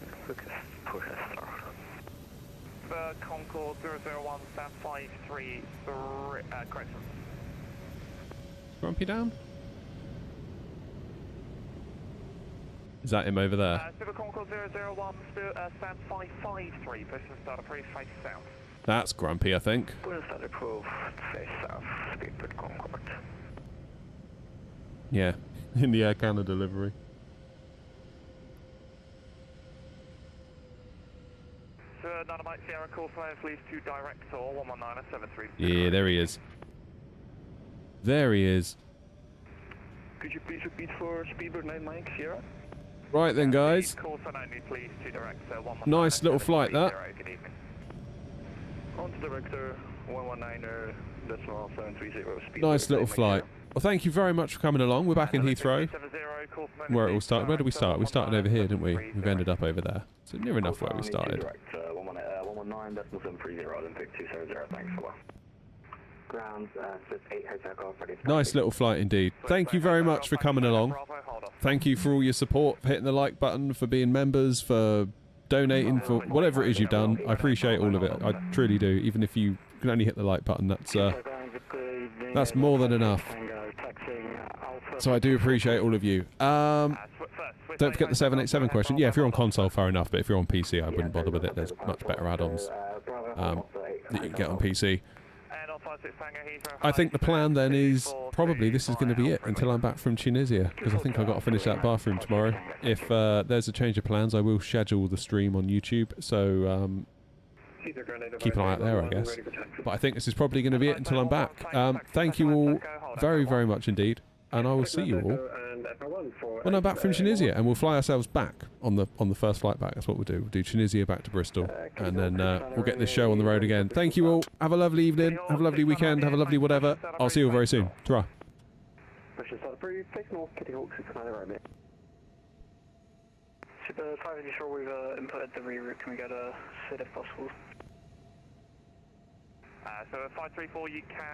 push and start. Concord 001, stand 533, correct. Grumpy down? Is that him over there? Super Concord 001, stand 553, push and start, approach face south. That's Grumpy, I think. Push and start, approach face south, Speedbird Concord. Yeah, in the Air Canada delivery. Dynamite Sierra, call flight please to Director 11973. Yeah, there he is. There he is. Could you please repeat for Speedbird 9 Mike Sierra? Right then, guys. Call sign only, please, to Director 11973. Nice little flight, that. Good evening. On to Director 119er, decimal 730. Nice little flight. Well, thank you very much for coming along. We're back in Heathrow, where it all started. Where did we start? We started over here, didn't we? We've ended up over there. So near enough where we started. 119, decimal 730, Olympic 270, thanks for that. Grounds, 8 Hotel Golf, ready. Nice little flight indeed. Thank you very much for coming along. Thank you for all your support, for hitting the like button, for being members, for donating, for whatever it is you've done. I appreciate all of it. I truly do. Even if you can only hit the like button, that's more than enough. So I do appreciate all of you. Don't forget the 787 question. Yeah, if you're on console, fair enough, but if you're on PC, I wouldn't bother with it. There's much better add-ons that you can get on PC. I think the plan then is probably this is going to be it until I'm back from Tunisia, because I think I've got to finish that bathroom tomorrow. If there's a change of plans, I will schedule the stream on YouTube, so keep an eye out there, I guess. But I think this is probably going to be it until I'm back. Thank you all very, very much indeed, and I will see you all when I'm back from Tunisia, and we'll fly ourselves back on the first flight back. That's what we'll do. We'll do Tunisia back to Bristol, and then we'll get this show on the road again. Thank you all. Have a lovely evening. Have a lovely weekend. Have a lovely whatever. I'll see you all very soon. Ta-ra. Super 5 sure we've inputted the reroute. Can we get a sit if possible? So 534, you can